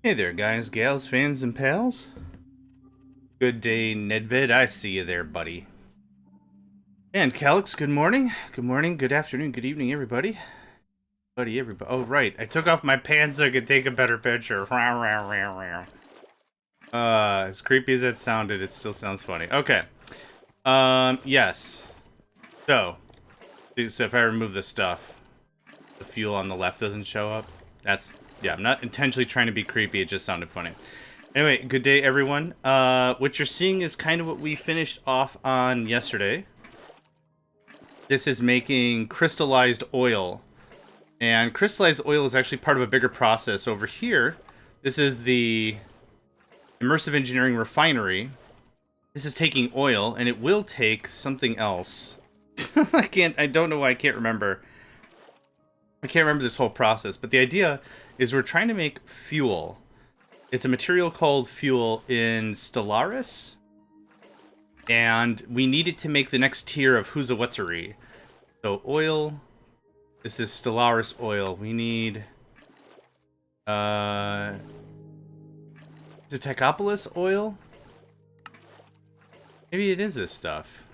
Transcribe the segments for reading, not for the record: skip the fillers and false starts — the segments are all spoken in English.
Hey there, guys, gals, fans, and pals. Good day, Nedved. I see you there, buddy. And Calix, good morning. Good morning, good afternoon, good evening, everybody. Everybody. Oh, right. I took off my pants so I could take a better picture. As creepy as that sounded, it still sounds funny. Okay. Yes. So if I remove this stuff, the fuel on the left doesn't show up. Yeah, I'm not intentionally trying to be creepy, it just sounded funny. Anyway, good day, everyone. What you're seeing is kind of what we finished off on yesterday. This is making crystallized oil. And crystallized oil is actually part of a bigger process. Over here, this is the immersive engineering refinery. This is taking oil, and it will take something else. I don't know why I can't remember. I can't remember this whole process, but the idea is we're trying to make fuel. It's a material called fuel in Stellaris, and we need it to make the next tier of Who's-a-What's-a-ree. So oil, this is Stellaris oil. We need, is it Techopolis oil? Maybe it is this stuff.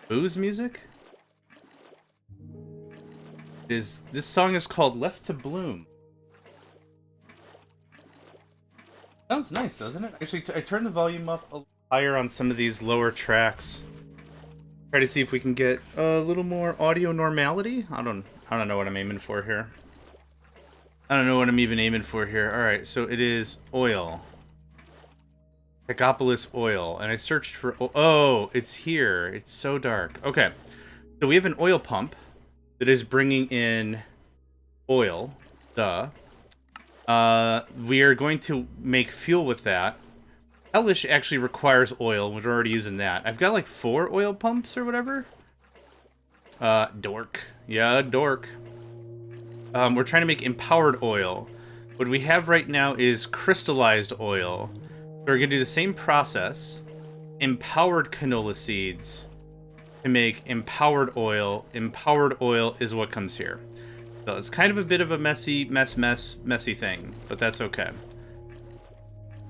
Booze music? This song is called Left to Bloom. Sounds nice, doesn't it? Actually, I turned the volume up a little higher on some of these lower tracks. Try to see if we can get a little more audio normality. I don't know what I'm aiming for here. I don't know what I'm even aiming for here. All right, so it is oil. Techopolis oil, and I searched for. Oh, it's here. It's so dark. Okay, so we have an oil pump that is bringing in oil. Duh. We are going to make fuel with that. Hellish actually requires oil. We're already using that. I've got like 4 oil pumps or whatever. Dork. Yeah, dork. We're trying to make empowered oil. What we have right now is crystallized oil. So we're going to do the same process. Empowered canola seeds to make empowered oil. Empowered oil is what comes here. So it's kind of a bit of a messy thing, but that's okay.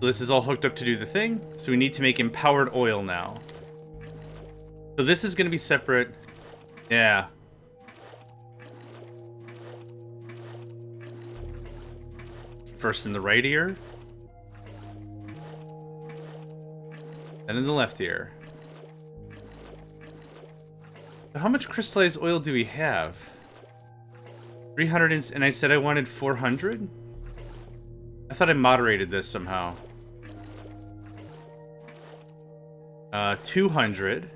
So this is all hooked up to do the thing, so we need to make empowered oil now. So this is going to be separate. Yeah. First in the right ear. Then in the left ear. So how much crystallized oil do we have? 300 and I said I wanted 400? I thought I moderated this somehow. 200.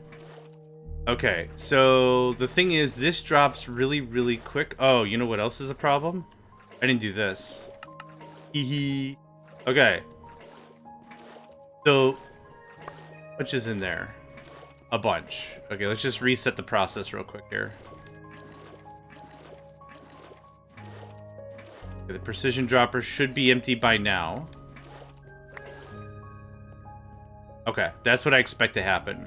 Okay, so the thing is, this drops really, really quick. Oh, you know what else is a problem? I didn't do this. Hee. Okay. So, how much is in there? A bunch. Okay, let's just reset the process real quick here. The precision dropper should be empty by now. Okay, that's what I expect to happen.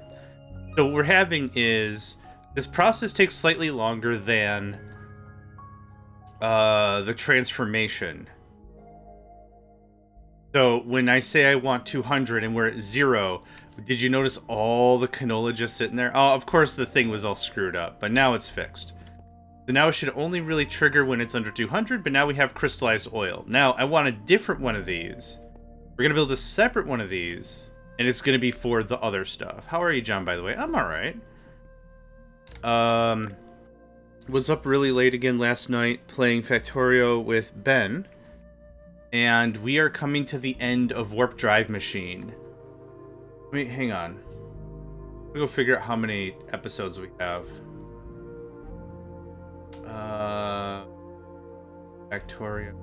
So what we're having is this process takes slightly longer than the transformation. So when I say I want 200 and we're at 0, did you notice all the canola just sitting there? Oh, of course the thing was all screwed up, but now it's fixed. So now it should only really trigger when it's under 200, but now we have crystallized oil. Now, I want a different one of these. We're going to build a separate one of these, and it's going to be for the other stuff. How are you, John, by the way? I'm alright. Was up really late again last night playing Factorio with Ben, and we are coming to the end of Warp Drive Machine. Wait, hang on. We'll go figure out how many episodes we have. Factorio.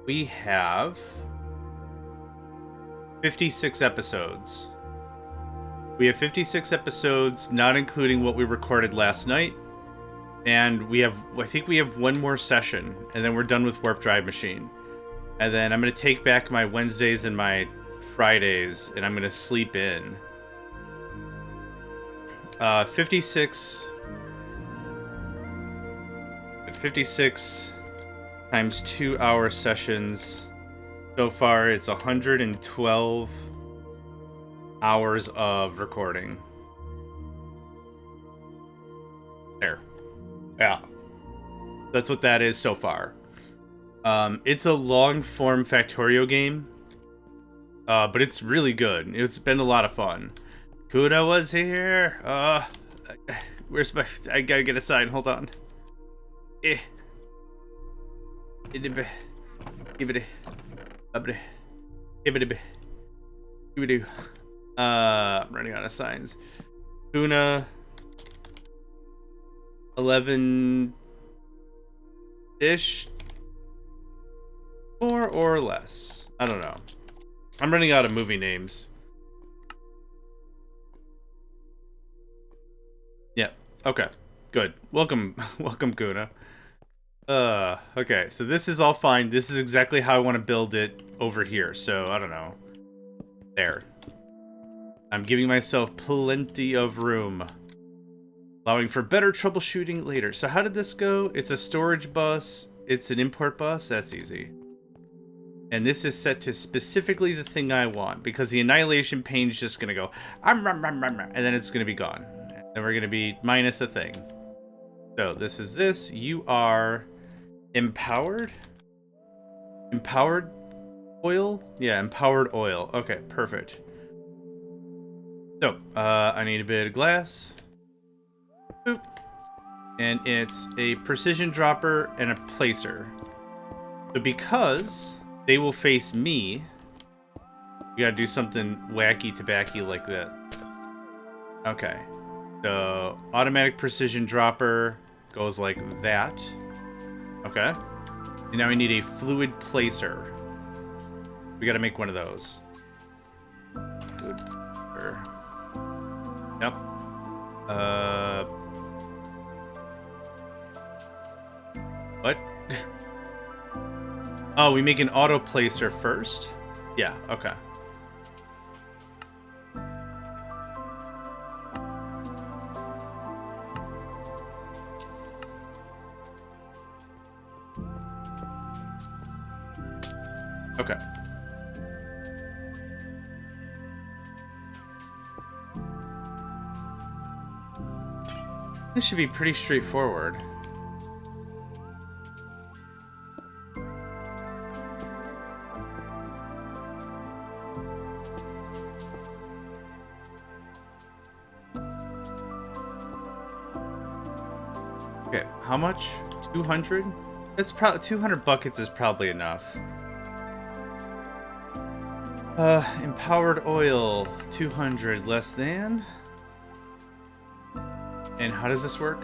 We have 56 episodes. We have 56 episodes, not including what we recorded last night. And I think we have one more session, and then we're done with Warp Drive Machine. And then I'm going to take back my Wednesdays and my Fridays, and I'm going to sleep in. 56 times 2-hour sessions. So far, it's 112 hours of recording. There. Yeah. That's what that is so far. It's a long-form Factorio game. But it's really good. It's been a lot of fun. Kuda was here. Where's my... I gotta get a sign. Hold on. I'm running out of signs. Kuna 11-ish, more or less. I don't know. I'm running out of movie names. Yeah. Okay. Good. Welcome, welcome, Kuna. Okay. So this is all fine. This is exactly how I want to build it over here. So I don't know. There. I'm giving myself plenty of room, allowing for better troubleshooting later. So how did this go? It's a storage bus. It's an import bus. That's easy. And this is set to specifically the thing I want, because the annihilation pane is just going to go, and then it's going to be gone. Then we're going to be minus a thing. So this is this. You are empowered? Empowered oil? Yeah, empowered oil. Okay, perfect. So, I need a bit of glass. Boop. And it's a precision dropper and a placer. So because they will face me, we gotta do something wacky tobacky like this. Okay. So, automatic precision dropper goes like that. Okay. And now we need a fluid placer. We gotta make one of those. Fluid placer. Yep. What? Oh, we make an auto placer first? Yeah, okay. Okay. This should be pretty straightforward. Okay, how much? 200? That's probably 200 buckets is probably enough. Empowered oil, 200 less than. And how does this work?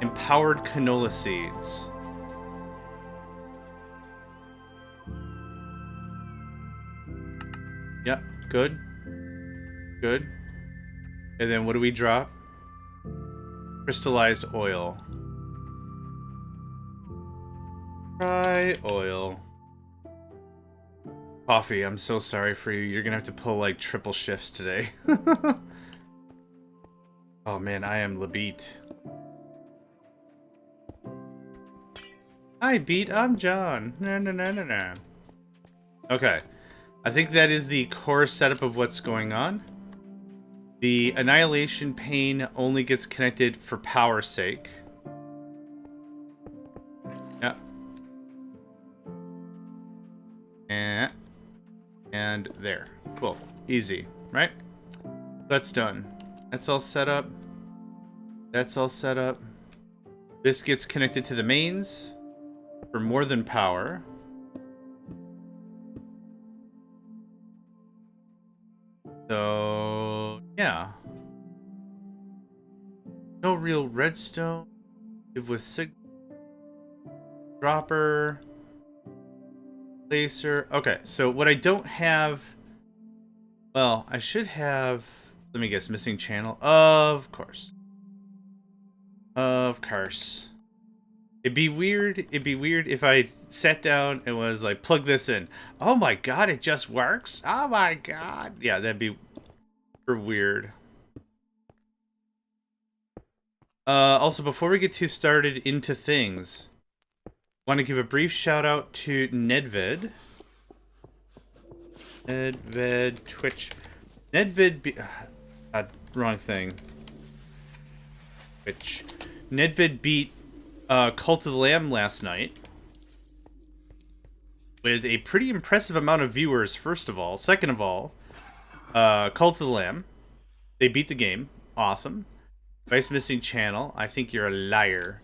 Empowered canola seeds. Yep, good. Good. And then what do we drop? Crystallized oil. Try oil. Coffee, I'm so sorry for you. You're gonna have to pull like triple shifts today. Oh man, I am Labit. Hi, Beat. I'm John. No. Okay. I think that is the core setup of what's going on. The annihilation pane only gets connected for power's sake. Yeah. And there. Cool. Easy, right? That's done. That's all set up. That's all set up. This gets connected to the mains for more than power. So, yeah. No real redstone. Live with signal. Dropper. Placer. Okay, so what I don't have... Well, I should have... Let me guess, missing channel? Of course. Of course. It'd be weird if I sat down and was like, plug this in. Oh my god, it just works? Oh my god. Yeah, that'd be super weird. Also, before we get too started into things, Want to give a brief shout out to Nedved. Nedved Twitch. Nedved wrong thing. Twitch. Nedved beat Cult of the Lamb last night with a pretty impressive amount of viewers, first of all. Second of all, Cult of the Lamb. They beat the game. Awesome. Vice Missing Channel. I think you're a liar.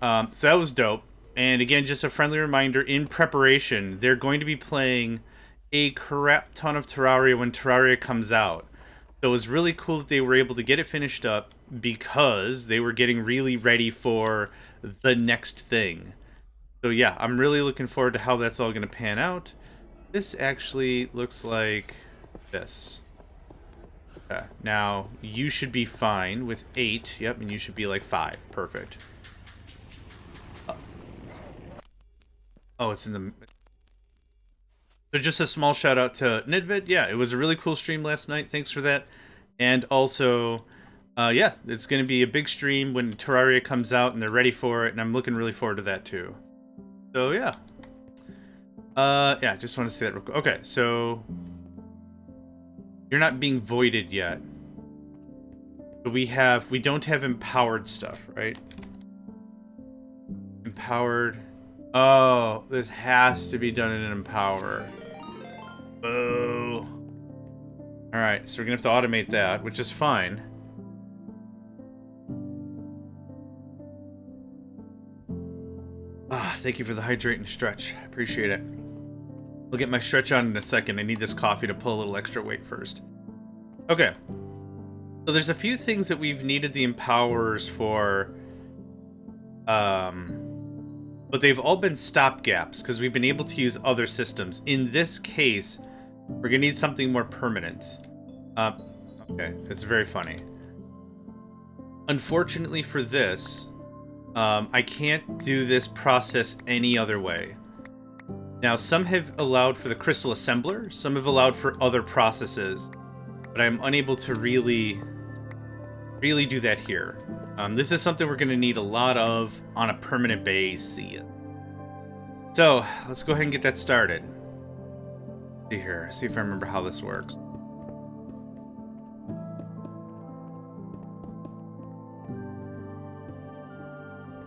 So that was dope. And again, just a friendly reminder, in preparation, they're going to be playing a crap ton of Terraria when Terraria comes out. So it was really cool that they were able to get it finished up because they were getting really ready for the next thing. So yeah, I'm really looking forward to how that's all going to pan out. This actually looks like this. Okay. Now, you should be fine with 8. Yep, and you should be like 5. Perfect. Oh, it's in the... So just a small shout out to Nidvid. Yeah, it was a really cool stream last night. Thanks for that. And also, yeah, it's going to be a big stream when Terraria comes out and they're ready for it. And I'm looking really forward to that too. So, yeah. Yeah, just want to say that real quick. Okay, so... You're not being voided yet. So we don't have empowered stuff, right? Empowered... Oh, this has to be done in an Empower. Boo. Alright, so we're gonna have to automate that, which is fine. Ah, thank you for the hydrate and stretch. I appreciate it. I'll get my stretch on in a second. I need this coffee to pull a little extra weight first. Okay. So there's a few things that we've needed the Empowers for, but they've all been stopgaps because we've been able to use other systems. In this case, we're gonna need something more permanent. Okay, it's very funny. Unfortunately for this, I can't do this process any other way. Now, some have allowed for the crystal assembler, some have allowed for other processes, but I'm unable to really do that here. This is something we're going to need a lot of on a permanent basis. So, let's go ahead and get that started. See here, see if I remember how this works.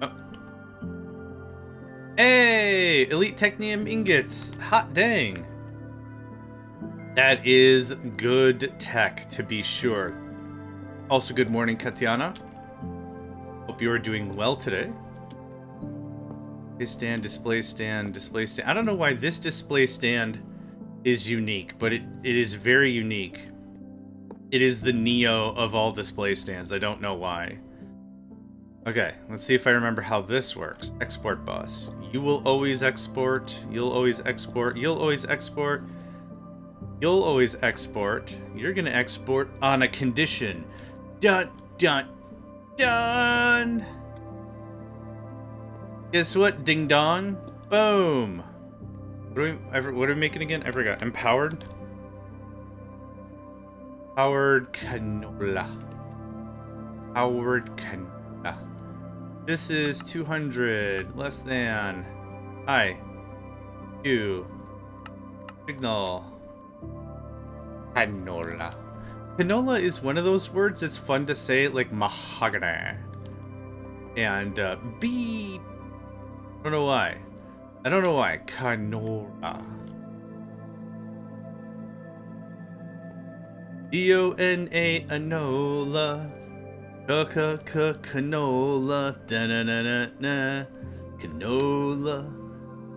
Oh. Hey! Elite Technium ingots! Hot dang! That is good tech, to be sure. Also, good morning, Katiana. Hope you are doing well today. Stand, display stand, display stand. I don't know why this display stand is unique, but it is very unique. It is the Neo of all display stands. I don't know why. Okay, let's see if I remember how this works. Export bus. You will always export. You'll always export. You'll always export. You'll always export. You're gonna export on a condition. Dun, dun, dun! Guess what? Ding dong. Boom! What are we making again? I forgot. Empowered? Powered canola. Powered canola. This is 200. Less than. Hi. You. Signal. Canola. Canola is one of those words that's fun to say, like mahogany. And beep. I don't know why. I don't know why. Canola. D-O-N-A Anola. Canola. Da-na-na-na-na. Canola.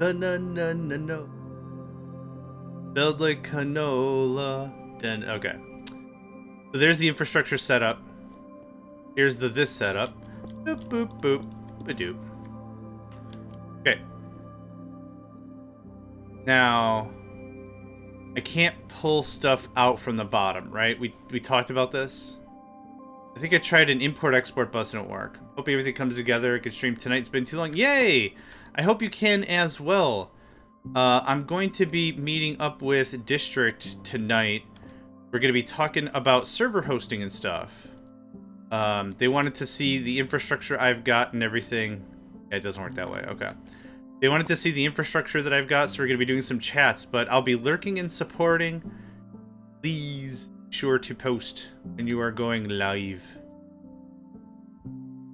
Na-na-na-na-no. Spelled like canola. Then okay. So there's the infrastructure setup. Here's the this setup. Boop boop boop. Ba-doop. Okay. Now I can't pull stuff out from the bottom, right? We talked about this. I think I tried an import-export bus and it worked. Hope everything comes together. I can stream tonight. It's been too long. Yay! I hope you can as well. I'm going to be meeting up with District tonight. We're going to be talking about server hosting and stuff. They wanted to see the infrastructure I've got and everything. Yeah, it doesn't work that way. Okay. They wanted to see the infrastructure that I've got, so we're going to be doing some chats, but I'll be lurking and supporting. Please be sure to post when you are going live.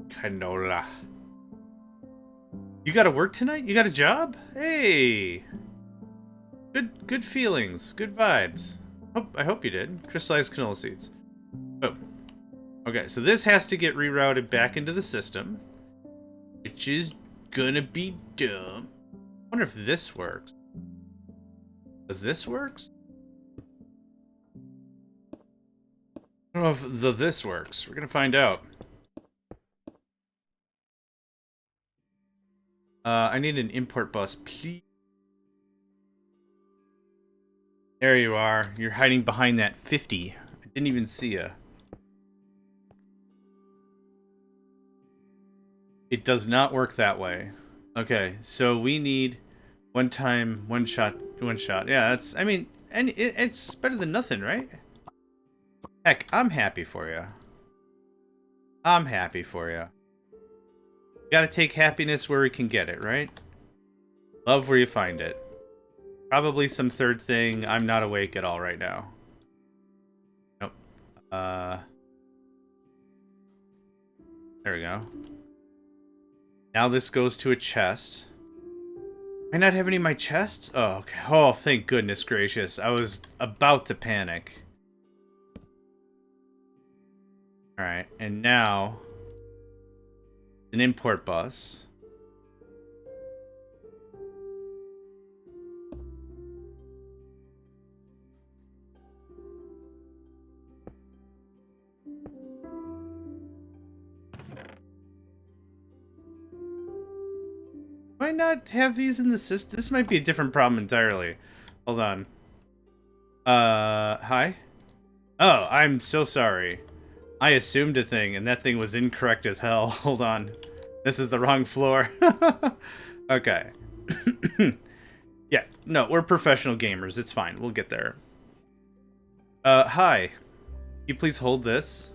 Canola. You got to work tonight? You got a job? Hey! Good feelings. Good vibes. I hope you did. Crystallized canola seeds. Oh. Okay, so this has to get rerouted back into the system, which is gonna be dumb. I wonder if this works. Does this works? I don't know if this works. We're gonna find out. I need an import bus, please. There you are. You're hiding behind that 50. I didn't even see you. It does not work that way. Okay, so we need one time, one shot. Yeah, that's, I mean, and it's better than nothing, right? Heck, I'm happy for you. I'm happy for you. You gotta take happiness where we can get it, right? Love where you find it. Probably some third thing. I'm not awake at all right now. Nope. There we go. Now this goes to a chest. I not have any of my chests? Oh, okay. Oh, thank goodness gracious. I was about to panic. Alright, and now an import bus. Why not have these in the system? This might be a different problem entirely. Hold on. Hi? Oh, I'm so sorry. I assumed a thing, and that thing was incorrect as hell. Hold on. This is the wrong floor. Okay. Yeah, no, we're professional gamers. It's fine. We'll get there. Hi. Can you please hold this?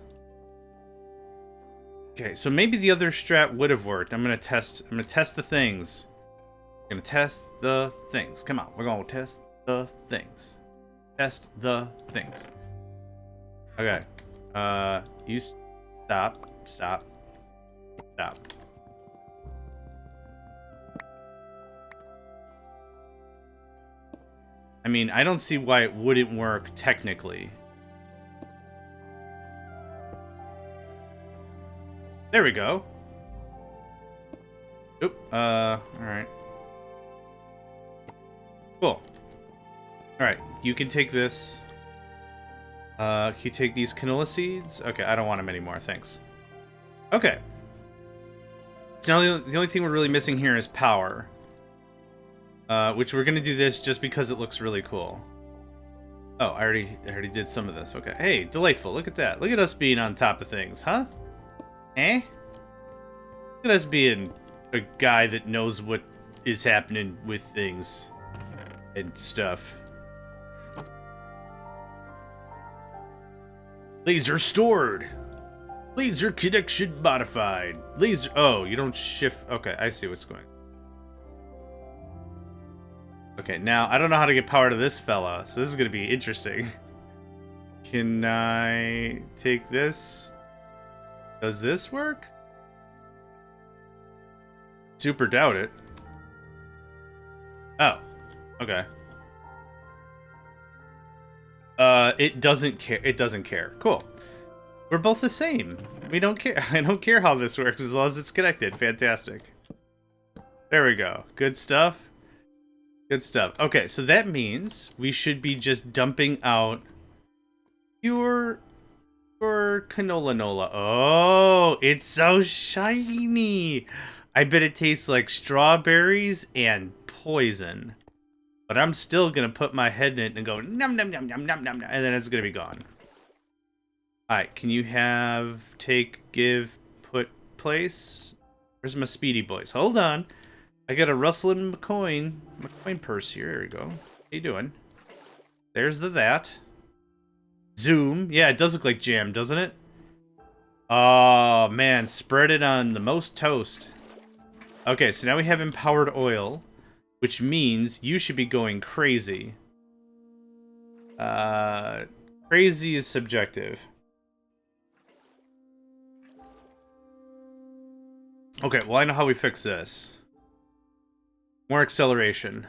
Okay, so maybe the other strat would have worked. I'm gonna test the things. I'm gonna test the things. Come on, we're gonna test the things. Test the things. Okay. You stop. I mean, I don't see why it wouldn't work technically. There we go. Oop, alright. Cool. Alright, you can take this. Can you take these canola seeds? Okay, I don't want them anymore, thanks. Okay. So now the only thing we're really missing here is power. Which we're gonna do this just because it looks really cool. Oh, I already did some of this. Okay. Hey, delightful. Look at that. Look at us being on top of things, huh? Eh? Look at us being a guy that knows what is happening with things and stuff. Laser stored. Laser connection modified. Laser. Oh, you don't shift. Okay, I see what's going. Okay, now I don't know how to get power to this fella, so this is gonna be interesting. Can I take this? Does this work? Super doubt it. Oh, okay. It doesn't care. It doesn't care. Cool. We're both the same. We don't care. I don't care how this works as long as it's connected. Fantastic. There we go. Good stuff. Good stuff. Okay, so that means we should be just dumping out pure canola nola. Oh, it's so shiny. I bet it tastes like strawberries and poison. But I'm still going to put my head in it and go num num num num num num, and then it's going to be gone. Alright, can you have take, give, put, place? Where's my speedy boys? Hold on. I got a rustling McCoin purse here. There we go. How you doing? There's that. Zoom. Yeah, it does look like jam, doesn't it? Oh, man. Spread it on the most toast. Okay, so now we have empowered oil, which means you should be going crazy. Crazy is subjective. Okay, well, I know how we fix this. More acceleration.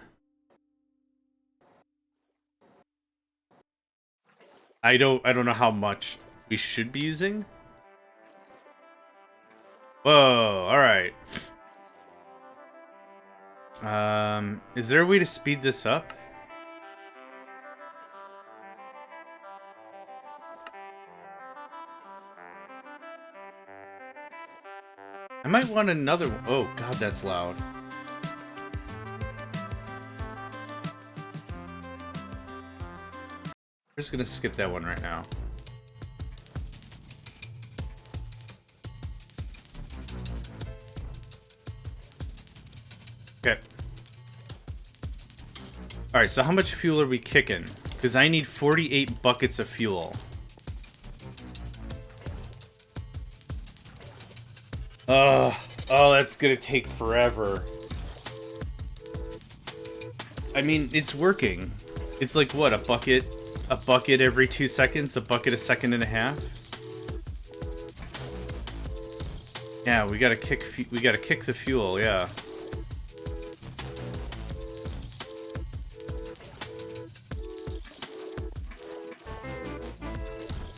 I don't know how much we should be using. Whoa, alright. Is there a way to speed this up? I might want another one. Oh, God, that's loud. We're just gonna skip that one right now. Okay. Alright, so how much fuel are we kicking? Because I need 48 buckets of fuel. Oh, that's gonna take forever. I mean, it's working. It's like, what, a bucket every 2 seconds? A bucket a second and a half? Yeah, we gotta kick the fuel, yeah.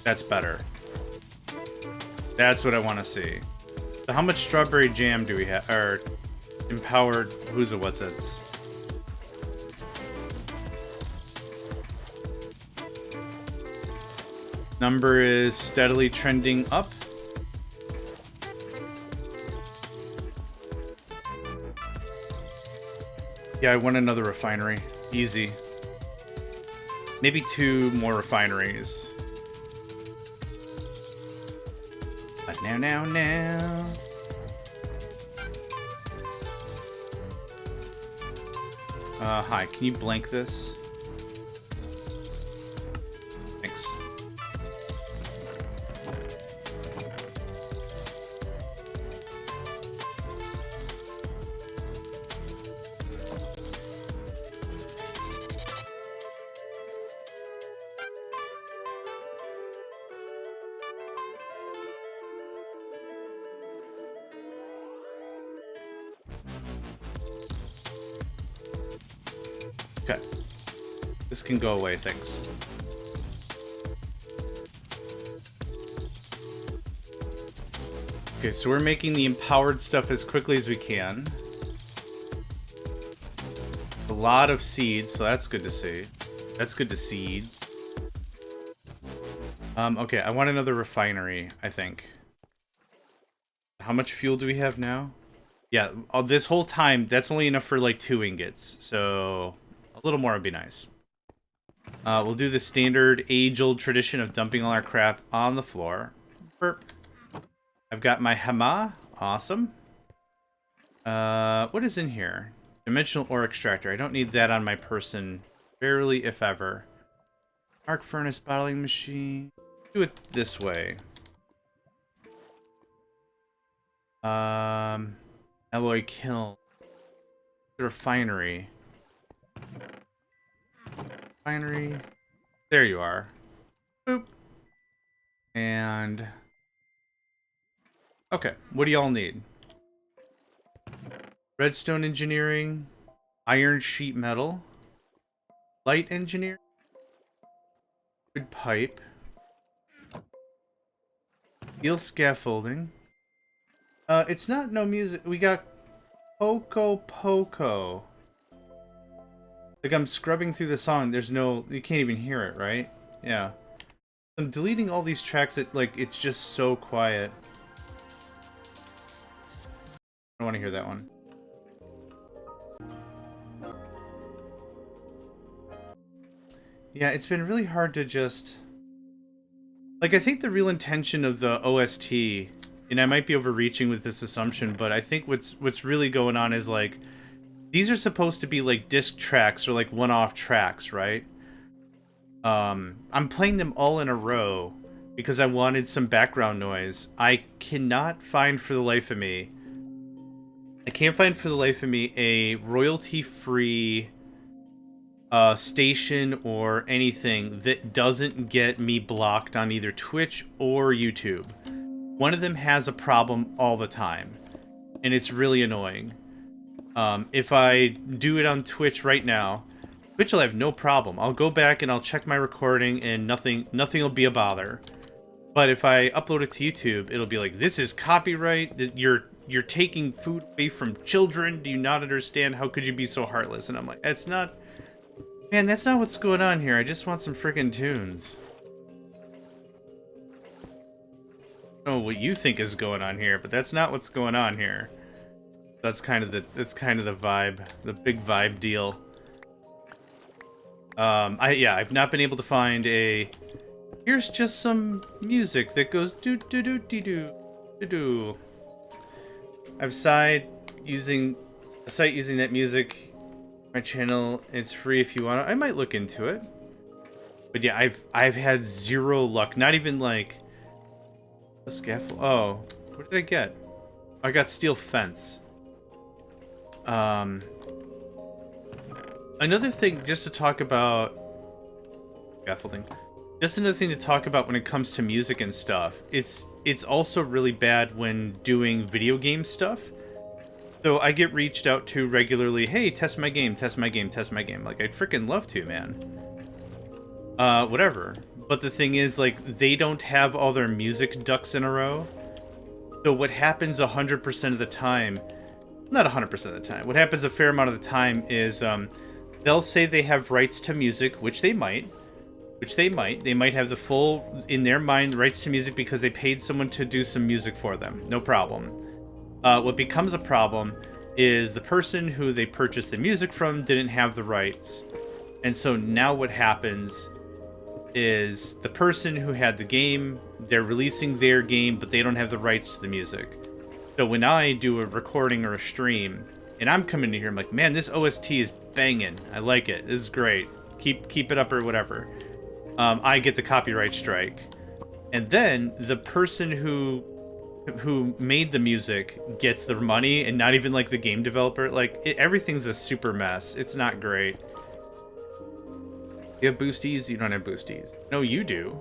That's better. That's what I want to see. So how much strawberry jam do we have? Or empowered who's a what's its? Number is steadily trending up. Yeah, I want another refinery. Easy. Maybe 2 more refineries. But now. Hi, can you blank this? Thanks. Okay. This can go away, thanks. Okay, so we're making the empowered stuff as quickly as we can. A lot of seeds, so that's good to see. That's good to seeds. Okay, I want another refinery, I think. How much fuel do we have now? Yeah, this whole time, that's only enough for like 2 ingots, so a little more would be nice. We'll do the standard age-old tradition of dumping all our crap on the floor. Burp. I've got my Hama. Awesome. What is in here? Dimensional ore extractor. I don't need that on my person. Rarely, if ever. Arc furnace bottling machine. Do it this way. Alloy kiln. Refinery. Refinery. There you are. Boop. And... okay, what do y'all need? Redstone engineering. Iron sheet metal. Light engineering. Wood pipe. Steel scaffolding. It's not no music. We got Poco. Like, I'm scrubbing through the song. There's no... you can't even hear it, right? Yeah. I'm deleting all these tracks that, like, it's just so quiet. I don't want to hear that one. Yeah, it's been really hard to just... like, I think the real intention of the OST, and I might be overreaching with this assumption, but I think what's really going on is, like, these are supposed to be, like, disc tracks or, like, one-off tracks, right? I'm playing them all in a row because I wanted some background noise. I cannot find for the life of me I can't find for the life of me a royalty-free station or anything that doesn't get me blocked on either Twitch or YouTube. One of them has a problem all the time, and it's really annoying. If I do it on Twitch right now, Twitch will have no problem. I'll go back and I'll check my recording, and nothing will be a bother. But if I upload it to YouTube, it'll be like, this is copyright. You're taking food away from children. Do you not understand? How could you be so heartless? And I'm like, it's not... Man, that's not what's going on here. I just want some freaking tunes. I don't know what you think is going on here, but that's not what's going on here. That's kind of the vibe, the big vibe deal. I've not been able to find a... Here's just some music that goes do do do do do do do. I've tried using a site using that music. My channel, it's free if you want. I might look into it. But yeah, I've had zero luck. Not even like a scaffold. Oh, what did I get? I got steel fence. Another thing just to talk about scaffolding. Just another thing to talk about when it comes to music and stuff. It's also really bad when doing video game stuff. So I get reached out to regularly, hey, test my game, test my game, test my game. Like, I'd freaking love to, man. Whatever. But the thing is, like, they don't have all their music ducks in a row. So what happens 100% of the time, not 100% of the time, what happens a fair amount of the time is they'll say they have rights to music, which they might. They might have the full, in their mind, rights to music because they paid someone to do some music for them. No problem. What becomes a problem is the person who they purchased the music from didn't have the rights. And so now what happens is the person who had the game, they're releasing their game, but they don't have the rights to the music. So when I do a recording or a stream, and I'm coming in here, I'm like, man, this OST is banging. I like it. This is great. Keep it up or whatever. I get the copyright strike. And then the person who made the music gets the money, and not even like the game developer. Like everything's a super mess. It's not great. You have boosties? You don't have boosties. No, you do.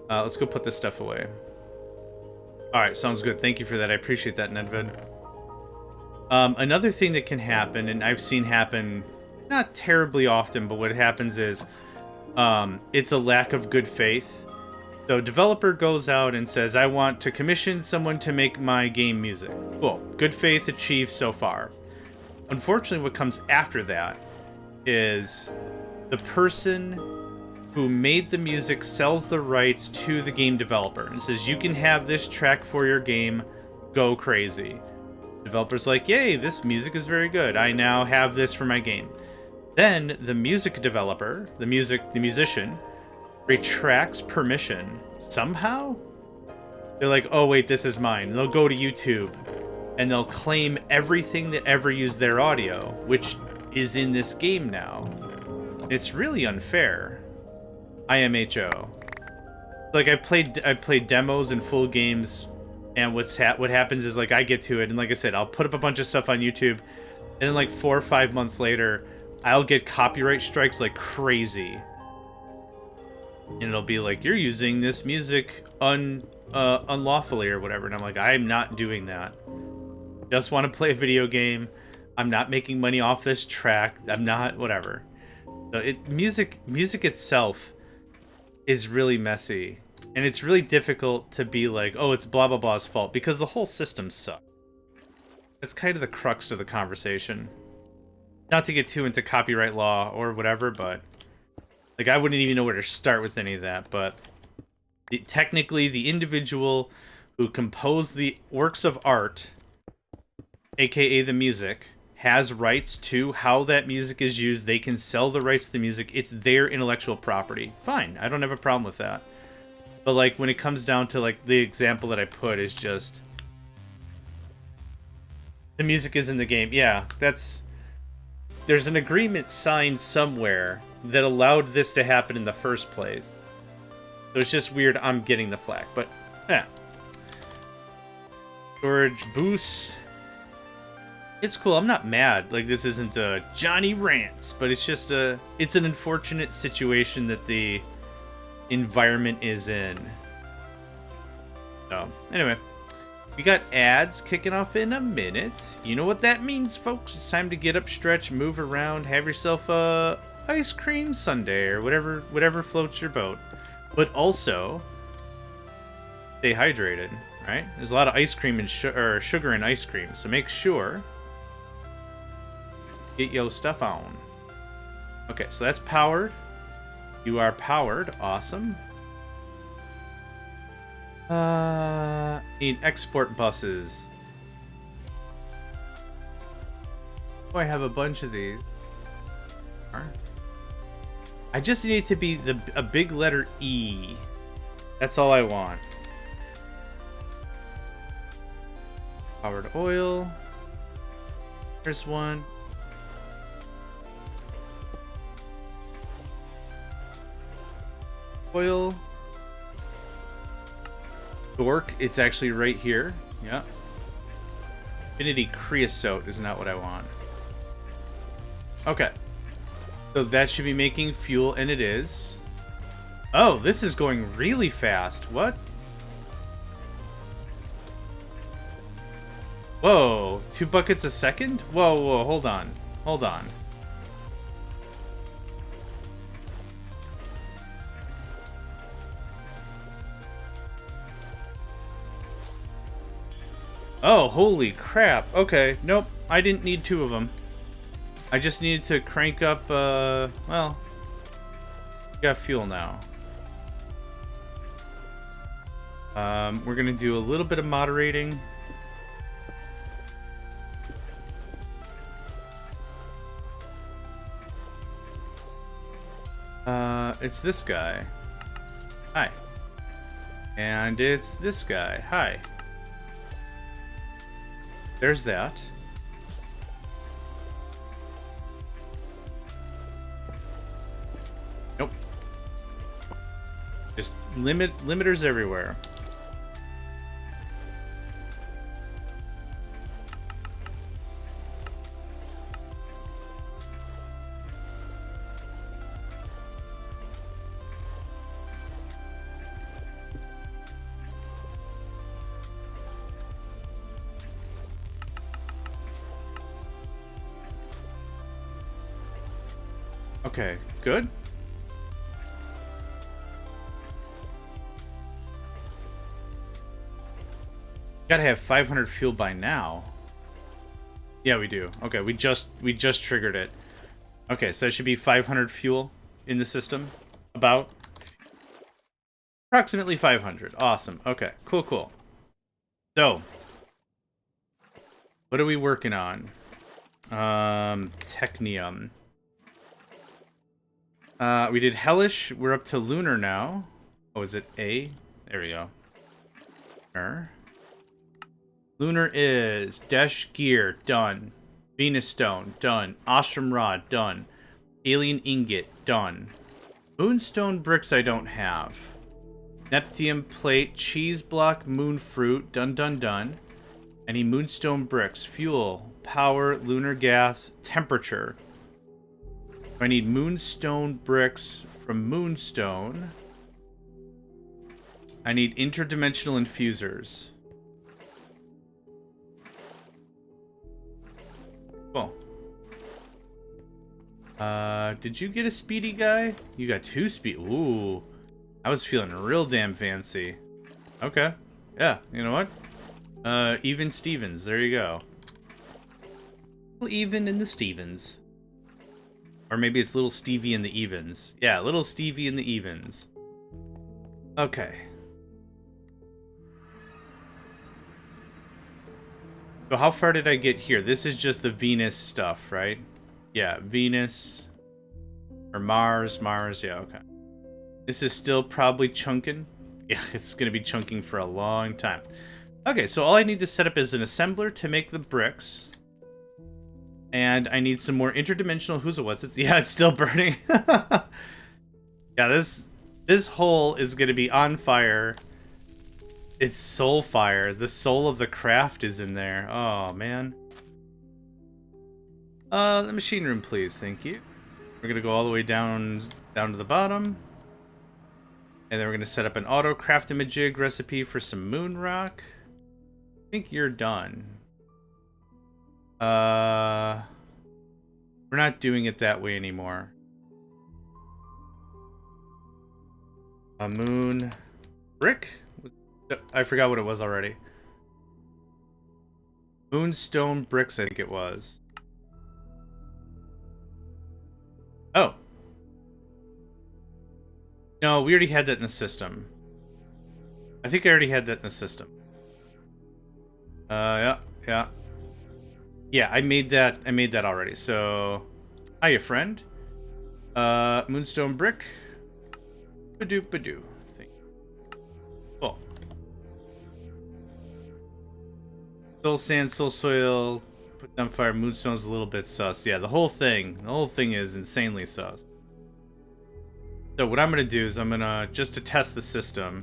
Let's go put this stuff away. Alright, sounds good. Thank you for that. I appreciate that, Nedvid. Another thing that can happen, and I've seen happen not terribly often, but what happens is it's a lack of good faith. So developer goes out and says, I want to commission someone to make my game music. Cool. Good faith achieved so far. Unfortunately, what comes after that is the person who made the music sells the rights to the game developer and says, you can have this track for your game, go crazy. Developer's like, yay, this music is very good. I now have this for my game. Then the music developer, the musician, retracts permission somehow. They're like, oh wait, this is mine. And they'll go to YouTube and they'll claim everything that ever used their audio, which is in this game now. It's really unfair. IMHO. Like I played demos and full games, and what happens is, like, I get to it, and like I said, I'll put up a bunch of stuff on YouTube, and then like 4 or 5 months later, I'll get copyright strikes like crazy. And it'll be like, you're using this music unlawfully or whatever. And I'm like, I'm not doing that. Just want to play a video game. I'm not making money off this track. I'm not, whatever. So music itself is really messy. And it's really difficult to be like, oh, it's blah, blah, blah's fault. Because the whole system sucks. That's kind of the crux of the conversation. Not to get too into copyright law or whatever, but... like, I wouldn't even know where to start with any of that, but... technically, the individual who composed the works of art, aka the music, has rights to how that music is used. They can sell the rights to the music. It's their intellectual property. Fine, I don't have a problem with that. But, like, when it comes down to, like, the example that I put is just... the music is in the game. Yeah, that's... there's an agreement signed somewhere that allowed this to happen in the first place. So it's just weird I'm getting the flack, but yeah. Storage boost. It's cool. I'm not mad. Like, this isn't a Johnny rants, but it's just it's an unfortunate situation that the environment is in. So, anyway. We got ads kicking off in a minute. You know what that means, folks. It's time to get up, stretch, move around, have yourself a ice cream sundae or whatever floats your boat. But also, stay hydrated, right? There's a lot of ice cream and sugar in ice cream, so make sure get your stuff on. Okay, so that's powered. You are powered. Awesome. Need export buses. Oh, I have a bunch of these. I just need it to be a big letter E. That's all I want. Powered oil. There's one. Oil. Dork, it's actually right here. Yeah. Infinity creosote is not what I want. Okay. So that should be making fuel, and it is. Oh, this is going really fast. What? Whoa, 2 buckets a second? Whoa, hold on. Hold on. Oh, holy crap. Okay, nope. I didn't need 2 of them. I just needed to crank up, well, we got fuel now. We're gonna do a little bit of moderating. It's this guy. Hi. And it's this guy. Hi. There's that. Nope. Just limiters everywhere. Okay, good. Gotta have 500 fuel by now. Yeah, we do. Okay, we just triggered it. Okay, so it should be 500 fuel in the system. About approximately 500. Awesome. Okay, cool. So, what are we working on? Technium. We did Hellish. We're up to Lunar now. Oh, is it A? There we go. Lunar is Desh Gear, done. Venus Stone, done. Ashram Rod, done. Alien Ingot, done. Moonstone Bricks I don't have. Neptunium Plate, Cheese Block, Moon Fruit, done. Any Moonstone Bricks, Fuel, Power, Lunar Gas, Temperature. I need Moonstone Bricks from Moonstone. I need interdimensional infusers. Cool. Did you get a speedy guy? You got 2 speed. Ooh. I was feeling real damn fancy. Okay. Yeah, you know what? Even Stevens. There you go. Even in the Stevens. Or maybe it's Little Stevie in the Evens. Yeah, Little Stevie in the Evens. Okay. So how far did I get here? This is just the Venus stuff, right? Yeah, Venus. Or Mars, yeah, okay. This is still probably chunking. Yeah, it's going to be chunking for a long time. Okay, so all I need to set up is an assembler to make the bricks. And I need some more interdimensional who's what's it's yeah, it's still burning. Yeah, this hole is gonna be on fire. It's soul fire. The soul of the craft is in there. Oh man. The machine room, please. Thank you. We're gonna go all the way down to the bottom. And then we're gonna set up an auto craft-a-majig recipe for some moon rock. I think you're done. We're not doing it that way anymore. A moon brick? I forgot what it was already. Moonstone bricks, I think it was. Oh. No, we already had that in the system. I think I already had that in the system. Yeah. Yeah, I made that already. So, hiya, friend. Moonstone brick. Badoo. Cool. Soul sand, soul soil. Put down fire. Moonstone's a little bit sus. Yeah, the whole thing is insanely sus. So what I'm gonna do is I'm gonna, just to test the system,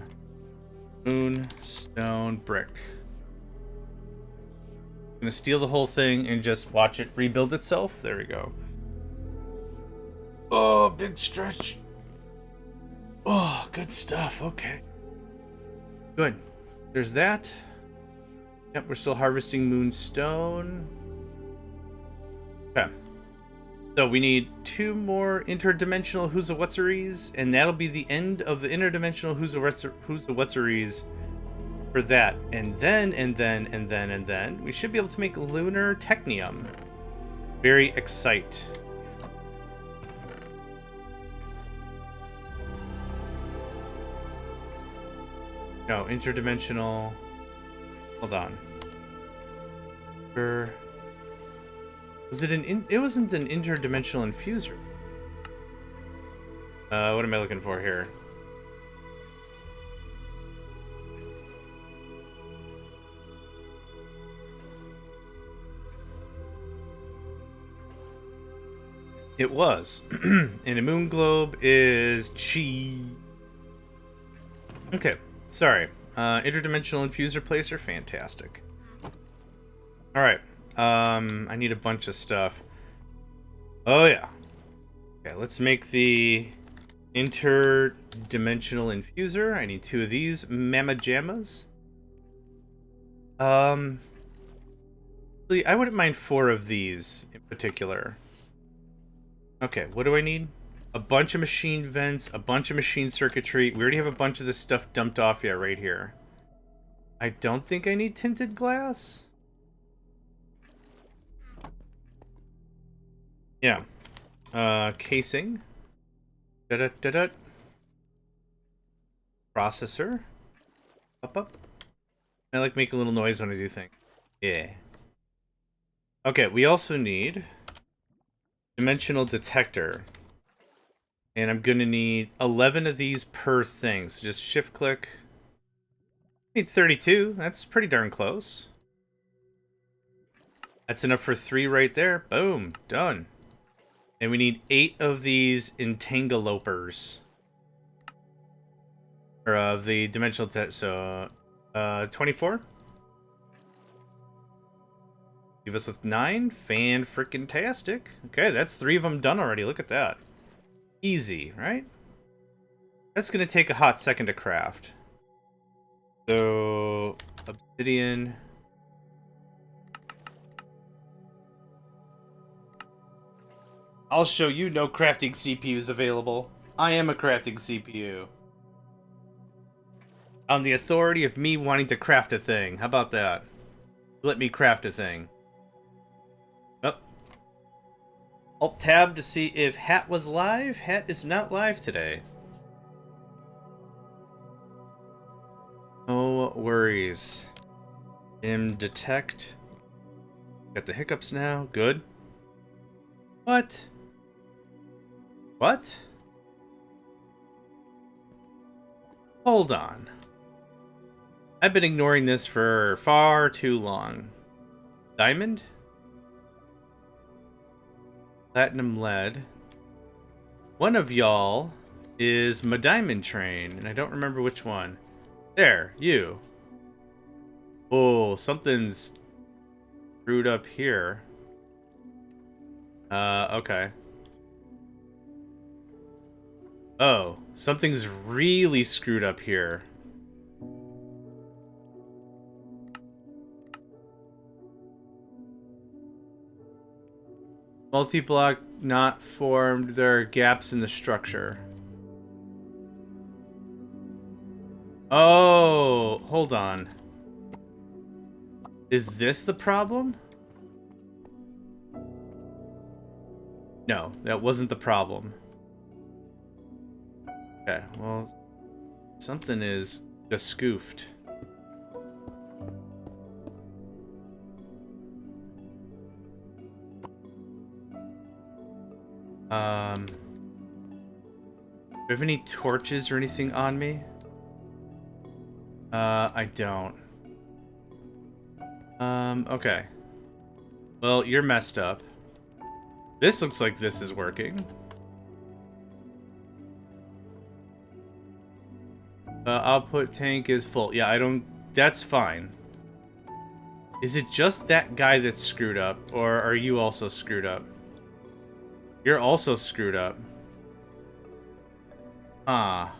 moonstone brick. I'm gonna steal the whole thing and just watch it rebuild itself. There we go. Oh, big stretch. Oh, good stuff. Okay. Good. There's that. Yep, we're still harvesting moonstone. Okay. So we need 2 more interdimensional Whoozawatseries, and that'll be the end of the interdimensional Whoozawatseries for that. And then we should be able to make lunar technium. Very excite. No, interdimensional. Hold on. Was it it wasn't an interdimensional infuser. What am I looking for here? It was. And a moon globe is chi. Okay, sorry. Interdimensional infuser placer, fantastic. Alright. I need a bunch of stuff. Oh, yeah. Okay, let's make the interdimensional infuser. I need 2 of these mamma jammas. I wouldn't mind 4 of these in particular. Okay, what do I need? A bunch of machine vents, a bunch of machine circuitry. We already have a bunch of this stuff dumped off here, right here. I don't think I need tinted glass. Yeah. Casing. Da-da-da-da. Processor. Up. I like making a little noise when I do things. Yeah. Okay, we also need dimensional detector. And I'm gonna need 11 of these per thing. So just shift click. Need 32. That's pretty darn close. That's enough for 3 right there. Boom. Done. And we need 8 of these entanglepers. Or of the dimensional so 24. Leave us with 9. Fan-frickin-tastic. Okay, that's 3 of them done already. Look at that. Easy, right? That's gonna take a hot second to craft. So, obsidian. I'll show you no crafting CPUs available. I am a crafting CPU. On the authority of me wanting to craft a thing. How about that? Let me craft a thing. Oh. Alt-tab to see if Hat was live. Hat is not live today. No worries. Detect. Got the hiccups now. Good. What? What? Hold on. I've been ignoring this for far too long. Diamond? Platinum lead. One of y'all is my diamond train, and I don't remember which one. There, you. Oh, something's screwed up here. Okay. Oh, something's really screwed up here. Multi-block not formed. There are gaps in the structure. Oh, hold on. Is this the problem? No, that wasn't the problem. Okay, well, something is just scoofed. Do you have any torches or anything on me? I don't. Okay. Well, you're messed up. This looks like this is working. Output tank is full. Yeah, I don't... That's fine. Is it just that guy that's screwed up? Or are you also screwed up? You're also screwed up. Ah.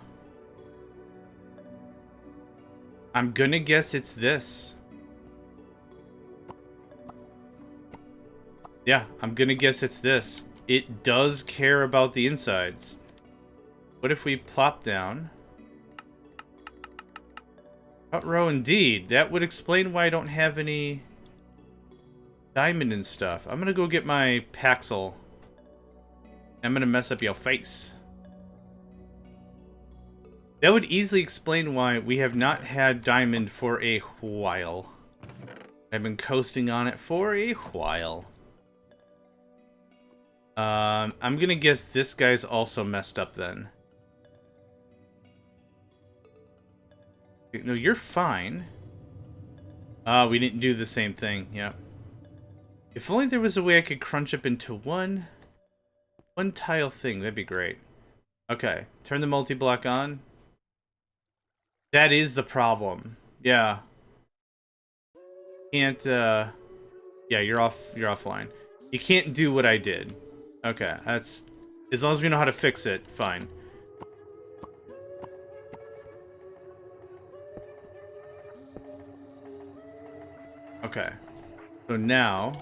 I'm gonna guess it's this. Yeah, I'm gonna guess it's this. It does care about the insides. What if we plop down? Front row indeed. That would explain why I don't have any diamond and stuff. I'm gonna go get my Paxel. I'm gonna mess up your face. That would easily explain why we have not had diamond for a while. I've been coasting on it for a while. I'm gonna guess this guy's also messed up then. No, you're fine. We didn't do the same thing. Yeah. If only there was a way I could crunch up into one tile thing, that'd be great. Okay, turn the multi-block on. That is the problem. Yeah. Can't, yeah, you're offline. You can't do what I did. Okay, that's... As long as we know how to fix it, fine. Okay. So now...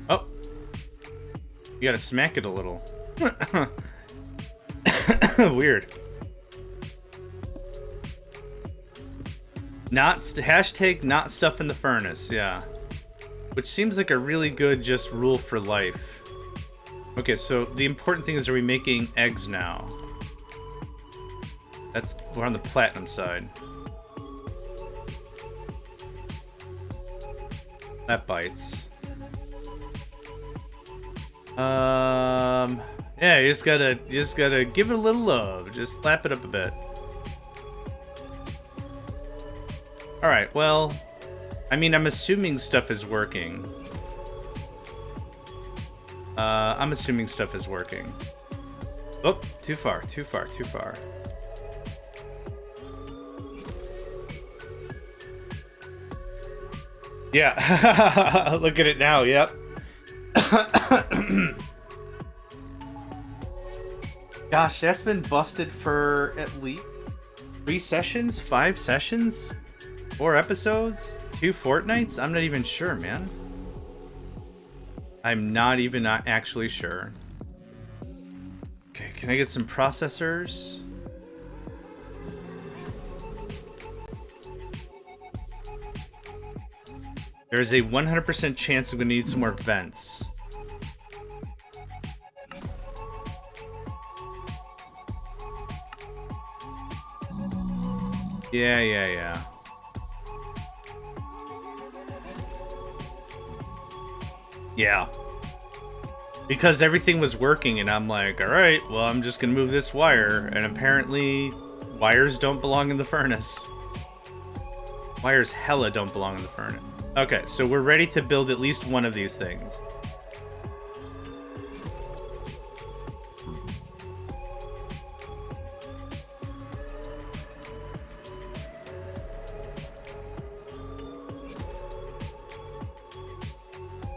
Oh! You gotta smack it a little. Weird. Hashtag not stuff in the furnace, yeah. Which seems like a really good just rule for life. Okay, so the important thing is, are we making eggs now? We're on the platinum side. That bites. Yeah, you just gotta give it a little love. Just slap it up a bit. Alright, well, I mean, I'm assuming stuff is working. I'm assuming stuff is working. Oh, too far. Yeah, look at it now, yep. Gosh, that's been busted for at least 3 sessions? 5 sessions? 4 episodes? 2 fortnights? I'm not even sure, man. I'm not even actually sure. Okay, can I get some processors? There's a 100% chance I'm gonna need some more vents. Yeah. Yeah. Because everything was working and I'm like, alright, well, I'm just gonna move this wire. And apparently, wires don't belong in the furnace. Wires hella don't belong in the furnace. Okay, so we're ready to build at least one of these things.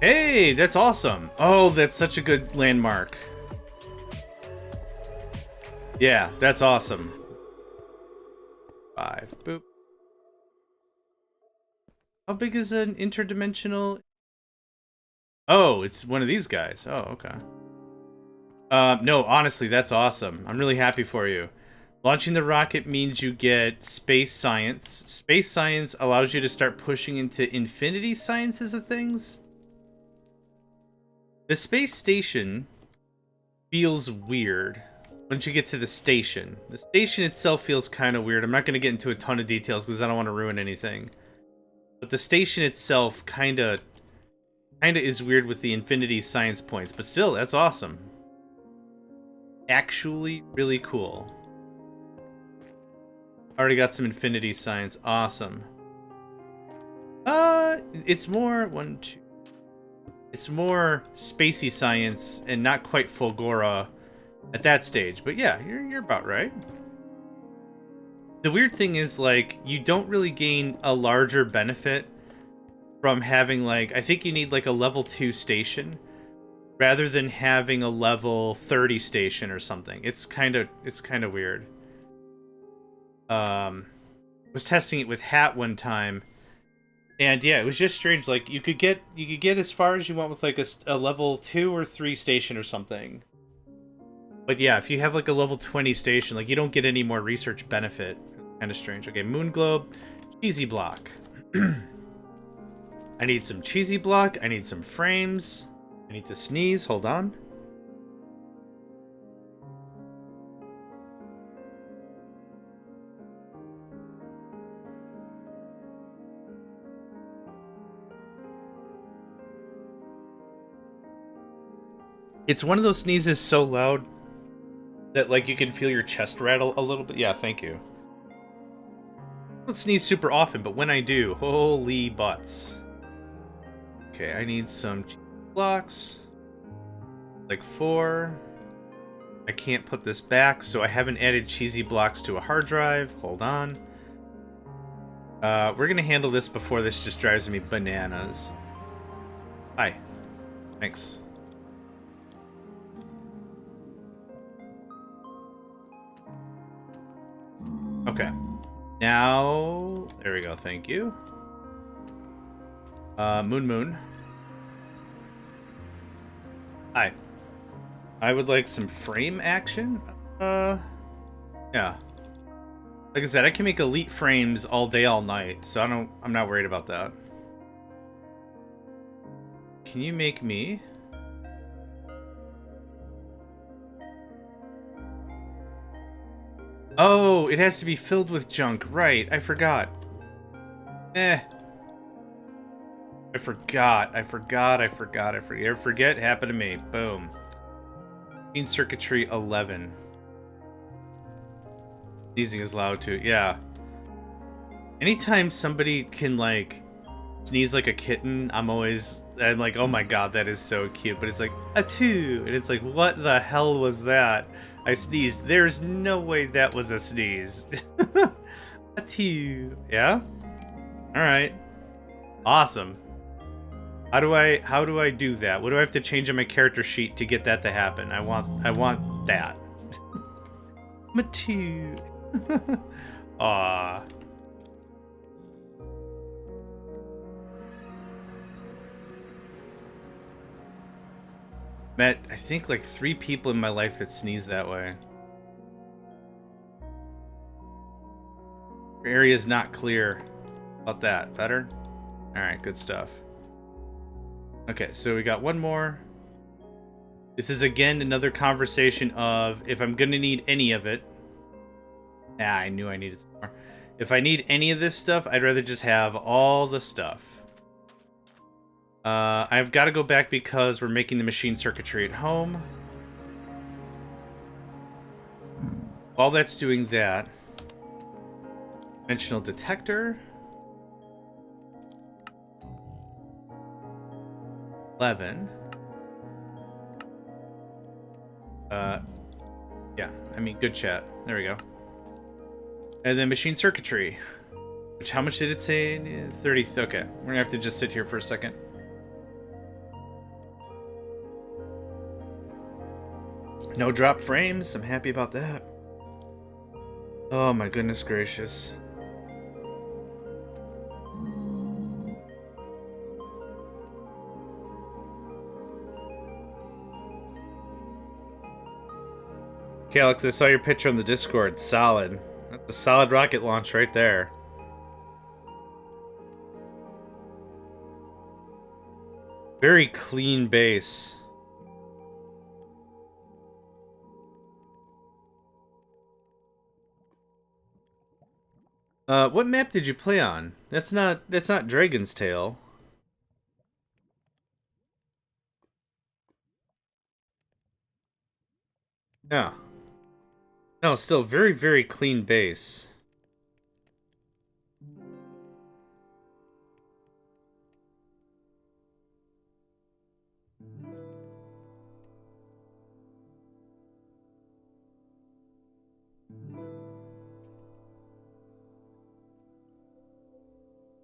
Hey, that's awesome. Oh, that's such a good landmark. Yeah, that's awesome. 5. Boop. How big is an interdimensional? Oh, it's one of these guys. Oh, okay. No, honestly, that's awesome. I'm really happy for you. Launching the rocket means you get space science. Space science allows you to start pushing into infinity sciences of things. The space station feels weird once you get to the station. The station itself feels kind of weird. I'm not going to get into a ton of details because I don't want to ruin anything. But the station itself kind of is weird with the infinity science points. But still, that's awesome. Actually, really cool. Already got some infinity science. Awesome. It's more it's more spacey science and not quite Fulgora at that stage. But yeah, you're about right. The weird thing is, like, you don't really gain a larger benefit from having, like, I think you need like a level 2 station rather than having a level 30 station or something. It's kind of weird. Was testing it with Hat one time, and yeah, it was just strange. Like, you could get as far as you want with like a level 2 or 3 station or something. But yeah, if you have like a level 20 station, like, you don't get any more research benefit. Kind of strange. Okay, Moon Globe, cheesy block. I need some cheesy block. I need some frames. I need to sneeze. Hold on. It's one of those sneezes so loud that, like, you can feel your chest rattle a little bit. Yeah, thank you. I don't sneeze super often, but when I do, holy butts. Okay, I need some blocks. Like 4. I can't put this back, so I haven't added cheesy blocks to a hard drive. Hold on. We're gonna handle this before this just drives me bananas. Hi. Thanks. Okay. Now, there we go. Thank you. Moon. Hi. I would like some frame action. Yeah. Like I said, I can make elite frames all day, all night, so I'm not worried about that. Can you make me? Oh, it has to be filled with junk. Right, I forgot. I forgot. You ever forget? Happened to me. Boom. Machine circuitry 11. Sneezing is loud too. Yeah. Anytime somebody can, like, sneeze like a kitten, I'm like, oh my god, that is so cute. But it's like, achoo! And it's like, what the hell was that? I sneezed. There's no way that was a sneeze. Achoo. Yeah? Alright. Achoo. How do I do that? What do I have to change on my character sheet to get that to happen? I want that. Matu. Aww. Met, I think, like 3 people in my life that sneeze that way. Your area's not clear. About that. Better? Alright, good stuff. Okay, so we got one more. This is, again, another conversation of if I'm gonna need any of it. I knew I needed some more. If I need any of this stuff, I'd rather just have all the stuff. I've got to go back because we're making the machine circuitry at home. While that's doing that, dimensional detector. 11. Yeah, I mean, good chat. There we go. And then machine circuitry. Which, how much did it say? 30. Okay, we're gonna have to just sit here for a second. No drop frames. I'm happy about that. Oh my goodness gracious. Okay, Alex, I saw your picture on the Discord. Solid. That's a solid rocket launch right there. Very clean base. What map did you play on? That's not Dragon's Tail. Yeah. No, still very, very clean base.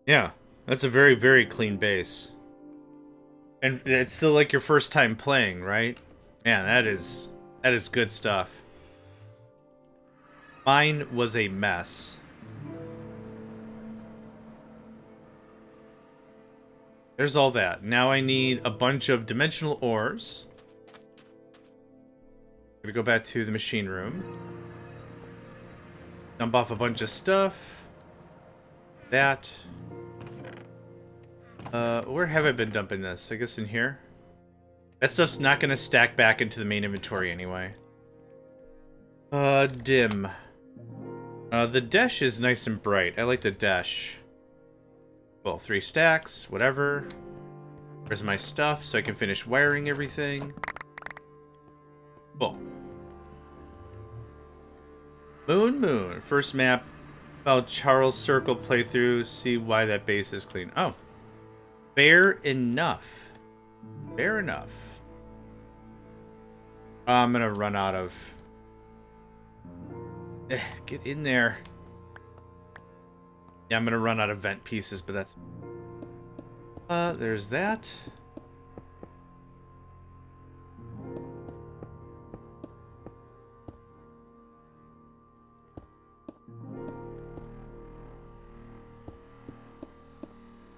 Yeah, that's a very, very clean base. And it's still like your first time playing, right? Man, that is good stuff. Mine was a mess. There's all that. Now I need a bunch of dimensional ores. I'm gonna go back to the machine room. Dump off a bunch of stuff. That. Where have I been dumping this? I guess in here? That stuff's not gonna stack back into the main inventory anyway. Dim. The dash is nice and bright. I like the dash. Well, 3 stacks, whatever. Where's my stuff so I can finish wiring everything? Cool. Moon. First map. About Charles Circle playthrough. See why that base is clean. Oh. Fair enough. Fair enough. I'm gonna run out of... get in there. Yeah, I'm gonna run out of vent pieces, but that's... there's that.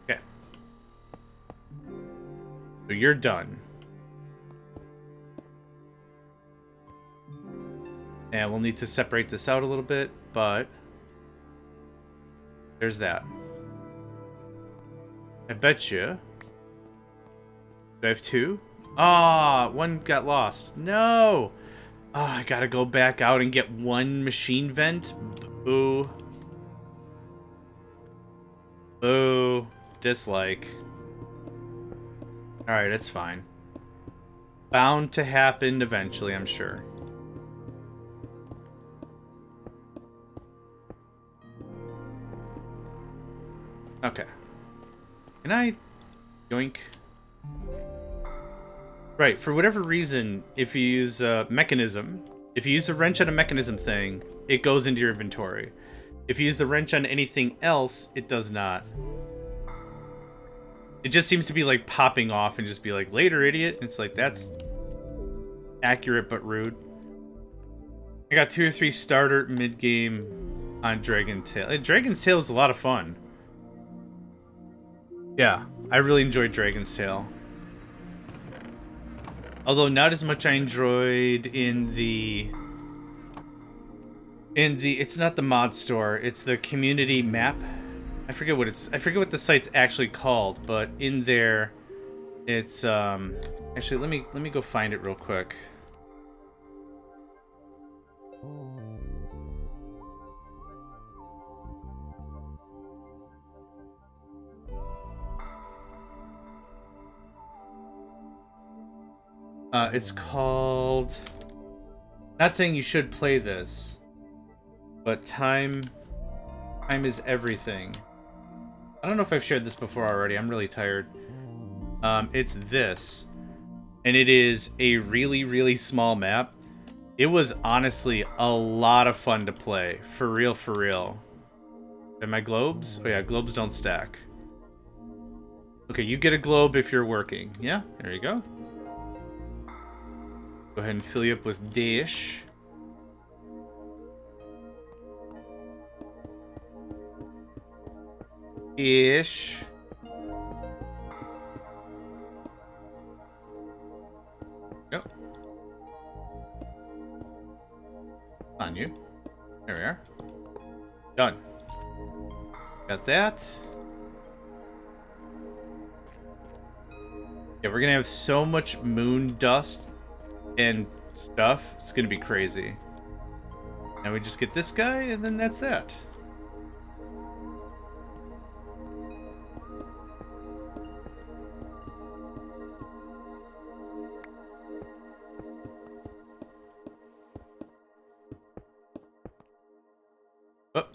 Okay. So you're done. And we'll need to separate this out a little bit, but... there's that. I bet you. Do I have 2? Ah, one got lost. No! Ah, I gotta go back out and get 1 machine vent. Boo. Boo. Dislike. Alright, it's fine. Bound to happen eventually, I'm sure. Okay. Can I yoink? Right, for whatever reason, if you use a mechanism, if you use a wrench on a mechanism thing, it goes into your inventory. If you use the wrench on anything else, it does not. It just seems to be like popping off and just be like, later, idiot. It's like, that's accurate but rude. I got 2 or 3 starter mid-game on Dragon's Tail. Dragon's Tail is a lot of fun. Yeah, I really enjoyed Dragon's Tail. Although not as much I enjoyed in the... it's not the mod store, it's the community map. I forget what the site's actually called, but in there it's actually let me go find it real quick. It's called... not saying you should play this, but time is everything. I don't know if I've shared this before already. I'm really tired. It's this. And it is a really, really small map. It was honestly a lot of fun to play. For real, for real. And my globes? Oh yeah, globes don't stack. Okay, you get a globe if you're working. Yeah, there you go. Go ahead and fill you up with dish. Ish. Go. On you. There we are. Done. Got that. Yeah, we're gonna have so much moon dust and stuff. It's gonna be crazy. Now we just get this guy, and then that's that. Oh.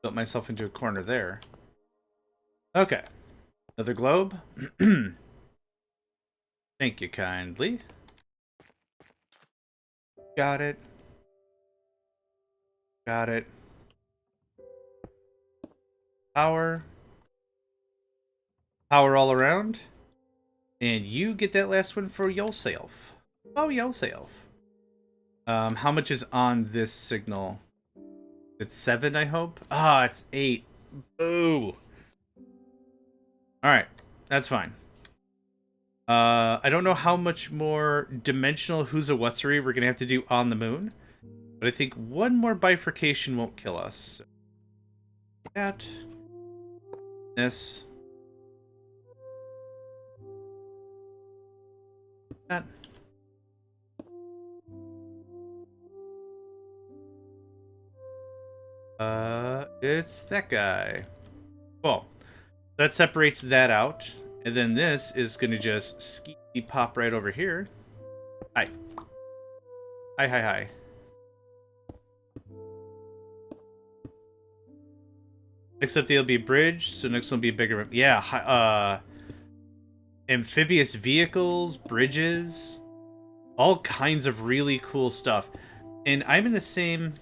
Built myself into a corner there. Okay. Another globe. Thank you kindly. Got it. Got it. Power. Power all around. And you get that last one for yourself. Oh, yourself. How much is on this signal? It's 7, I hope? Ah, it's 8. Boo. Alright. That's fine. I don't know how much more dimensional who's-a-whatsery we're gonna have to do on the moon. But I think one more bifurcation won't kill us. That. This. That. It's that guy. Cool. That separates that out. And then this is gonna just ski pop right over here. Hi. Hi, hi, hi. Next up, they'll be bridge, so next one will be bigger. Yeah, amphibious vehicles, bridges, all kinds of really cool stuff. And I'm in the same...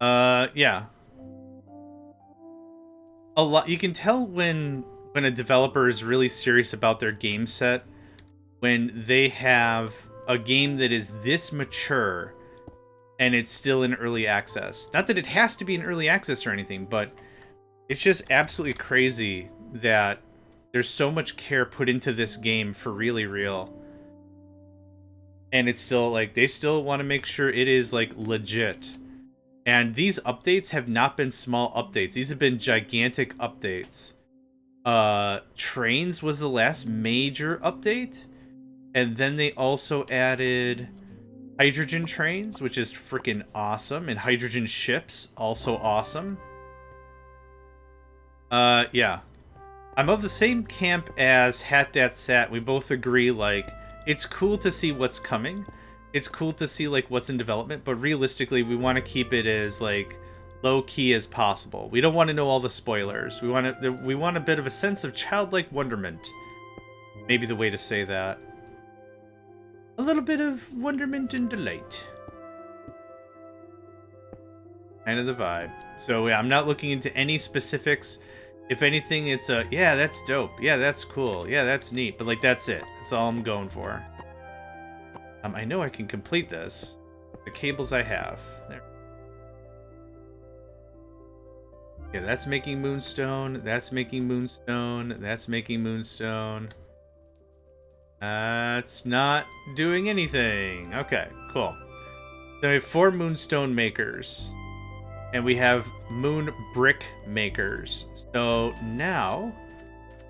yeah. A lot. You can tell when a developer is really serious about their game set when they have a game that is this mature and it's still in early access. Not that it has to be in early access or anything, but it's just absolutely crazy that there's so much care put into this game for really real. And it's still, like, they still want to make sure it is, like, legit. And these updates have not been small updates. These have been gigantic updates. Trains was the last major update. And then they also added hydrogen trains, which is freaking awesome. And hydrogen ships, also awesome. Yeah. I'm of the same camp as HatDatSat. We both agree, like, it's cool to see what's coming. It's cool to see, like, what's in development. But realistically, we want to keep it as, like, low-key as possible. We don't want to know all the spoilers. We want a bit of a sense of childlike wonderment. Maybe the way to say that. A little bit of wonderment and delight. Kind of the vibe. So, yeah, I'm not looking into any specifics. If anything, it's a, yeah, that's dope. Yeah, that's cool. Yeah, that's neat. But, like, that's it. That's all I'm going for. I know I can complete this. The cables I have. There. Yeah, that's making moonstone. That's making moonstone. That's making moonstone. That's not doing anything. Okay, cool. So we have 4 moonstone makers. And we have moon brick makers. So now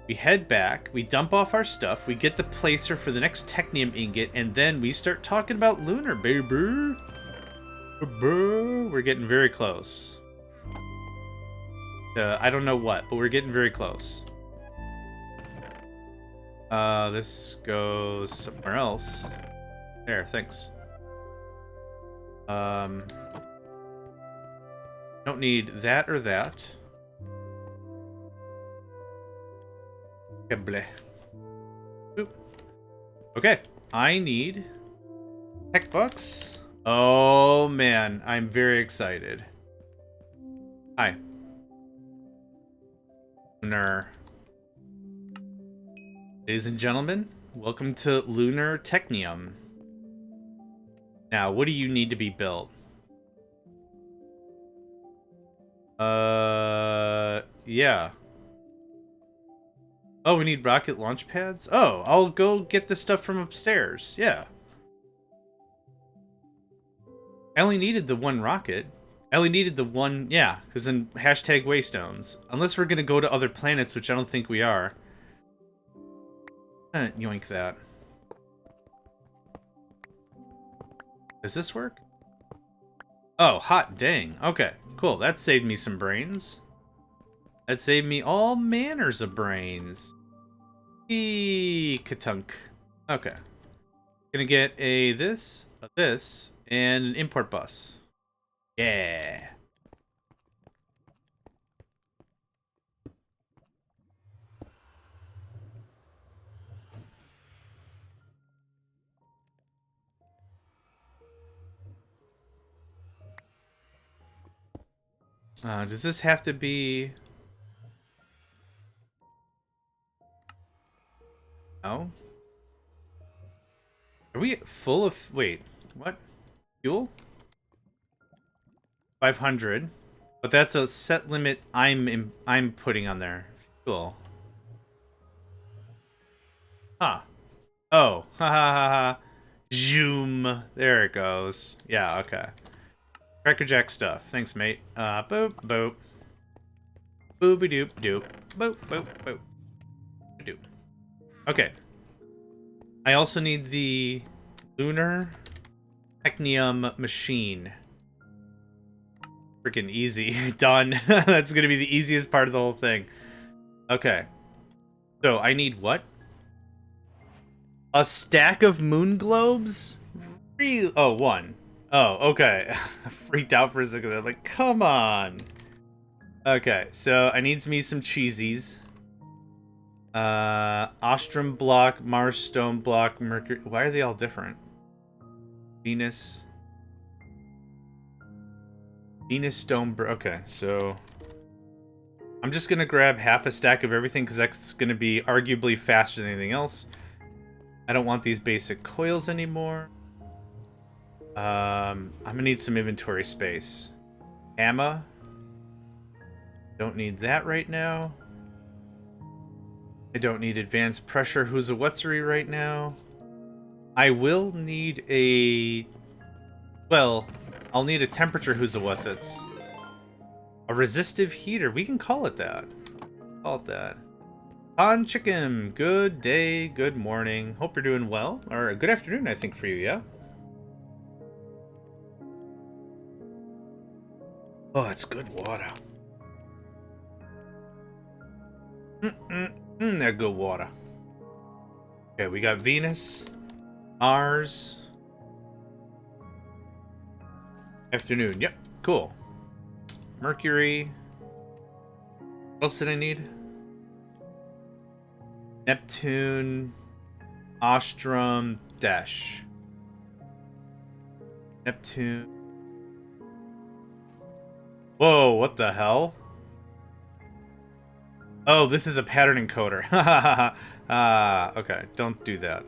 we head back, we dump off our stuff, we get the placer for the next technium ingot, and then we start talking about lunar, baby. We're getting very close. I don't know what, but we're getting very close. This goes somewhere else. There, thanks. Don't need that or that. Bleh. Boop. Okay, I need tech books. Oh man, I'm very excited. Hi. Ladies and gentlemen, Welcome to Lunar Technium. Now, what do you need to be built? Yeah. Oh, we need rocket launch pads? Oh, I'll go get the stuff from upstairs. Yeah. I only needed the one rocket. I only needed the one, yeah, because then hashtag waystones. Unless we're going to go to other planets, which I don't think we are. Yoink that. Does this work? Oh, hot dang. Okay, cool. That saved me some brains. That saved me all manners of brains. Katunk. Okay. Gonna get a this, and an import bus. Yeah. Does this have to be... No? Are we full of... Wait, what? Fuel? 500. But that's a set limit I'm putting on there. Fuel. Huh. Oh. Ha ha ha ha. Zoom. There it goes. Yeah, okay. Crackerjack stuff. Thanks, mate. Boop, boop. Boopy doop doop. Boop, boop, boop. Doop. Okay. I also need the Lunar Technium machine. Freaking easy. Done. That's gonna be the easiest part of the whole thing. Okay. So, I need what? A stack of moon globes? Oh, one. Oh, okay. I freaked out for a second. I'm like, come on. Okay, so I need me some cheesies. Ostrom block, Mars stone block, Mercury. Why are they all different? Venus stone. Okay, so I'm just gonna grab half a stack of everything because that's gonna be arguably faster than anything else. I don't want these basic coils anymore. I'm gonna need some inventory space. Ammo. Don't need that right now. I don't need advanced pressure who's a whatsery right now. I will need a... Well, I'll need a temperature who's a whatsits. A resistive heater. We can call it that. Call it that. On chicken. Good day, good morning. Hope you're doing well. Or good afternoon, I think, for you, yeah? Oh, it's good water. That good water. Okay, we got Venus, Mars. Afternoon, yep, cool. Mercury. What else did I need? Neptune, Ostrom, Dash. Neptune. Whoa, what the hell? Oh, this is a pattern encoder. Okay, don't do that.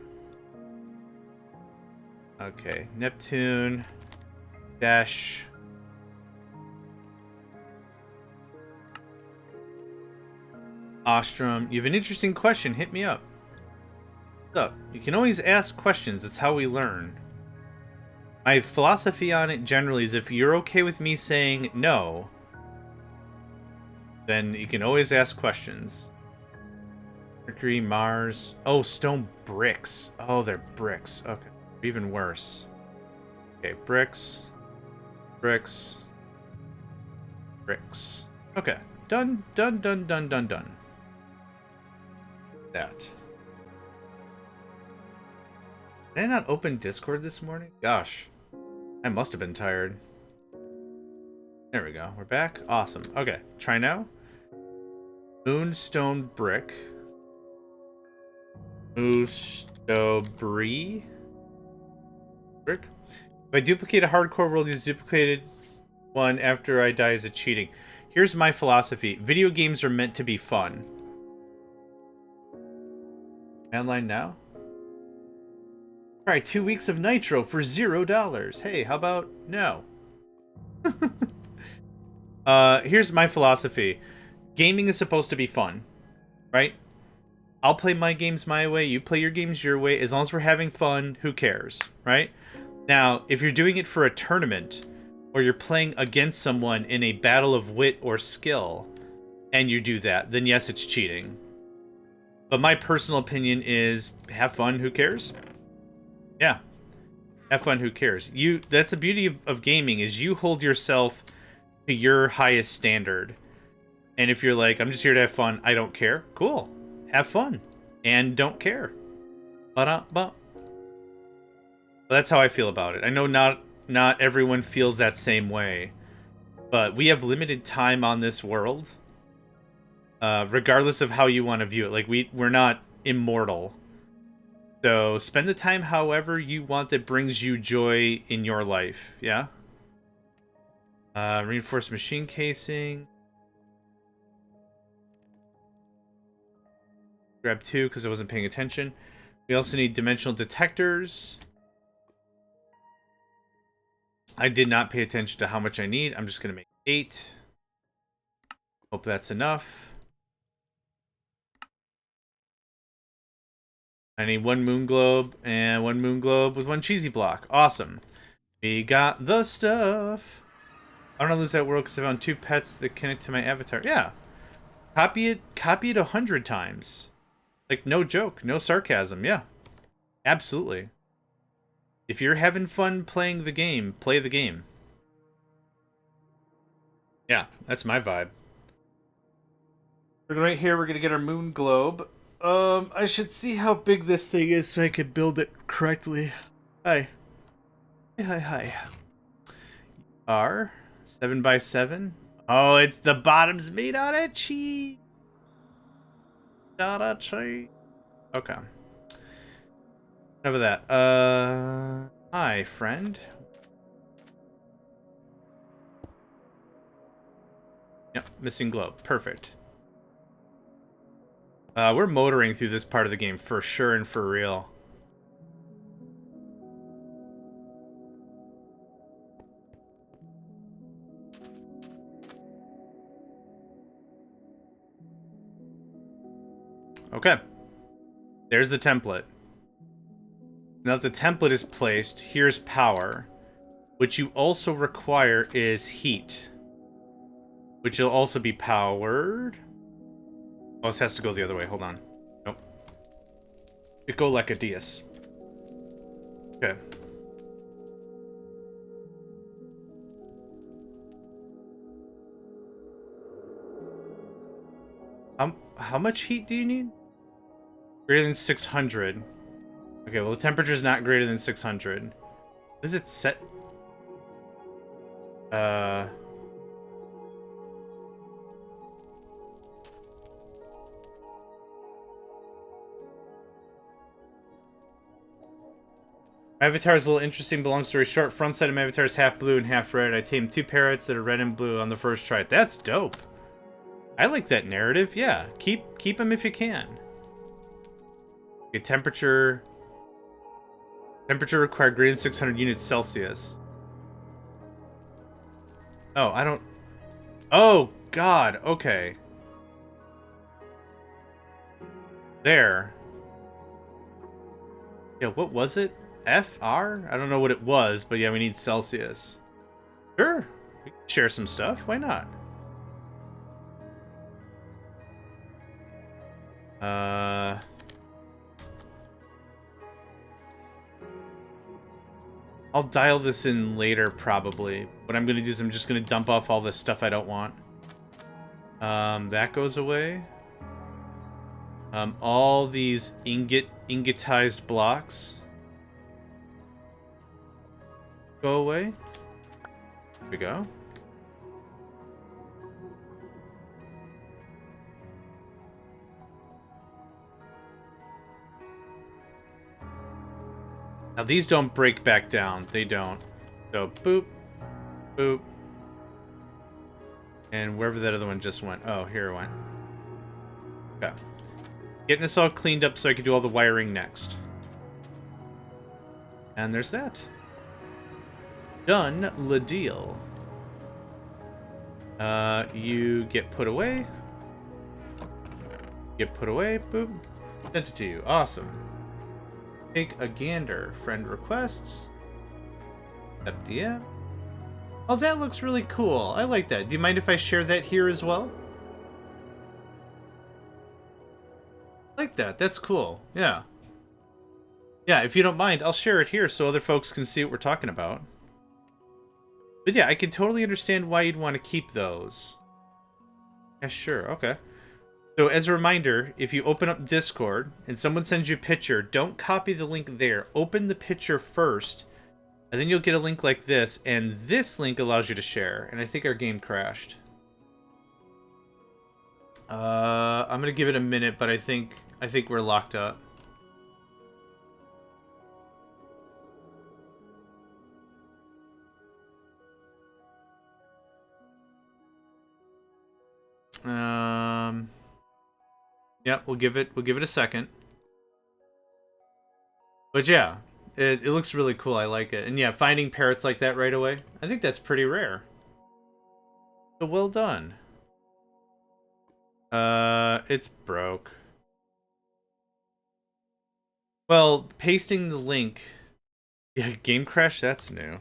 Okay, Neptune, Dash. Ostrom, you have an interesting question, hit me up. What's up? You can always ask questions, it's how we learn. My philosophy on it generally is if you're okay with me saying no, then you can always ask questions. Mercury, Mars. Oh, stone bricks. Oh, they're bricks. Okay. Even worse. Okay, bricks. Bricks. Bricks. Okay. Done, done, done, done, done, done. That. Did I not open Discord this morning? Gosh. I must have been tired. There we go. We're back. Awesome. Okay. Try now. Moonstone brick. Moostobri. Brick. If I duplicate a hardcore world, use duplicated one after I die is it cheating? Here's my philosophy. Video games are meant to be fun. Online now? Try 2 weeks of Nitro for $0. Hey, how about no? Here's my philosophy. Gaming is supposed to be fun, right? I'll play my games my way, you play your games your way. As long as we're having fun, who cares, right? Now, if you're doing it for a tournament, or you're playing against someone in a battle of wit or skill, and you do that, then yes, it's cheating. But my personal opinion is, have fun, who cares? Yeah. Have fun, who cares? That's the beauty of gaming, is you hold yourself to your highest standard. And if you're like, I'm just here to have fun, I don't care, cool. Have fun. And don't care. But that's how I feel about it. I know not everyone feels that same way. But we have limited time on this world. Regardless of how you want to view it. Like, we're not immortal. So, spend the time however you want that brings you joy in your life. Yeah? Reinforced machine casing. Grab 2 because I wasn't paying attention. We also need dimensional detectors. I did not pay attention to how much I need. I'm just going to make 8. Hope that's enough. I need 1 moon globe and 1 moon globe with 1 cheesy block. Awesome. We got the stuff. I don't want to lose that world because I found 2 pets that connect to my avatar. Yeah. Copy it 100 times. Like, no joke, no sarcasm. Yeah. Absolutely. If you're having fun playing the game, play the game. Yeah, that's my vibe. Right here, we're going to get our moon globe. I should see how big this thing is so I can build it correctly. Hi. Hi. R 7x7. Oh, it's the bottom's made out of cheese. Not a cheese. Okay. Enough of that. Hi, friend. Yep, missing globe. Perfect. We're motoring through this part of the game for sure and for real. Okay. There's the template. Now that the template is placed, here's power. What you also require is heat. Which will also be powered. Oh, this has to go the other way. Hold on. Nope. It go like a Diaz. Okay. How much heat do you need? Greater than 600. Okay, well the temperature's not greater than 600. Is it set? My avatar is a little interesting, but long story short, front side of my avatar is half blue and half red. I tamed 2 parrots that are red and blue on the first try. That's dope. I like that narrative. Yeah, keep them if you can. Okay, temperature required greater than 600 units Celsius. Oh, I don't... Oh, God. Okay. There. Yeah, what was it? FR? I don't know what it was, but yeah, we need Celsius. Sure. We can share some stuff. Why not? I'll dial this in later, probably. What I'm going to do is I'm just going to dump off all this stuff I don't want. That goes away. All these ingotized blocks go away. There we go. Now these don't break back down. They don't. So boop, boop. And wherever that other one just went. Oh, here it went. Okay. Getting this all cleaned up so I can do all the wiring next. And there's that. Done the deal. You get put away. Get put away. Boom. Sent it to you. Awesome. Take a gander. Friend requests. Accept the app. Oh, that looks really cool. I like that. Do you mind if I share that here as well? I like that. That's cool. Yeah. Yeah, if you don't mind, I'll share it here so other folks can see what we're talking about. But yeah, I can totally understand why you'd want to keep those. Yeah, sure. Okay. So as a reminder, if you open up Discord and someone sends you a picture, don't copy the link there. Open the picture first, and then you'll get a link like this, and this link allows you to share. And I think our game crashed. I'm gonna give it a minute, but I think we're locked up. Yeah, we'll give it a second. But yeah, it looks really cool. I like it. And yeah, finding parrots like that right away, I think that's pretty rare. So well done. It's broke. Well, pasting the link. Yeah, game crash, that's new.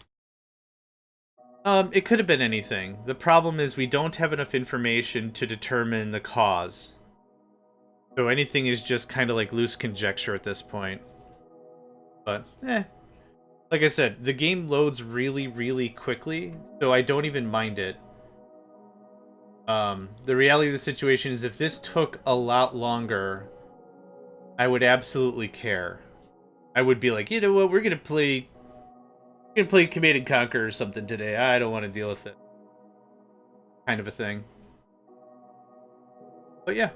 It could have been anything. The problem is we don't have enough information to determine the cause. So anything is just kind of like loose conjecture at this point. But, like I said, the game loads really, really quickly, so I don't even mind it. The reality of the situation is if this took a lot longer, I would absolutely care. I would be like, you know what, we're gonna play Command and Conquer or something today. I don't want to deal with it. Kind of a thing. But yeah.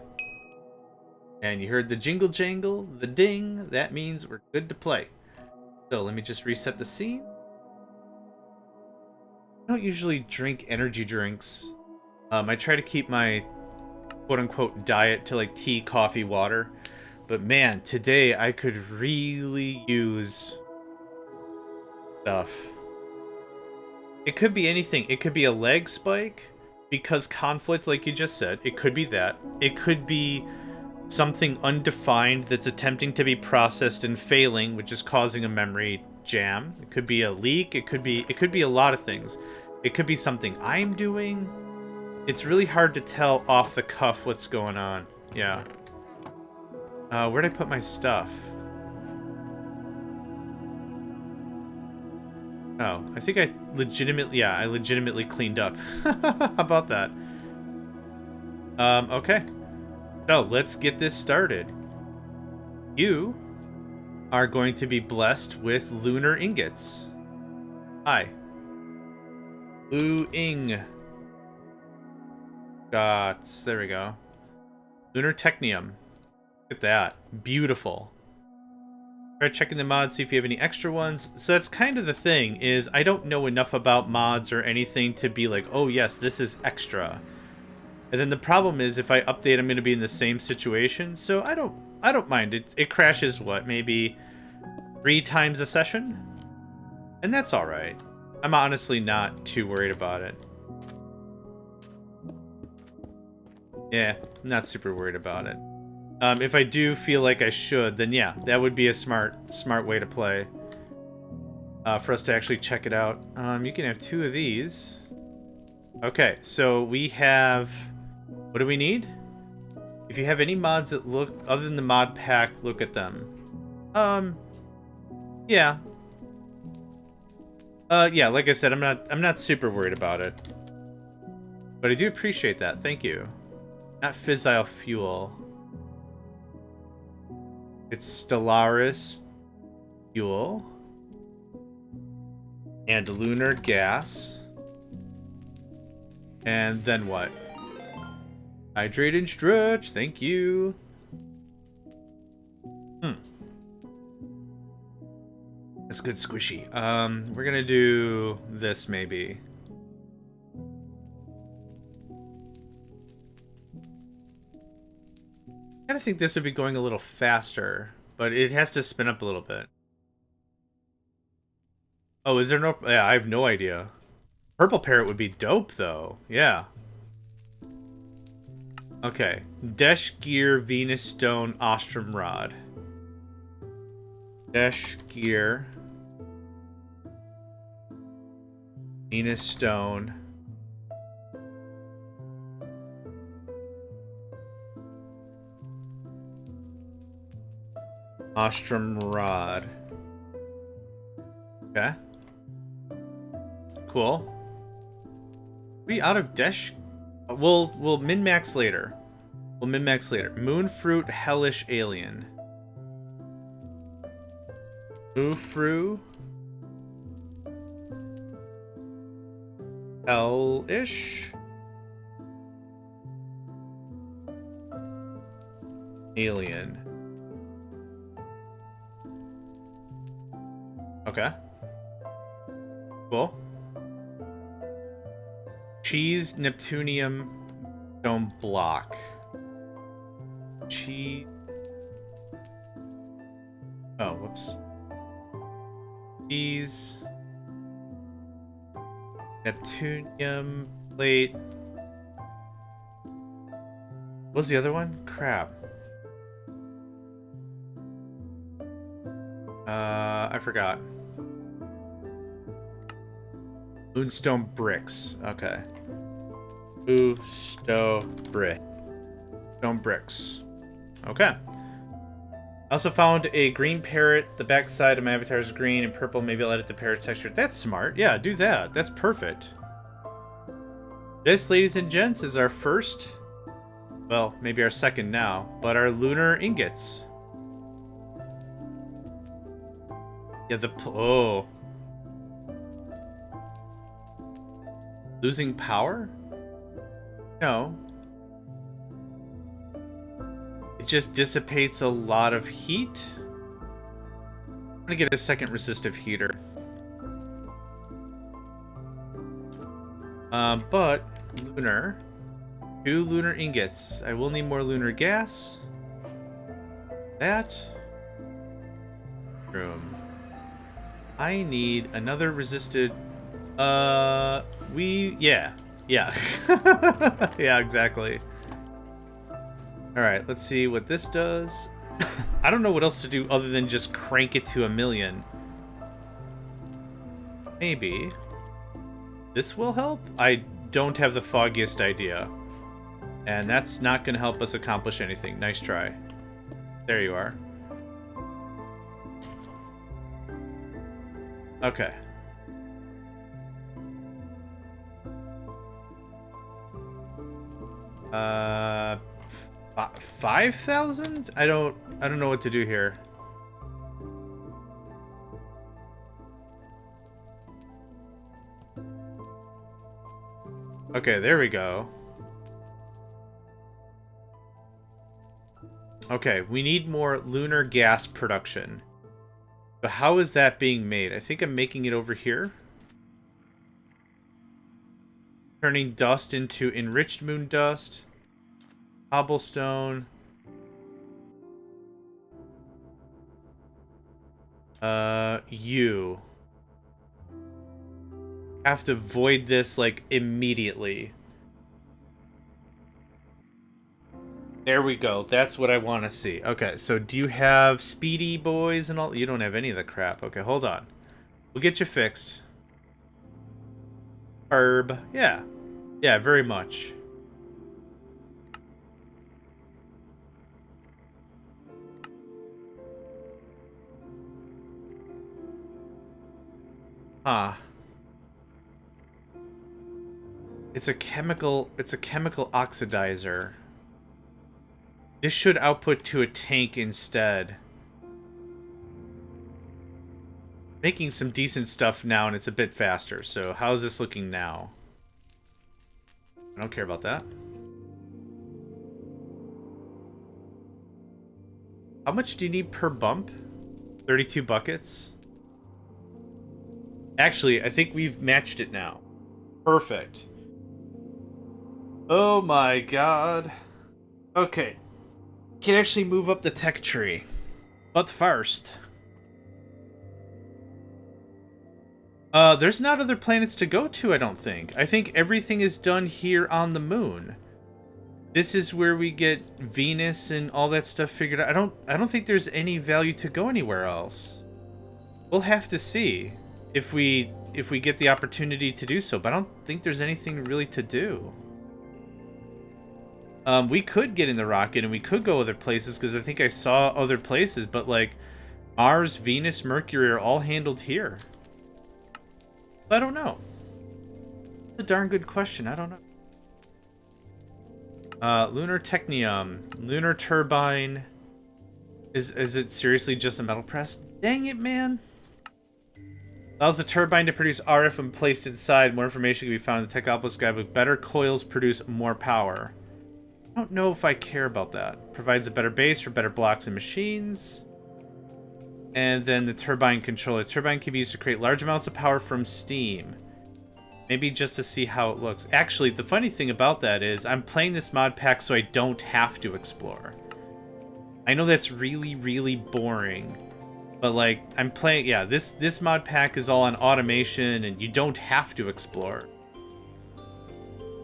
And you heard the jingle jangle, the ding. That means we're good to play. So let me just reset the scene. I don't usually drink energy drinks. I try to keep my quote-unquote diet to like tea, coffee, water. But man, today I could really use stuff. It could be anything. It could be a leg spike because conflict, like you just said. It could be that. It could be something undefined that's attempting to be processed and failing, which is causing a memory jam. It could be a leak. It could be a lot of things. It could be something I'm doing. It's really hard to tell off the cuff what's going on. Yeah. Where'd I put my stuff? Oh, I think I legitimately cleaned up. How about that? Okay. So, let's get this started. You are going to be blessed with lunar ingots. Hi. Lu-ing. Gots. There we go. Lunar technium. Look at that. Beautiful. Try checking the mods, see if you have any extra ones. So that's kind of the thing, is I don't know enough about mods or anything to be like, oh yes, this is extra. And then the problem is if I update, I'm going to be in the same situation. So I don't mind. It crashes, what, maybe 3 times a session? And that's alright. I'm honestly not too worried about it. Yeah, I'm not super worried about it. If I do feel like I should, then yeah, that would be a smart way to play. For us to actually check it out. You can have 2 of these. Okay, so we have... What do we need? If you have any mods that look... Other than the mod pack, look at them. Yeah. Yeah, like I said, I'm not super worried about it. But I do appreciate that, thank you. Not fissile fuel. It's Stellaris fuel. And lunar gas. And then what? Hydrate and stretch, thank you. That's good squishy. We're gonna do this maybe. I kinda think this would be going a little faster, but it has to spin up a little bit. Oh, is there no... Yeah, I have no idea. Purple parrot would be dope, though. Yeah. Okay. Desh Gear, Venus Stone, Ostrom Rod. Desh Gear. Venus Stone. Ostrom Rod. Okay. Cool. We out of Desh? We'll min-max later. We'll min-max later. Moonfruit Hellish Alien. Moonfruit Hellish Alien. Okay. Cool. Cheese Neptunium Stone Block. Cheese. Oh, whoops. Cheese. Neptunium Plate. What's the other one? Crap. I forgot. Moonstone Bricks. Okay. Stone Bricks. Okay. I also found a green parrot. The backside of my avatar is green and purple. Maybe I'll edit the parrot texture. That's smart. Yeah, do that. That's perfect. This, ladies and gents, is our first, well, maybe our second now, but our lunar ingots. Yeah, oh. Losing power? No. It just dissipates a lot of heat. I'm gonna get a second resistive heater. But lunar. 2 lunar ingots. I will need more lunar gas. That. Room. I need another resisted. Yeah. Yeah, exactly. Alright, let's see what this does. I don't know what else to do other than just crank it to 1,000,000. Maybe. This will help? I don't have the foggiest idea. And that's not going to help us accomplish anything. Nice try. There you are. Okay. 5,000? I don't know what to do here. Okay, there we go. Okay, we need more lunar gas production. But how is that being made? I think I'm making it over here. Turning dust into enriched moon dust. Cobblestone. You have to void this, like, immediately. There we go. That's what I want to see. Okay, so do you have speedy boys and all? You don't have any of the crap. Okay, hold on. We'll get you fixed. Herb. Yeah. Yeah, very much. Huh. It's a chemical oxidizer. This should output to a tank instead. Making some decent stuff now, and it's a bit faster. So how's this looking now? I don't care about that. How much do you need per bump? 32 buckets? Actually, I think we've matched it now. Perfect. Oh my god. Okay. Can actually move up the tech tree. But first... There's not other planets to go to, I don't think. I think everything is done here on the moon. This is where we get Venus and all that stuff figured out. I don't think there's any value to go anywhere else. We'll have to see if we get the opportunity to do so, but I don't think there's anything really to do. We could get in the rocket and we could go other places because I think I saw other places, but like Mars, Venus, Mercury are all handled here. I don't know. That's a darn good question. I don't know. Lunar Technium. Lunar Turbine. Is it seriously just a metal press? Dang it, man. Allows the turbine to produce RF when placed inside. More information can be found in the Technopolis guidebook. Better coils produce more power. I don't know if I care about that. Provides a better base for better blocks and machines. And then the turbine controller. The turbine can be used to create large amounts of power from steam. Maybe just to see how it looks. Actually, the funny thing about that is I'm playing this mod pack so I don't have to explore. I know that's really, really boring. But like, I'm playing, yeah, this mod pack is all on automation and you don't have to explore.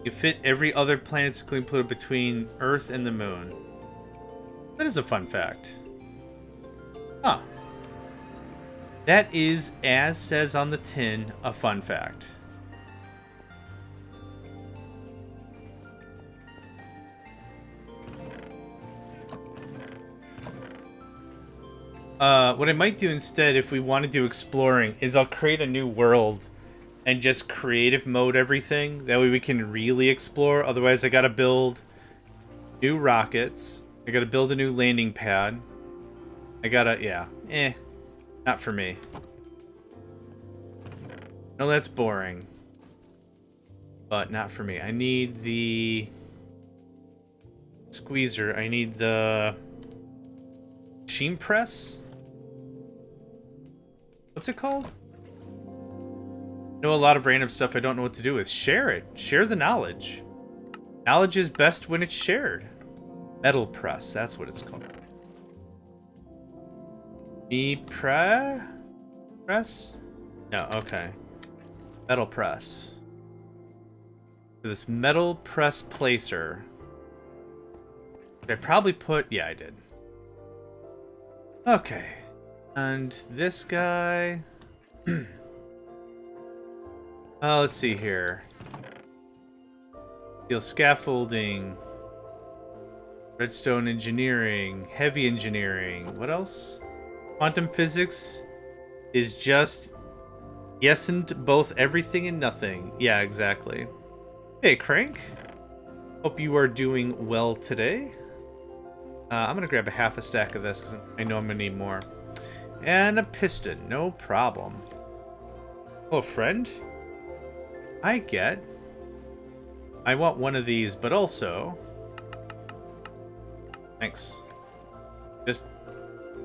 You fit every other planet, including Pluto, between Earth and the Moon. That is a fun fact. Huh. That is, as says on the tin, a fun fact. What I might do instead, if we want to do exploring, is I'll create a new world and just creative mode everything. That way we can really explore. Otherwise, I gotta build new rockets. I gotta build a new landing pad. I gotta, yeah. Not for me. No, that's boring. But not for me. I need the squeezer. I need the machine press. What's it called? Know a lot of random stuff I don't know what to do with. Share it. Share the knowledge. Knowledge is best when it's shared. Metal press. That's what it's called. Press? No, okay. Metal press. This metal press placer. I probably put... Yeah, I did. Okay. And this guy... let's see here. Steel scaffolding. Redstone engineering. Heavy engineering. What else? Quantum physics is just yes and both everything and nothing. Yeah, exactly. Hey, Crank. Hope you are doing well today. I'm gonna grab a half a stack of this because I know I'm gonna need more. And a piston, no problem. Oh, friend. I want one of these, but also... Thanks. Just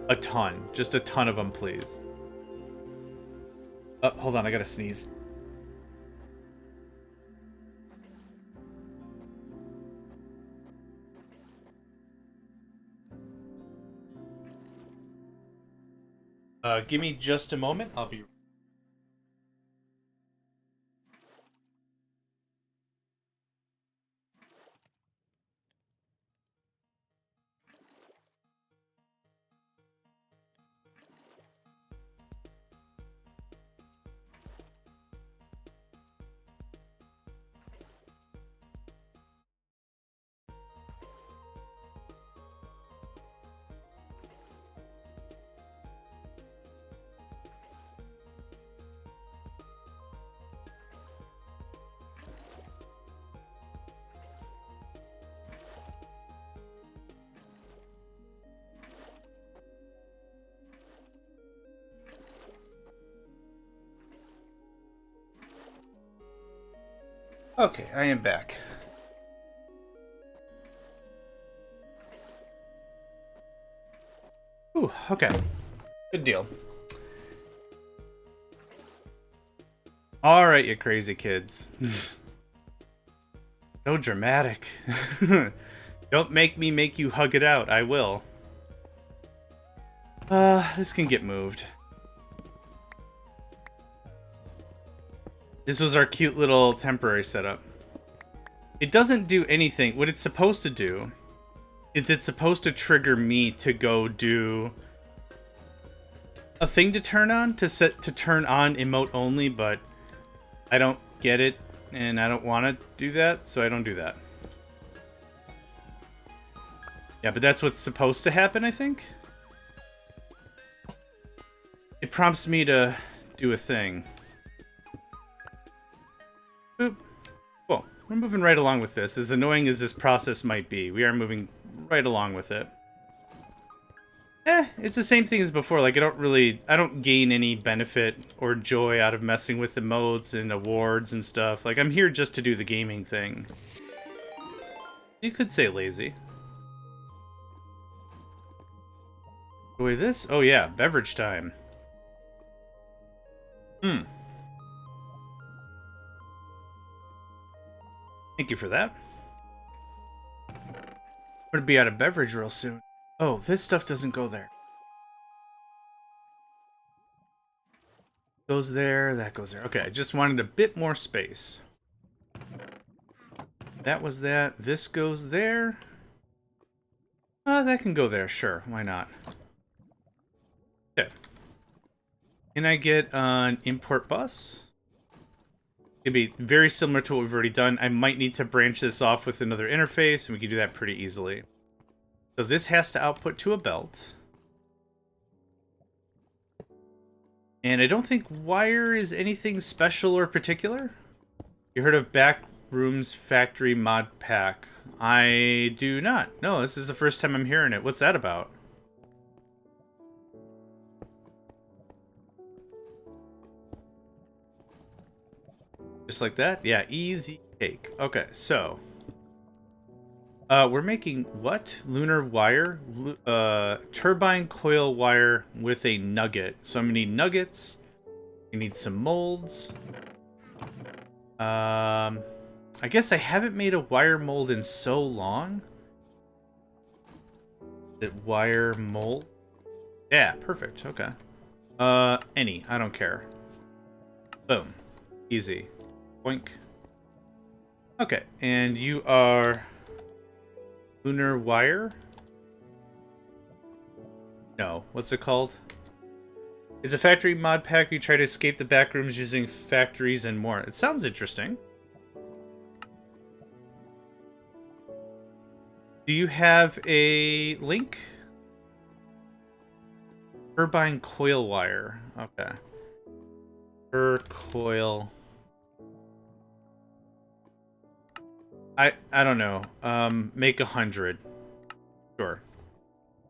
a ton. Just a ton of them, please. Oh, hold on, I gotta sneeze. Give me just a moment. I'll be... Okay, I am back. Ooh, okay. Good deal. Alright, you crazy kids. So dramatic. Don't make me make you hug it out. I will. This can get moved. This was our cute little temporary setup. It doesn't do anything. What it's supposed to do is it's supposed to trigger me to go do a thing to turn on, to turn on emote only, but I don't get it, and I don't want to do that, so I don't do that. Yeah, but that's what's supposed to happen, I think. It prompts me to do a thing. Boop. Cool. We're moving right along with this. As annoying as this process might be, we are moving right along with it. It's the same thing as before. Like, I don't gain any benefit or joy out of messing with emotes and awards and stuff. Like, I'm here just to do the gaming thing. You could say lazy. Enjoy this? Oh yeah, beverage time. Thank you for that. I'm gonna be out of beverage real soon. Oh, this stuff doesn't go there. Goes there, that goes there. Okay, I just wanted a bit more space. That was that. This goes there. That can go there, sure. Why not? Okay. Can I get an import bus? It'd be very similar to what we've already done. I might need to branch this off with another interface, and we can do that pretty easily. So this has to output to a belt. And I don't think wire is anything special or particular. You heard of Backrooms Factory Mod Pack? I do not. No, this is the first time I'm hearing it. What's that about? Just like that? Yeah, easy cake. Okay, so we're making what? Lunar wire? Turbine coil wire with a nugget. So I'm gonna need nuggets. We need some molds. I guess I haven't made a wire mold in so long. Is it wire mold? Yeah, perfect. Okay. Any. I don't care. Boom. Easy. Boink. Okay, and you are lunar wire? No. What's it called? It's a factory mod pack. You try to escape the backrooms using factories and more. It sounds interesting. Do you have a link? Turbine coil wire. Okay. Coil. I don't know. Make 100. Sure.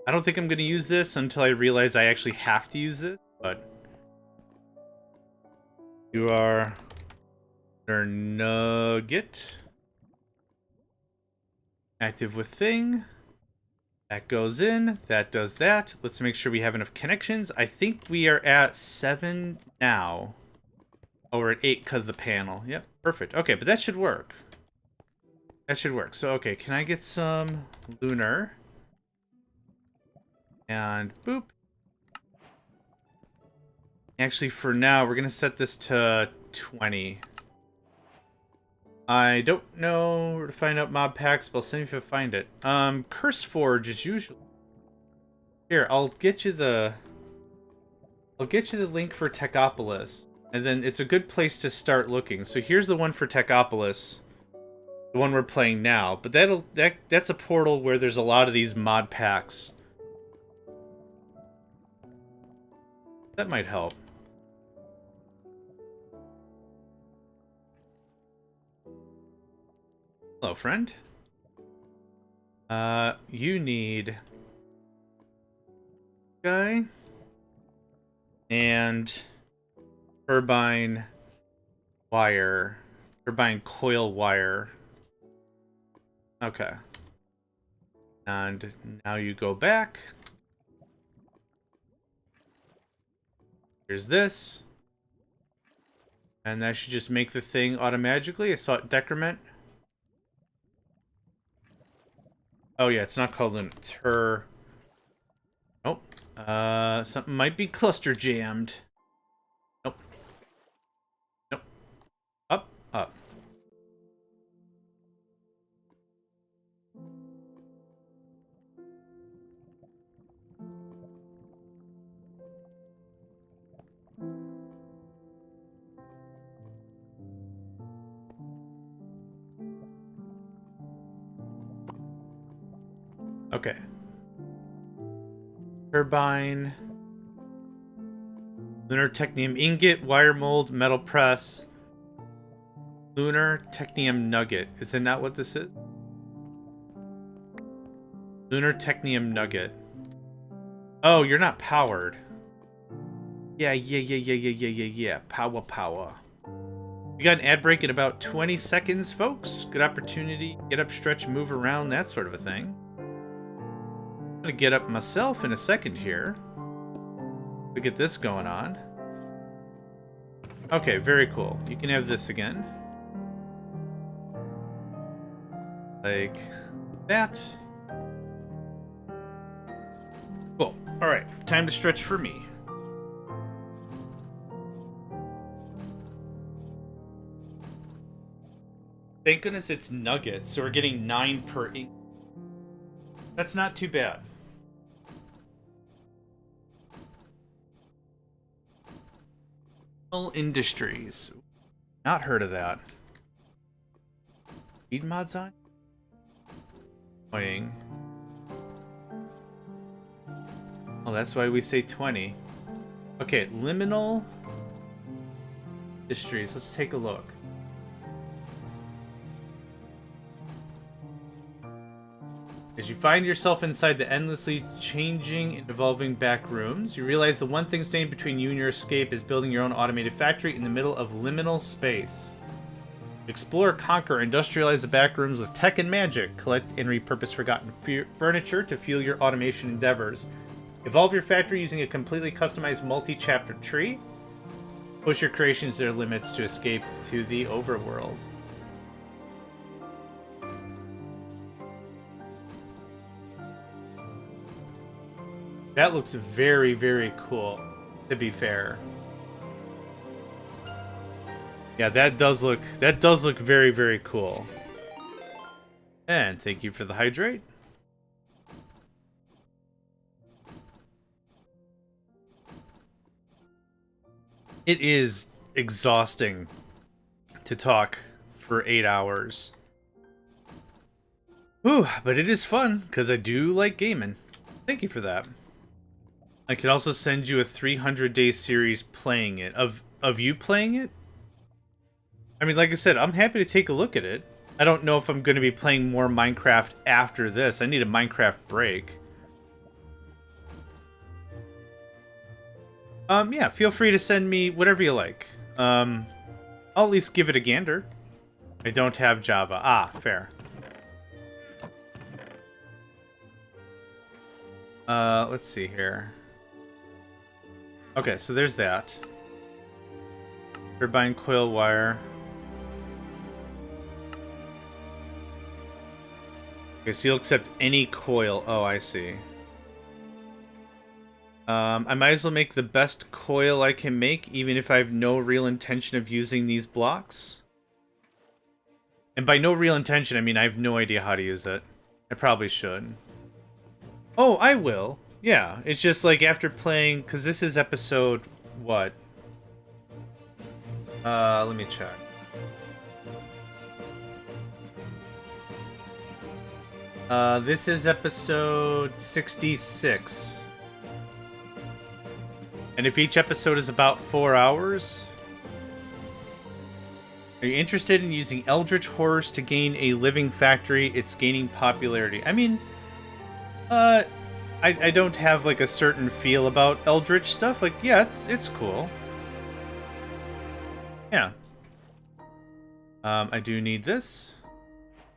I don't think I'm gonna use this until I realize I actually have to use this, but you are their nugget. Active with thing. That goes in. That does that. Let's make sure we have enough connections. I think we are at 7 now. Oh, we're at 8 because the panel. Yep, perfect. Okay, but that should work. That should work. So, okay, can I get some lunar? And boop. Actually, for now, we're going to set this to 20. I don't know where to find out mob packs, but I'll see if I find it. Curse Forge is usually... Here, I'll get you the link for Techopolis. And then it's a good place to start looking. So here's the one for Techopolis. The one we're playing now. But that's a portal where there's a lot of these mod packs. That might help. Hello, friend. You need... guy. And... turbine wire. Turbine coil wire. Okay. And now you go back. Here's this. And that should just make the thing automatically. I saw it decrement. Oh yeah, it's not called an Nope. Something might be cluster jammed. Nope. Nope. Up. Okay. Turbine. Lunar technium ingot, wire mold, metal press. Lunar technium nugget. Is that not what this is? Lunar technium nugget. Oh, you're not powered. Yeah. Power. We got an ad break in about 20 seconds, folks. Good opportunity. Get up, stretch, move around, that sort of a thing. I'm gonna get up myself in a second here to get this going on. Okay, very cool. You can have this again. Like that. Cool. Alright, time to stretch for me. Thank goodness it's nuggets, so we're getting 9 per ink. That's not too bad. Industries. Not heard of that. Speed mods on? Annoying. Oh, that's why we say 20. Okay, liminal industries. Let's take a look. As you find yourself inside the endlessly changing and evolving back rooms, you realize the one thing standing between you and your escape is building your own automated factory in the middle of liminal space. Explore, conquer, industrialize the back rooms with tech and magic. Collect and repurpose forgotten furniture to fuel your automation endeavors. Evolve your factory using a completely customized multi-chapter tree. Push your creations to their limits to escape to the overworld. That looks very, very cool, to be fair. Yeah, that does look very, very cool. And thank you for the hydrate. It is exhausting to talk for 8 hours. Whew, but it is fun, because I do like gaming. Thank you for that. I could also send you a 300-day series playing it. Of you playing it? I mean, like I said, I'm happy to take a look at it. I don't know if I'm going to be playing more Minecraft after this. I need a Minecraft break. Yeah, feel free to send me whatever you like. I'll at least give it a gander. I don't have Java. Ah, fair. Let's see here. Okay, so there's that. Turbine coil wire. Okay, so you'll accept any coil. Oh, I see. I might as well make the best coil I can make, even if I have no real intention of using these blocks. And by no real intention, I mean I have no idea how to use it. I probably should. Oh, I will. Yeah, it's just like after playing, because this is episode, what? Let me check. This is episode 66. And if each episode is about 4 hours... Are you interested in using Eldritch Horrors to gain a living factory? It's gaining popularity. I mean, I don't have, like, a certain feel about Eldritch stuff. Like, yeah, it's cool. Yeah. I do need this.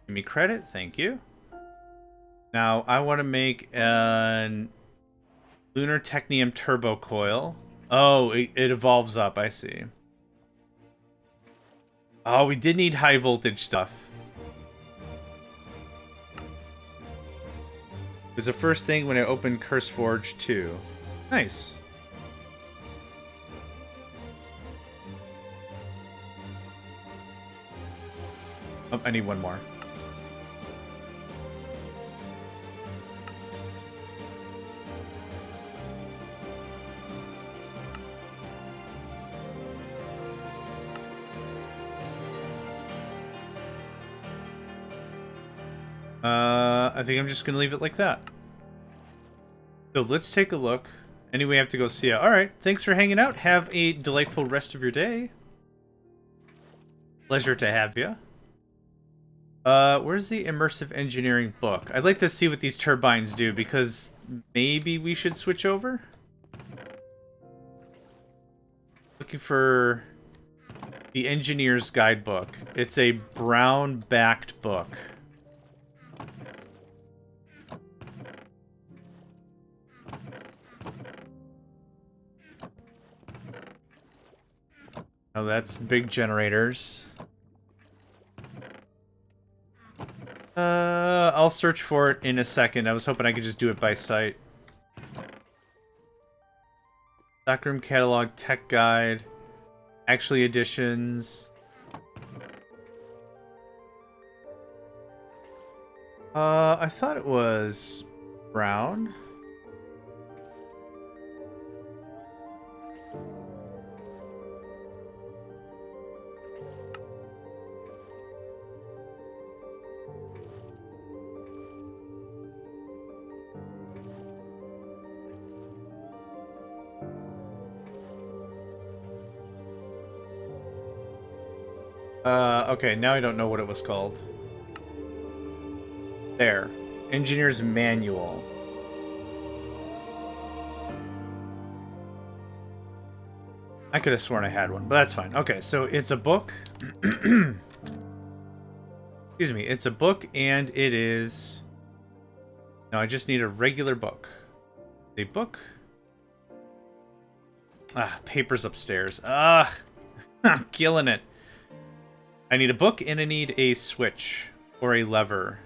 Give me credit, thank you. Now, I want to make an Lunar Technium Turbo Coil. Oh, it evolves up, I see. Oh, we did need high voltage stuff. It was the first thing when I opened CurseForge 2. Nice. Oh, I need one more. I think I'm just gonna leave it like that. So let's take a look. Anyway, I have to go see it. Alright, thanks for hanging out. Have a delightful rest of your day. Pleasure to have you. Where's the immersive engineering book? I'd like to see what these turbines do, because maybe we should switch over? Looking for the engineer's guidebook. It's a brown-backed book. Oh, that's big generators. I'll search for it in a second. I was hoping I could just do it by sight. Stockroom catalog, tech guide, actually editions. I thought it was brown. Okay, now I don't know what it was called. There. Engineer's Manual. I could have sworn I had one, but that's fine. Okay, so it's a book. Excuse me, it's a book, and it is... No, I just need a regular book. A book? Ah, paper's upstairs. Ah, I'm killing it. I need a book, and I need a switch. Or a lever.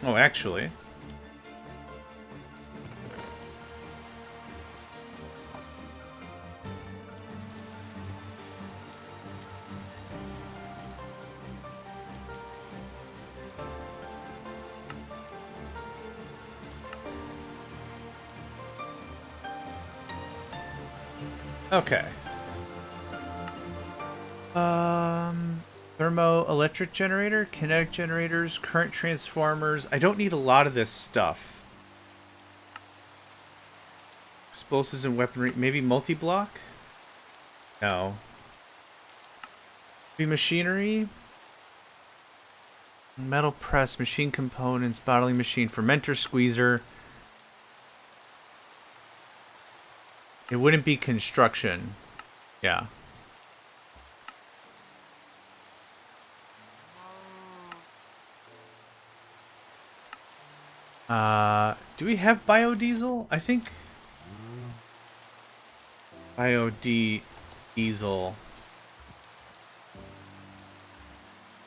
Oh, actually... Okay. Thermoelectric generator, kinetic generators, current transformers. I don't need a lot of this stuff. Explosives and weaponry. Maybe multi-block? No. Maybe machinery? Metal press, machine components, bottling machine, fermenter, squeezer. It wouldn't be construction. Yeah. Do we have biodiesel? I think... Biodiesel.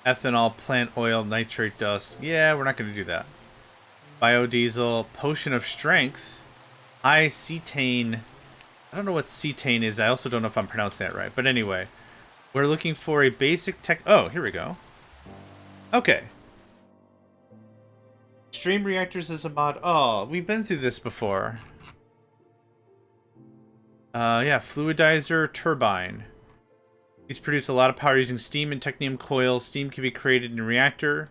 Ethanol, plant oil, nitrate dust. Yeah, we're not going to do that. Biodiesel, potion of strength. High cetane. I don't know what cetane is. I also don't know if I'm pronouncing that right. But anyway, we're looking for a basic tech... Oh, here we go. Okay. Stream reactors is a mod. Oh, we've been through this before. Yeah, fluidizer turbine. These produce a lot of power using steam and technetium coils. Steam can be created in a reactor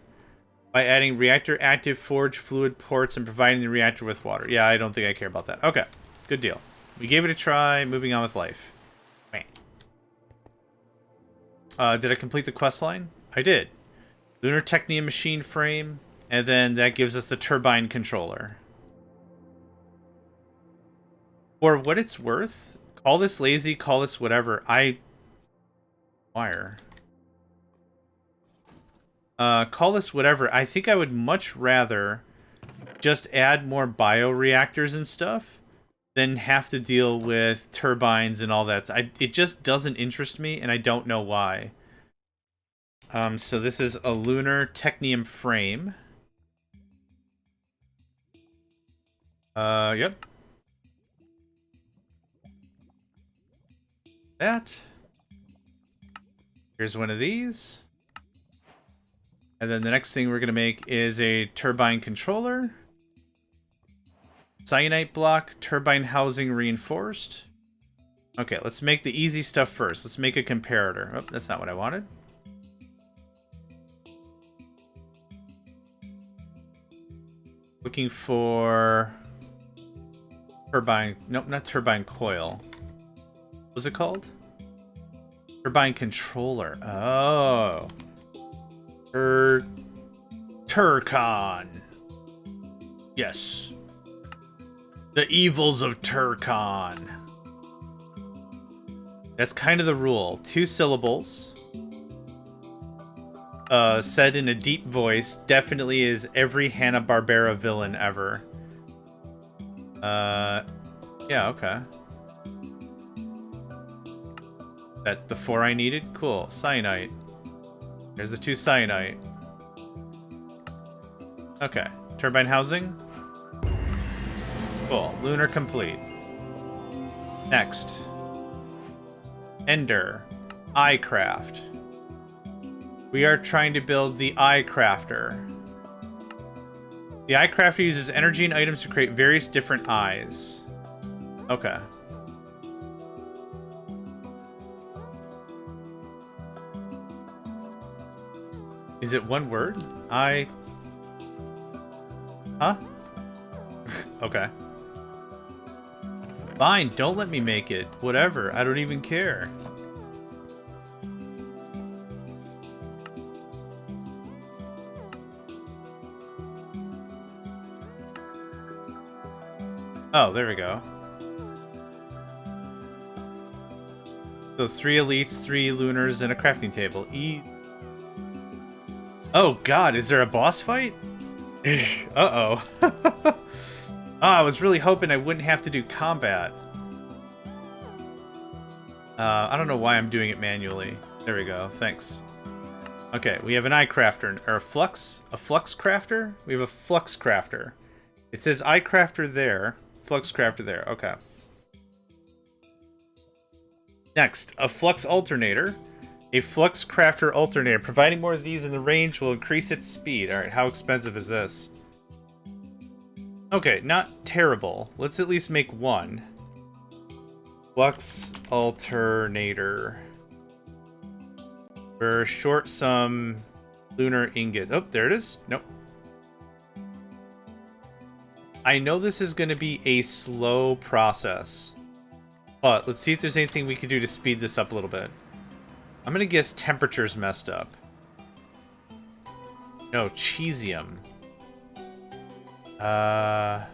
by adding reactor active forge fluid ports and providing the reactor with water. Yeah, I don't think I care about that. Okay, good deal. We gave it a try. Moving on with life. Did I complete the quest line? I did. Lunar technetium machine frame, and then that gives us the turbine controller. For what it's worth, call this lazy, call this whatever. Wire. Call this whatever. I think I would much rather just add more bioreactors and stuff than have to deal with turbines and all that. It just doesn't interest me, and I don't know why. So this is a lunar technetium frame. Yep. that. Here's one of these. And then the next thing we're going to make is a turbine controller. Cyanite block, turbine housing reinforced. Okay, let's make the easy stuff first. Let's make a comparator. Oh, that's not what I wanted. Looking for turbine. Nope, not turbine coil. What was it called? Turbine controller. Oh. Turcon. Yes. The evils of Turcon. That's kind of the rule. 2 syllables. Said in a deep voice. Definitely is every Hanna-Barbera villain ever. Yeah, okay. That the 4 I needed? Cool. Cyanite. There's the 2 cyanite. Okay. Turbine housing. Cool. Lunar complete. Next. Ender. iCraft. We are trying to build the iCrafter. The iCrafter uses energy and items to create various different eyes. Okay. Is it one word? Huh? Okay. Fine, don't let me make it. Whatever, I don't even care. Oh, there we go. So 3 elites, 3 lunars, and a crafting table. Oh god, is there a boss fight? Uh-oh. Oh, I was really hoping I wouldn't have to do combat. I don't know why I'm doing it manually. There we go, thanks. Okay, we have an iCrafter, or a flux crafter? We have a flux crafter. It says iCrafter there, flux crafter there, okay. Next, a flux alternator. A flux crafter alternator. Providing more of these in the range will increase its speed. Alright, how expensive is this? Okay, not terrible. Let's at least make one. Flux alternator. We're short some lunar ingot. Oh, there it is. Nope. I know this is going to be a slow process. But let's see if there's anything we can do to speed this up a little bit. I'm gonna guess temperature's messed up. No, cesium. Oh,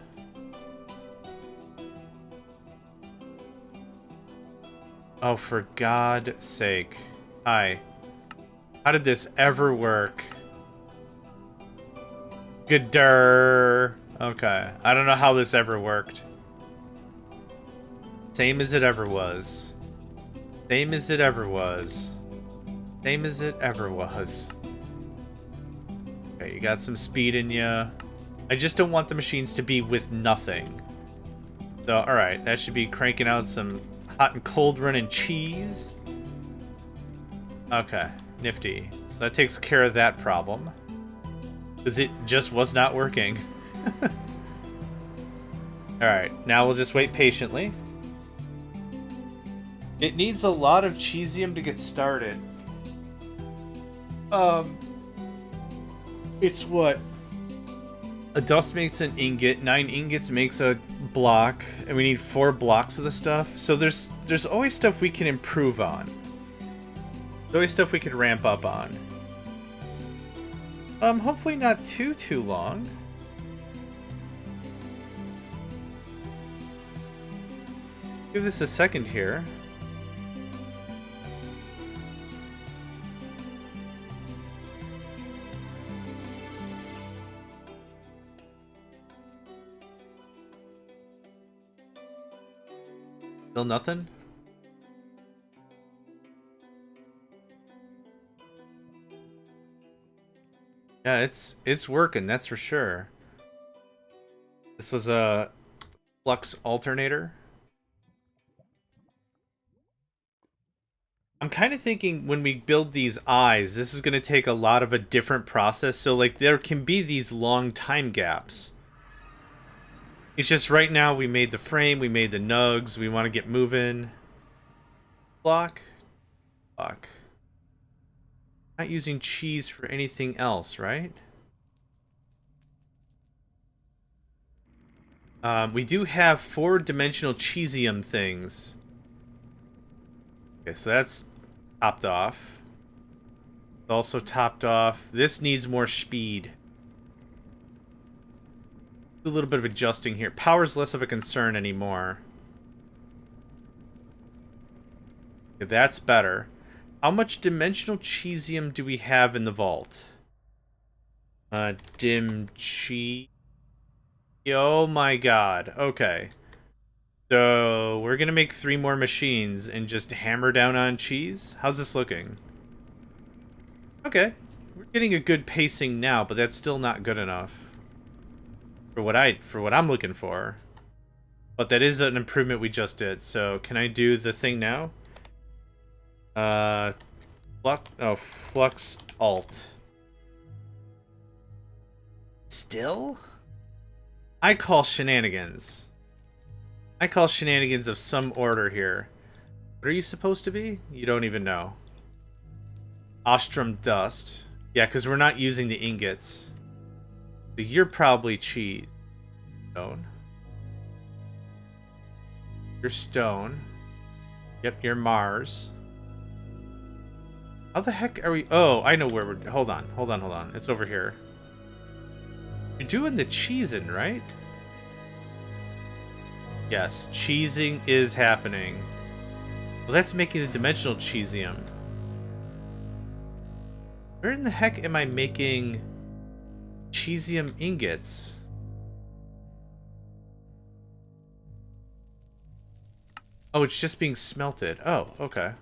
for God's sake. Hi. How did this ever work? Gooder. Okay. I don't know how this ever worked. Same as it ever was. Same as it ever was. Same as it ever was. Okay, you got some speed in you. I just don't want the machines to be with nothing. So, alright, that should be cranking out some hot and cold running cheese. Okay, nifty. So that takes care of that problem. Because it just was not working. Alright, now we'll just wait patiently. It needs a lot of cesium to get started. It's what? A dust makes an ingot, 9 ingots makes a block, and we need 4 blocks of the stuff. So there's always stuff we can improve on. There's always stuff we can ramp up on. Hopefully not too long. Give this a second here. Still nothing? Yeah, it's working, that's for sure. This was a flux alternator. I'm kind of thinking when we build these eyes, this is going to take a lot of a different process. So, like, there can be these long time gaps. It's just right now we made the frame, we made the nugs, we want to get moving. Block. Block. Not using cheese for anything else, right? We do have 4-dimensional cheesium things. Okay, so that's topped off. Also topped off. This needs more speed. Do a little bit of adjusting here. Power's less of a concern anymore. Okay, that's better. How much dimensional cheesium do we have in the vault? Dim cheese. Oh my god. Okay. So, we're gonna make 3 more machines and just hammer down on cheese? How's this looking? Okay. We're getting a good pacing now, but that's still not good enough. For what I'm looking for. But that is an improvement we just did. So, can I do the thing now? Flux alt. Still? I call shenanigans. I call shenanigans of some order here. What are you supposed to be? You don't even know. Ostrom dust. Yeah, because we're not using the ingots. So you're probably cheese. Stone. You're stone. Yep, you're Mars. How the heck are we... Oh, I know where we're... Hold on. It's over here. You're doing the cheesing, right? Yes, cheesing is happening. Well, that's making the dimensional cheesium. Where in the heck am I making cheesium ingots? Oh, it's just being smelted. Oh, okay.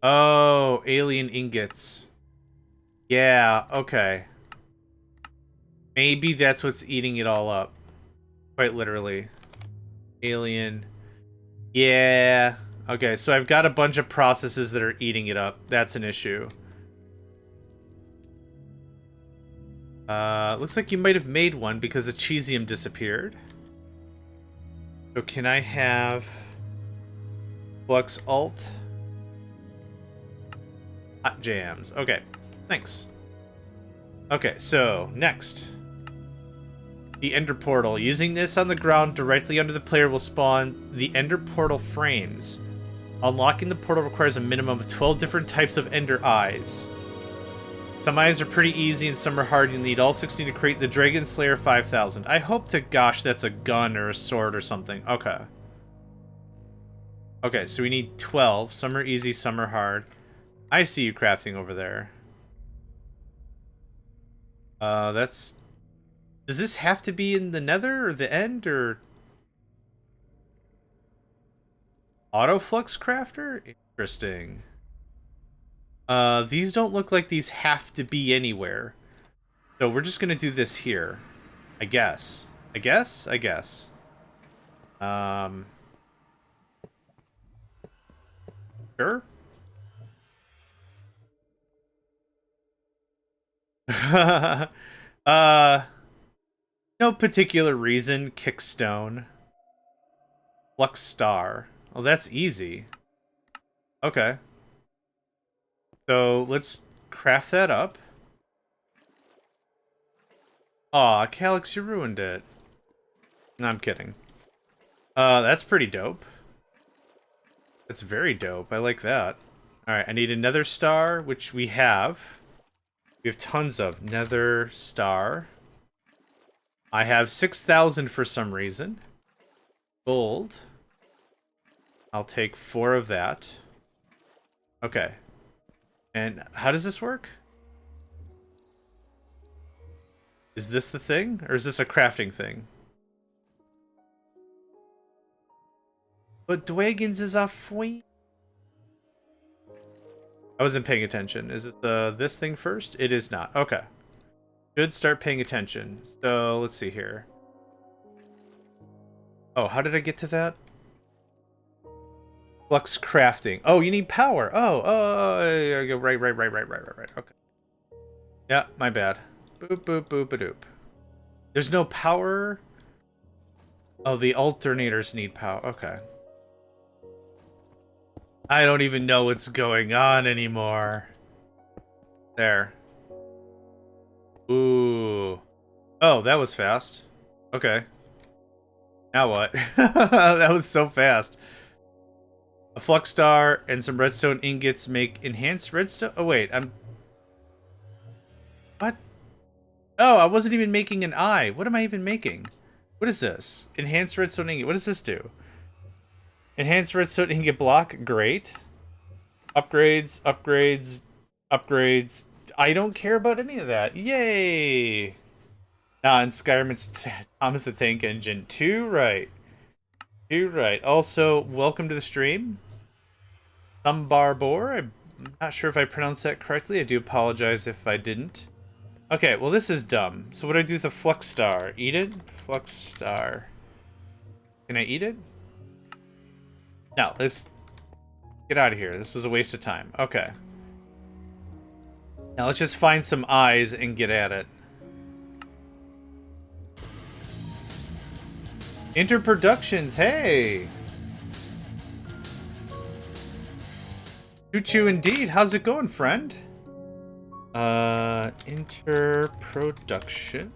Oh, alien ingots. Yeah, okay. Maybe that's what's eating it all up. Quite literally. Alien. Yeah. Okay, so I've got a bunch of processes that are eating it up. That's an issue. Looks like you might have made one because the cheesium disappeared. So can I have... Flux alt? Hot jams. Okay, thanks. Okay, so next. The Ender Portal. Using this on the ground directly under the player will spawn the Ender Portal frames. Unlocking the portal requires a minimum of 12 different types of Ender Eyes. Some eyes are pretty easy and some are hard. You need all 16 to create the Dragon Slayer 5000. I hope to gosh that's a gun or a sword or something. Okay. Okay, so we need 12. Some are easy, some are hard. I see you crafting over there. That's... Does this have to be in the nether or the end or... Autoflux crafter? Interesting. These don't look like these have to be anywhere. So we're just gonna do this here. I guess. I guess. Sure. No particular reason. Kick stone. Flux star. Oh, that's easy. Okay. So let's craft that up. Aw, Calyx, you ruined it. No, I'm kidding. That's pretty dope. That's very dope. I like that. Alright, I need another star, which we have. We have tons of nether star. I have 6,000 for some reason. Gold. I'll take 4 of that. Okay. And how does this work? Is this the thing? Or is this a crafting thing? But Dwagons is a fwee. I wasn't paying attention. Is it this thing first? It is not. Okay. Should start paying attention. So let's see here. Oh, how did I get to that? Flux crafting. Oh, you need power. Oh, right. Okay. Yeah, my bad. Boop, boop, boop, a-doop. There's no power. Oh, the alternators need power. Okay. I don't even know what's going on anymore. There. Ooh. Oh, that was fast. Okay. Now what? That was so fast. A flux star and some redstone ingots make enhanced redstone. Oh, wait. What? Oh, I wasn't even making an eye. What am I even making? What is this? Enhanced redstone ingot. What does this do? Enhanced redstone ingot block. Great. Upgrades, upgrades, upgrades. I don't care about any of that. Yay! Nah, in Skyrim it's Thomas the Tank Engine. Too right. Too right. Also, welcome to the stream. Thumbarbor. I'm not sure if I pronounced that correctly. I do apologize if I didn't. Okay, well this is dumb. So what do I do with the Flux Star? Eat it? Flux Star. Can I eat it? No, let's get out of here. This was a waste of time. Okay. Now let's just find some eyes and get at it. Interproductions, hey! Choo-choo indeed. How's it going, friend? Interproduction.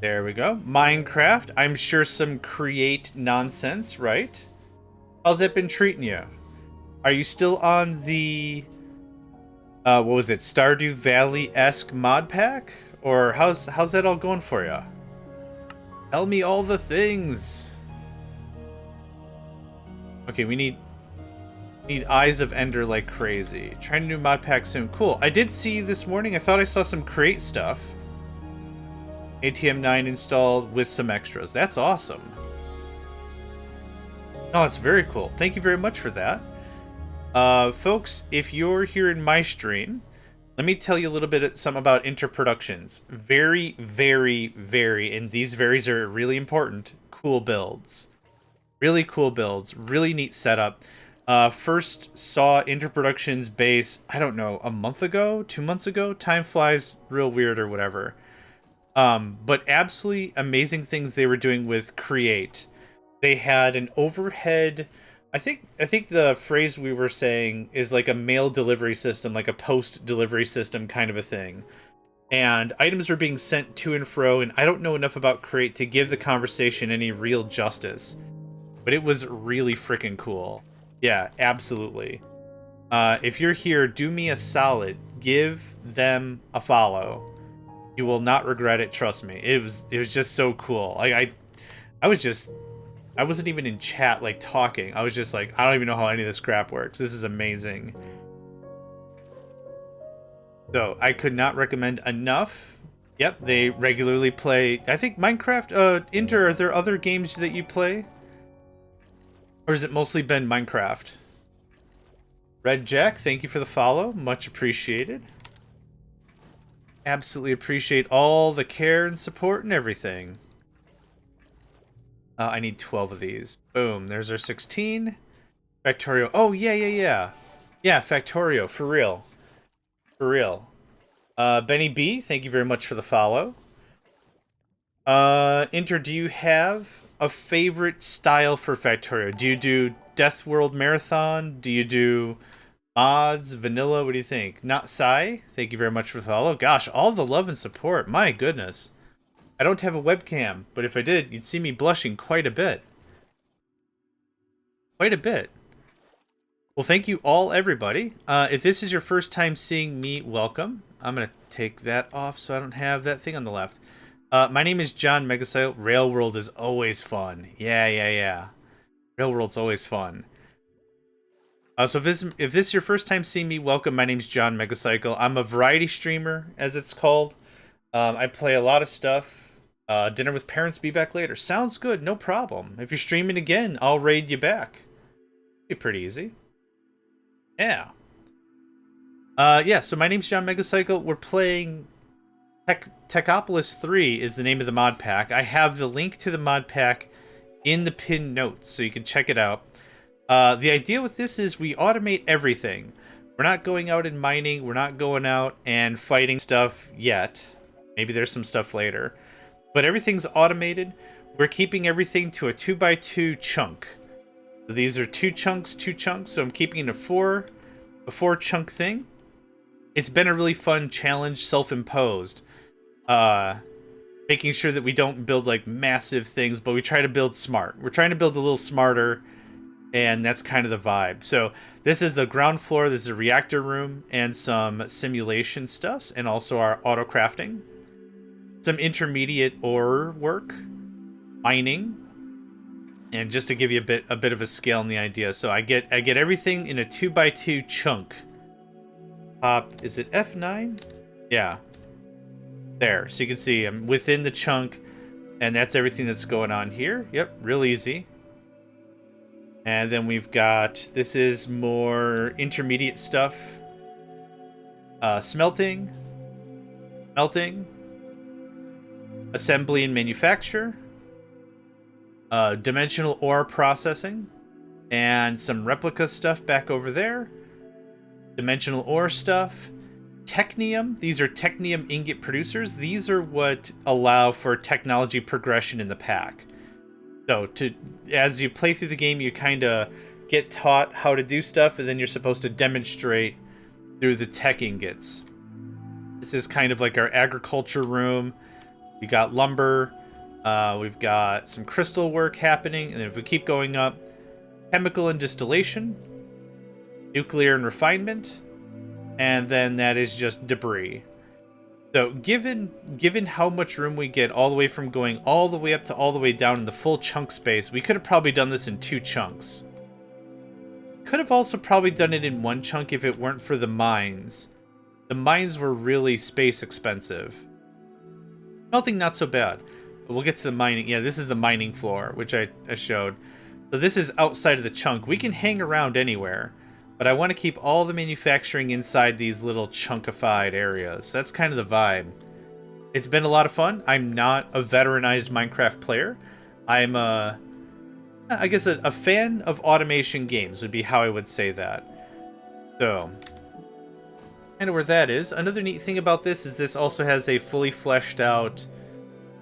There we go. Minecraft. I'm sure some create nonsense, right? How's it been treating you? Are you still on the what was it? Stardew Valley-esque mod pack? Or how's that all going for you? Tell me all the things. Okay, we need Eyes of Ender like crazy. Trying a new mod pack soon. Cool. I did see this morning, I thought I saw some create stuff. ATM9 installed with some extras. That's awesome. Oh, it's very cool. Thank you very much for that. Folks, if you're here in my stream, let me tell you a little bit something about interproductions. Very, very, very, and these varies are really important, cool builds. Really cool builds. Really neat setup. First saw Interproductions base, I don't know, a month ago? 2 months ago? Time flies real weird or whatever. But absolutely amazing things they were doing with Create. They had an overhead... I think the phrase we were saying is like a mail delivery system, like a post delivery system kind of a thing. And items were being sent to and fro, and I don't know enough about Create to give the conversation any real justice. But it was really freaking cool. Yeah, absolutely. If you're here, do me a solid. Give them a follow. You will not regret it, trust me. It was just so cool. Like I wasn't even in chat, like, talking. I was just like, I don't even know how any of this crap works. This is amazing. So, I could not recommend enough. Yep, they regularly play... I think Minecraft, Inter, are there other games that you play? Or has it mostly been Minecraft? Red Jack, thank you for the follow. Much appreciated. Absolutely appreciate all the care and support and everything. I need 12 of these. Boom. There's our 16. Factorio. Oh, yeah. Yeah, Factorio. For real. For real. Benny B, thank you very much for the follow. Inter, do you have a favorite style for Factorio? Do you do Death World Marathon? Do you do mods, vanilla? What do you think? Not Sai, thank you very much for the follow. Gosh, all the love and support. My goodness. I don't have a webcam, but if I did, you'd see me blushing quite a bit. Quite a bit. Well, thank you all, everybody. If this is your first time seeing me, welcome. I'm going to take that off so I don't have that thing on the left. My name is JohnMegacycle. Railworld is always fun. Yeah. Railworld's always fun. So if this is your first time seeing me, welcome. My name's JohnMegacycle. I'm a variety streamer, as it's called. I play a lot of stuff. Dinner with Parents, be back later. Sounds good, no problem. If you're streaming again, I'll raid you back. Be pretty easy. Yeah. Yeah, so my name's JohnMegacycle. We're playing Techopolis 3 is the name of the mod pack. I have the link to the mod pack in the pinned notes, so you can check it out. The idea with this is we automate everything. We're not going out and mining. We're not going out and fighting stuff yet. Maybe there's some stuff later. But everything's automated. We're keeping everything to a 2x2 chunk. So these are two chunks. So I'm keeping it a four chunk thing. It's been a really fun challenge, self-imposed. Making sure that we don't build like massive things, but we try to build smart. We're trying to build a little smarter, and that's kind of the vibe. So this is the ground floor. This is a reactor room and some simulation stuffs, and also our auto crafting. Some intermediate ore work, mining, and just to give you a bit of a scale in the idea. So I get everything in a 2x2 chunk. Is it F9? Yeah. There. So you can see I'm within the chunk, and that's everything that's going on here. Yep, real easy. And then we've got, this is more intermediate stuff. Smelting, melting, assembly and manufacture, dimensional ore processing, and some replica stuff back over there. Dimensional ore stuff. Technium. These are technium ingot producers. These are what allow for technology progression in the pack. So as you play through the game, you kind of get taught how to do stuff, and then you're supposed to demonstrate through the tech ingots. This is kind of like our agriculture room. We got lumber. We've got some crystal work happening. And then if we keep going up, chemical and distillation, nuclear and refinement, and then that is just debris. So given how much room we get all the way from going all the way up to all the way down in the full chunk space, we could have probably done this in 2 chunks. Could have also probably done it in 1 chunk if it weren't for the mines. The mines were really space expensive. Smelting, not so bad. But we'll get to the mining. Yeah, this is the mining floor, which I showed. So this is outside of the chunk. We can hang around anywhere, but I want to keep all the manufacturing inside these little chunkified areas. That's kind of the vibe. It's been a lot of fun. I'm not a veteranized Minecraft player. I'm I guess a fan of automation games would be how I would say that. So, kind of where that is. Another neat thing about this is this also has a fully fleshed out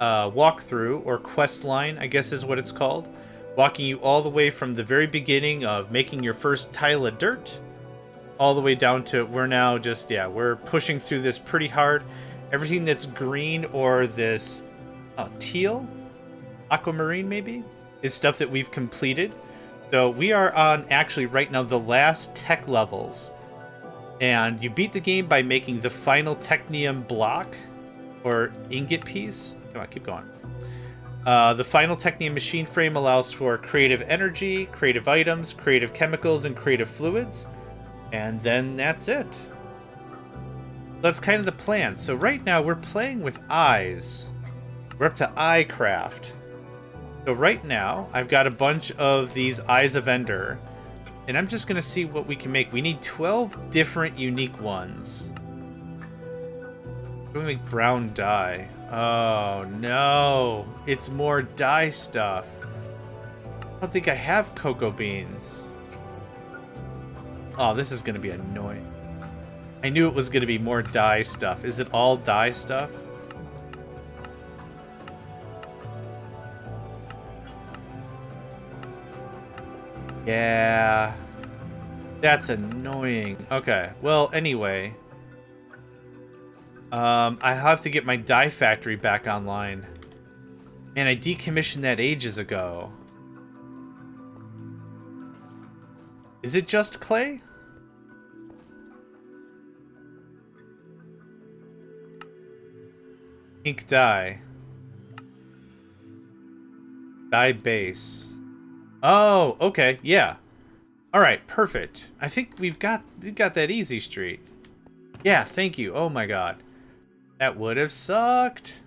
walkthrough, or quest line, I guess is what it's called. Walking you all the way from the very beginning of making your first tile of dirt, all the way down to we're now just, yeah, we're pushing through this pretty hard. Everything that's green or this teal, aquamarine maybe, is stuff that we've completed. So we are on, actually right now, the last tech levels. And you beat the game by making the final technium block, or ingot piece. Come on, keep going. The final technium machine frame allows for creative energy, creative items, creative chemicals, and creative fluids. And then that's it. That's kind of the plan. So right now we're playing with eyes. We're up to eye craft. So right now I've got a bunch of these eyes of Ender, and I'm just going to see what we can make. We need 12 different unique ones. We're going to make brown dye. Oh, no. It's more dye stuff. I don't think I have cocoa beans. Oh, this is going to be annoying. I knew it was going to be more dye stuff. Is it all dye stuff? Yeah. That's annoying. Okay. Well, anyway. I have to get my dye factory back online. And I decommissioned that ages ago. Is it just clay? Ink dye. Dye base. Oh, okay, yeah. Alright, perfect. I think we got that easy street. Yeah, thank you. Oh my god. That would have sucked.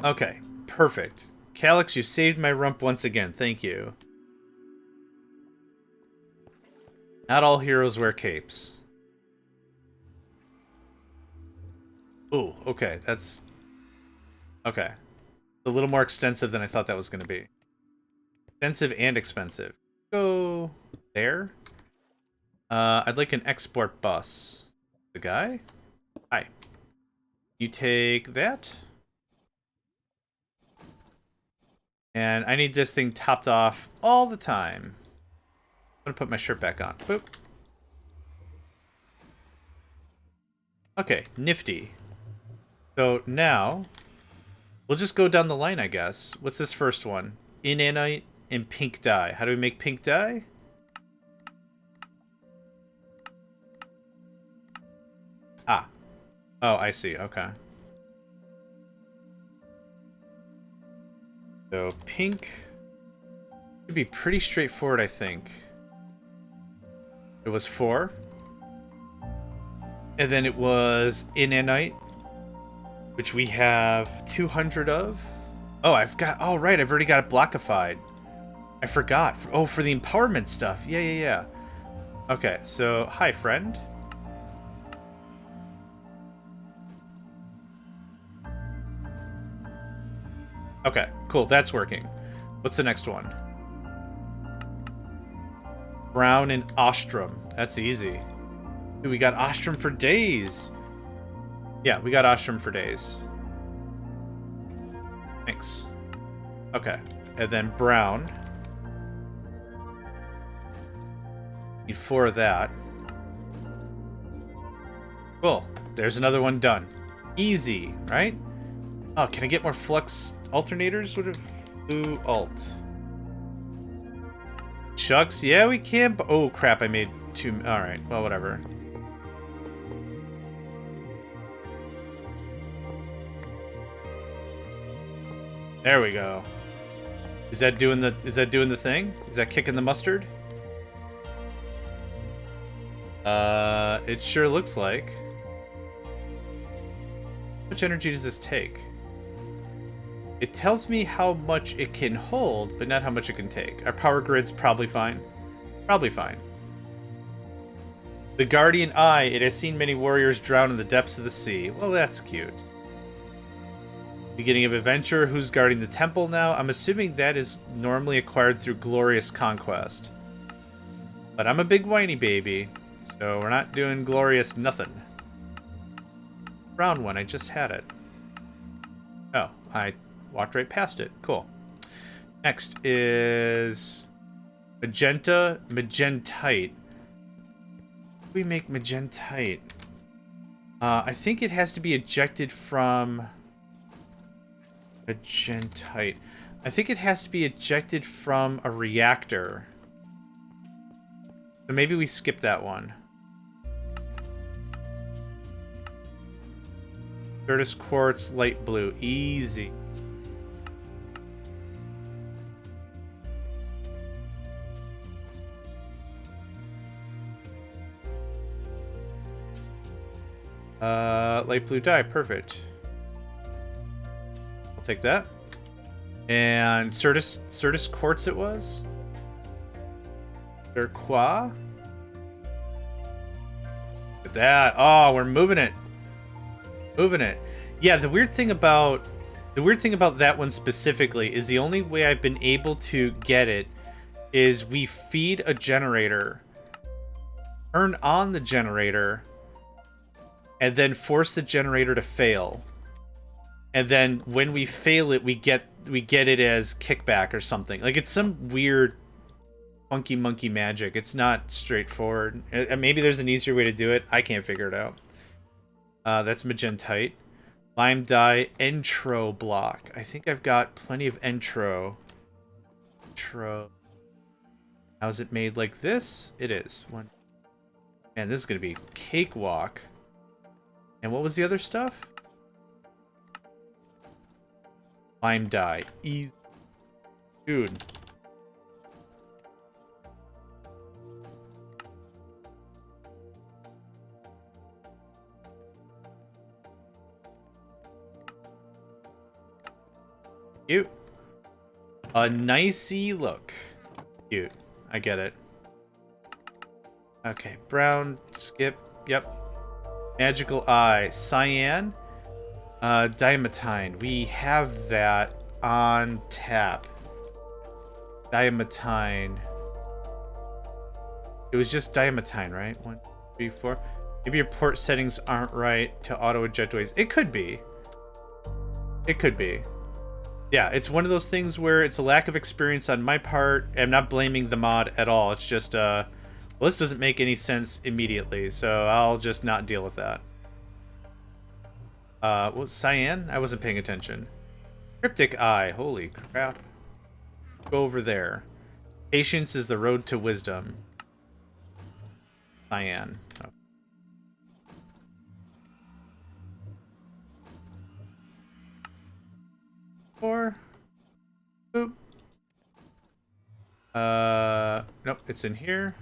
Okay, perfect. Calyx, you saved my rump once again. Thank you. Not all heroes wear capes. Ooh, okay, that's... Okay. A little more extensive than I thought that was going to be. Extensive and expensive. Go there. I'd like an export bus. The guy? Hi. You take that. And I need this thing topped off all the time. I'm gonna put my shirt back on. Boop. Okay, nifty. So now, we'll just go down the line, I guess. What's this first one? Inanite and pink dye. How do we make pink dye? Ah. Oh, I see. Okay. So, pink should be pretty straightforward, I think. It was 4. And then it was Inanite, which we have 200 of. Oh, I've got... Oh, right. I've already got it blockified. I forgot. Oh, for the empowerment stuff. Yeah. Okay, so... Hi, friend. Okay, cool. That's working. What's the next one? Brown and Ostrom. That's easy. Dude, we got Ostrom for days. Yeah, we got Ostrom for days. Thanks. Okay. And then brown. Need 4 of that. Cool. There's another one done. Easy, right? Oh, can I get more flux alternators? What if blue alt? Shucks, yeah, we can. Oh, crap, I made 2. Alright, well, whatever. There we go. Is that doing the thing? Is that kicking the mustard? It sure looks like. How much energy does this take? It tells me how much it can hold, but not how much it can take. Our power grid's probably fine. Probably fine. The Guardian Eye. It has seen many warriors drown in the depths of the sea. Well, that's cute. Beginning of adventure. Who's guarding the temple now? I'm assuming that is normally acquired through glorious conquest. But I'm a big whiny baby, so we're not doing glorious nothing. Brown one. I just had it. Oh, I walked right past it. Cool. Next is magenta, magentite. We make magentite. I think it has to be ejected from magentite. I think it has to be ejected from a reactor. So maybe we skip that one. Curtis quartz, light blue, easy. Light blue dye, perfect. I'll take that. And Certus quartz it was? Turquoise? Look at that. Oh, we're moving it. Moving it. Yeah, the weird thing about that one specifically is the only way I've been able to get it is we feed a generator, turn on the generator, and then force the generator to fail. And then when we fail it, we get it as kickback or something. Like, it's some weird funky monkey magic. It's not straightforward. Maybe there's an easier way to do it. I can't figure it out. That's magentite. Lime dye, entro block. I think I've got plenty of entro. How is it made like this? It is. One. Man, this is going to be cakewalk. And what was the other stuff? Lime dye. Easy. Dude. Cute. A nicey look. Cute. I get it. Okay, brown, skip, yep. Magical eye, cyan, diamantine. We have that on tap. Diamantine. It was just diamantine, right? 1, 2, 3, 4. Maybe your port settings aren't right to auto eject ways. It could be. It could be. Yeah, it's one of those things where it's a lack of experience on my part. I'm not blaming the mod at all. It's just, well, this doesn't make any sense immediately, so I'll just not deal with that. What was cyan? I wasn't paying attention. Cryptic eye. Holy crap. Go over there. Patience is the road to wisdom. Cyan. Oh. Four. Boop. Nope, it's in here.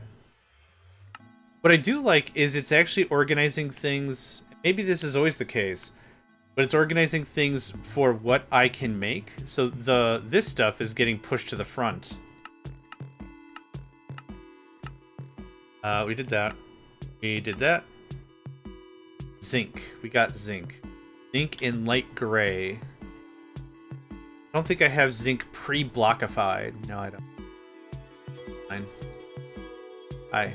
What I do like is it's actually organizing things. Maybe this is always the case, but it's organizing things for what I can make. So this stuff is getting pushed to the front. We did that. We did that. Zinc. We got zinc. Zinc in light gray. I don't think I have zinc pre-blockified. No, I don't. Fine. Hi.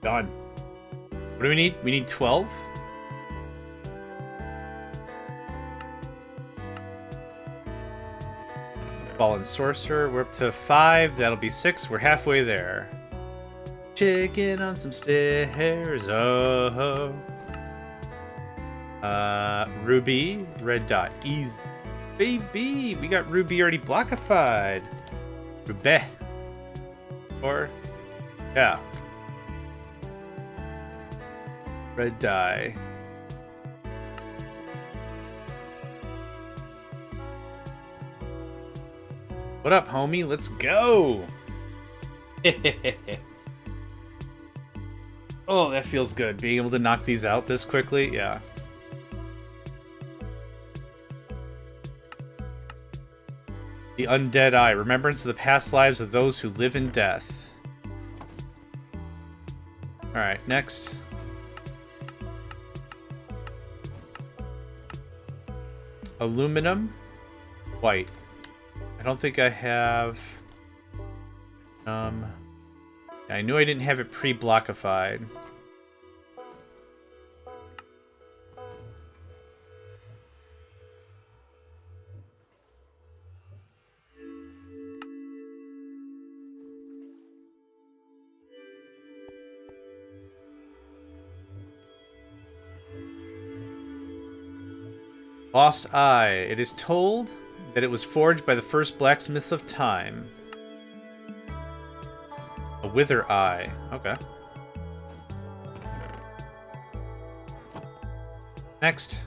Done. What do we need? We need 12? Fallen Sorcerer. We're up to 5. That'll be 6. We're halfway there. Chicken on some stairs. Oh. Ruby. Red dot. Easy. Baby. We got Ruby already blockified. Ruby. Or. Yeah. Red dye. What up, homie? Let's go! Oh, that feels good. Being able to knock these out this quickly, yeah. The Undead Eye. Remembrance of the past lives of those who live in death. Alright, next. Aluminum. White. I don't think I have... I knew I didn't have it pre-blockified. Lost Eye. It is told that it was forged by the first blacksmiths of time. A Wither Eye. Okay. Next.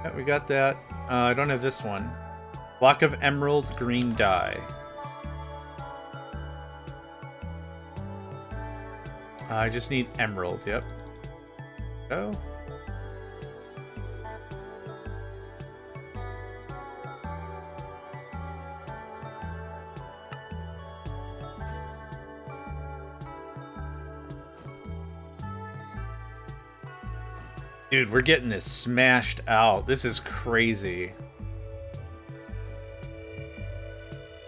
Yeah, we got that. I don't have this one. Block of emerald green dye. I just need emerald, yep. Go. Dude, we're getting this smashed out. This is crazy.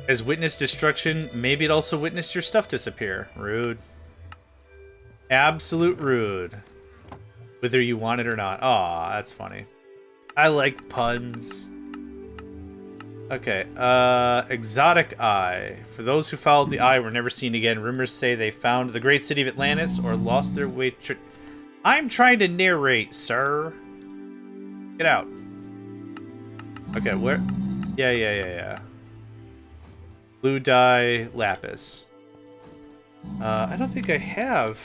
Has witnessed destruction. Maybe it also witnessed your stuff disappear. Rude. Absolute rude. Whether you want it or not. Aw, that's funny. I like puns. Okay, Exotic Eye. For those who followed the eye were never seen again. Rumors say they found the great city of Atlantis or lost their way to... I'm trying to narrate, sir. Get out. Okay, where? Yeah. Blue dye lapis. I don't think I have...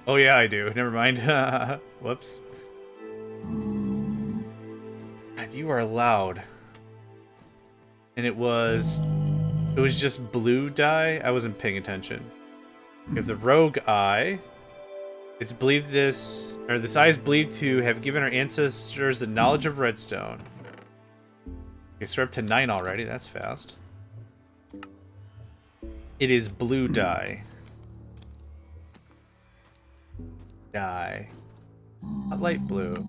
Oh yeah, I do. Never mind. Whoops. God, you are loud. And it was It was just blue dye? I wasn't paying attention. We have the rogue eye. It's believed this eye is believed to have given our ancestors the knowledge of redstone. Okay, so we're up to 9 already. That's fast. It is blue dye. Dye. Not light blue.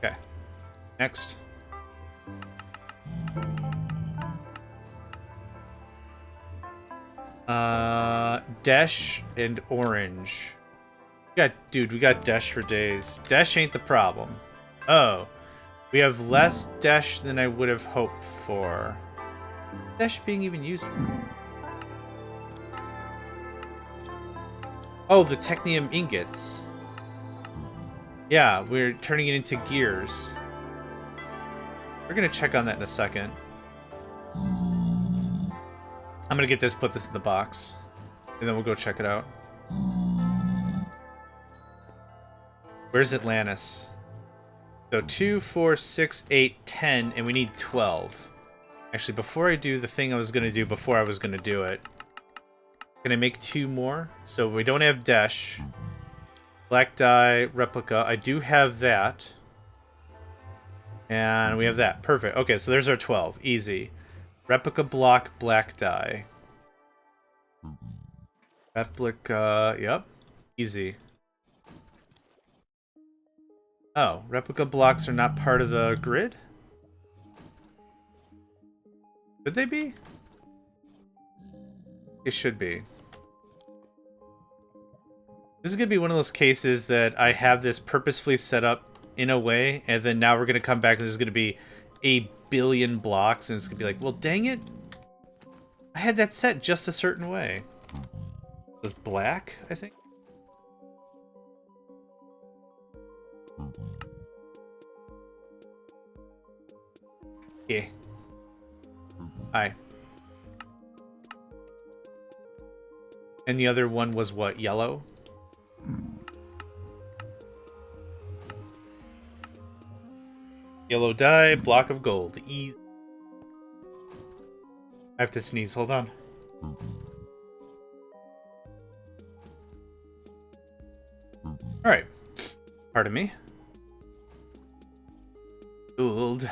Okay. Next. Dash and orange. We got dash for days. Dash ain't the problem. Oh. We have less dash than I would have hoped for. Dash being even used. Oh, the technium ingots. Yeah, we're turning it into gears. We're gonna check on that in a second. I'm gonna get this, put this in the box, and then we'll go check it out. Where's Atlantis? So 2, 4, 6, 8, 10, and we need 12. Actually, before I do the thing I was gonna do before I was gonna do it, can I make 2 more? So we don't have dash. Black dye replica. I do have that. And we have that. Perfect. Okay, so there's our 12. Easy. Replica block, black dye. Replica, yep. Easy. Oh, replica blocks are not part of the grid? Could they be? It should be. This is going to be one of those cases that I have this purposefully set up in a way, and then now we're going to come back and there's going to be a billion blocks, and it's going to be like, well, dang it. I had that set just a certain way. It was black, I think? Yeah. Hi. And the other one was what? Yellow? Yellow dye, block of gold. Easy. I have to sneeze. Hold on. Alright. Pardon me. Gold.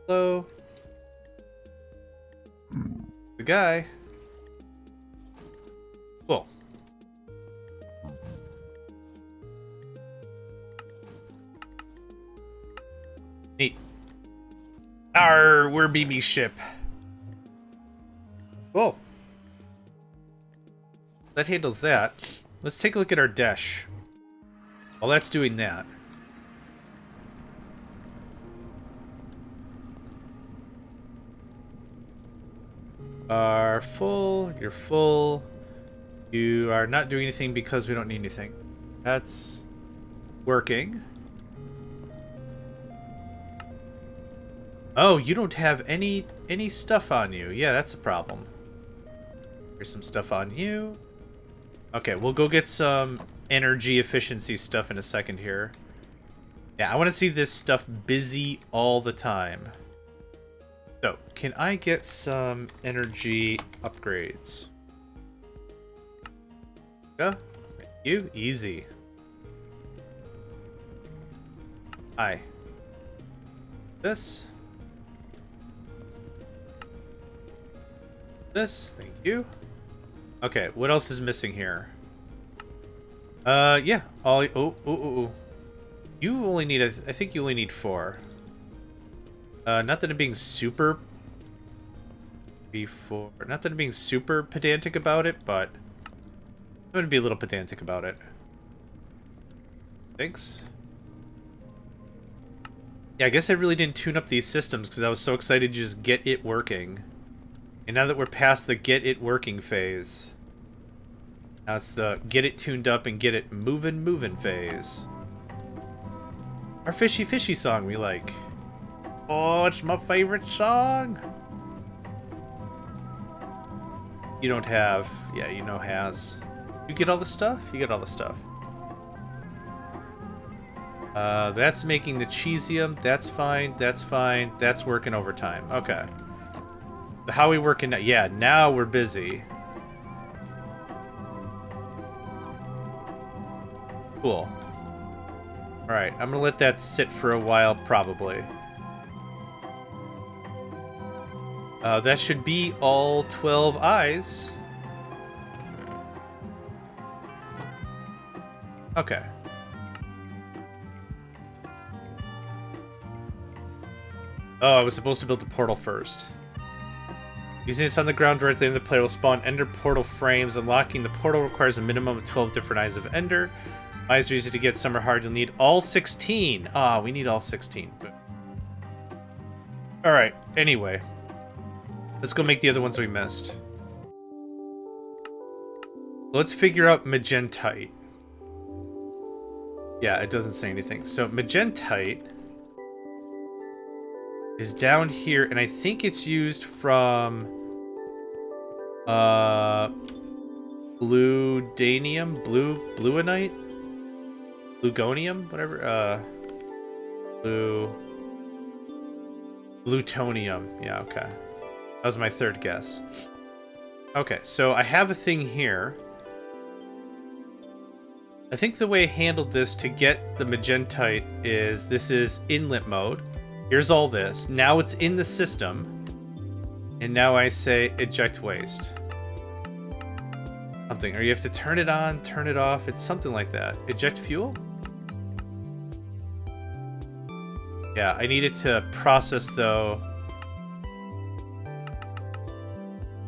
Hello. The guy. Cool. Neat. We're BB ship. Cool. That handles that. Let's take a look at our dash. While that's doing that. Are full. You're full. You are not doing anything because we don't need anything. That's working. Oh, you don't have any stuff on you. Yeah, that's a problem. Here's some stuff on you. Okay, we'll go get some energy efficiency stuff in a second here. Yeah, I want to see this stuff busy all the time. So, can I get some energy upgrades? Yeah, thank you. Easy. Hi. This. This, thank you. Okay, what else is missing here? Yeah. You only need, I think you only need 4. Not that I'm being super... Not that I'm being super pedantic about it, but... I'm gonna be a little pedantic about it. Thanks. Yeah, I guess I really didn't tune up these systems because I was so excited to just get it working. And now that we're past the get it working phase, now it's the get it tuned up and get it moving phase. Our fishy song we like. Oh, it's my favorite song. You don't have... Yeah, you know has. You get all the stuff? You get all the stuff. That's making the cheesium. That's fine. That's fine. That's working overtime. Okay. How are we working now? Yeah, now we're busy. Cool. Alright, I'm gonna let that sit for a while, probably. That should be all 12 eyes. Okay. Oh, I was supposed to build the portal first. Using this on the ground directly, the player will spawn ender portal frames. Unlocking the portal requires a minimum of 12 different eyes of ender. Some eyes are easy to get, some are hard. You'll need all 16. Ah, we need all 16. Alright, anyway. Let's go make the other ones we missed. Let's figure out magentite. Yeah, it doesn't say anything. So magentite is down here, and I think it's used from bluanite? Blugonium? Whatever. Plutonium. Yeah, okay. That was my third guess. Okay, so I have a thing here. I think the way I handled this to get the magentite is this is inlet mode. Here's all this. Now it's in the system. And now I say eject waste. Something. Or you have to turn it on, turn it off. It's something like that. Eject fuel? Yeah, I needed to process though.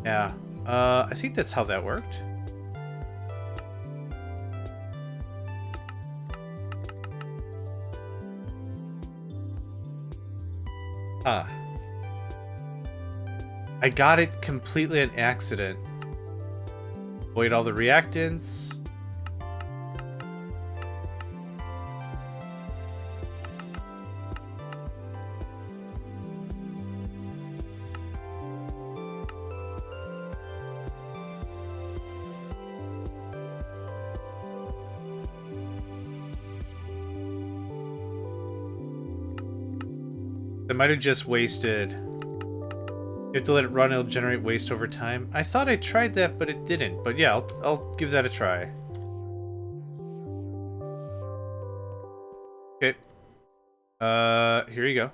Yeah. I think that's how that worked. Huh. I got it completely an accident. Void all the reactants. I might have just wasted. You have to let it run, it'll generate waste over time. I thought I tried that, but it didn't. But yeah, I'll give that a try. Okay. Here you go.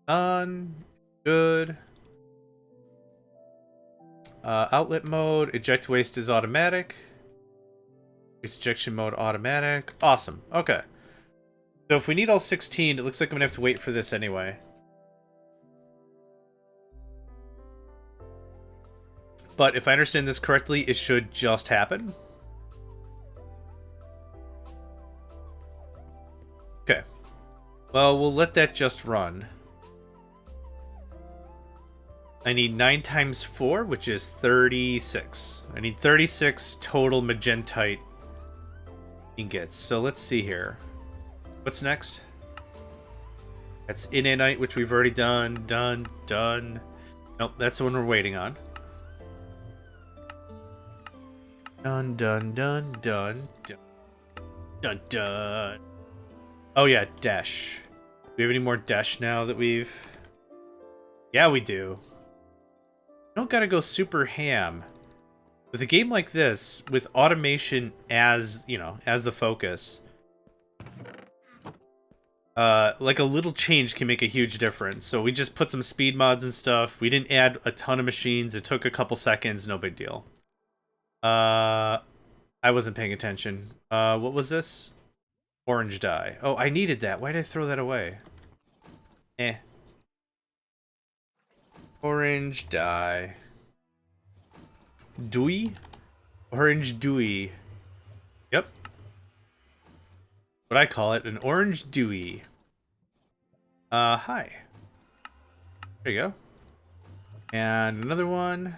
Done. Good. Outlet mode. Eject waste is automatic. Waste ejection mode automatic. Awesome. Okay. So if we need all 16, it looks like I'm gonna have to wait for this anyway. But if I understand this correctly, it should just happen. Okay. Well, we'll let that just run. I need 9 times 4, which is 36. I need 36 total magentite ingots. So let's see here. What's next? That's inanite, which we've already done. Done. Nope, that's the one we're waiting on. Done. Oh yeah, dash. Do we have any more dash now that we've... Yeah, we do. Don't gotta go super ham. With a game like this, with automation as, you know, as the focus... like a little change can make a huge difference. So we just put some speed mods and stuff. We didn't add a ton of machines. It took a couple seconds. No big deal. I wasn't paying attention. What was this? Orange dye. Oh, I needed that. Why did I throw that away? Orange dye. Dewy? Orange dewy. Yep. What I call it, an orange dewy. Hi. There you go. And another one.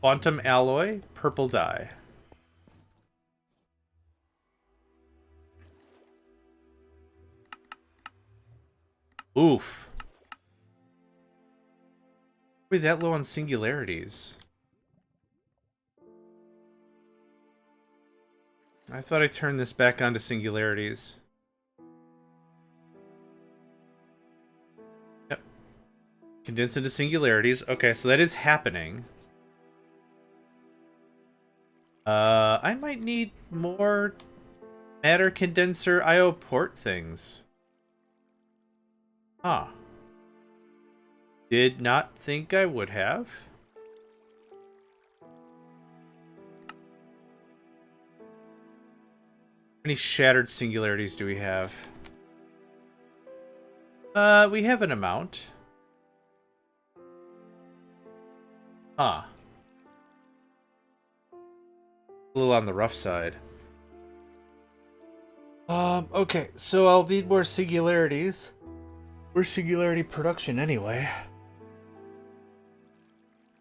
Quantum alloy, purple dye. Oof. We're that low on singularities. I thought I turned this back onto singularities. Yep. Condense into singularities. Okay, so that is happening. I might need more matter condenser IO port things. Huh. Did not think I would have. How many shattered singularities do we have? We have an amount. Huh. A little on the rough side. Okay, so I'll need more singularities. We're singularity production anyway.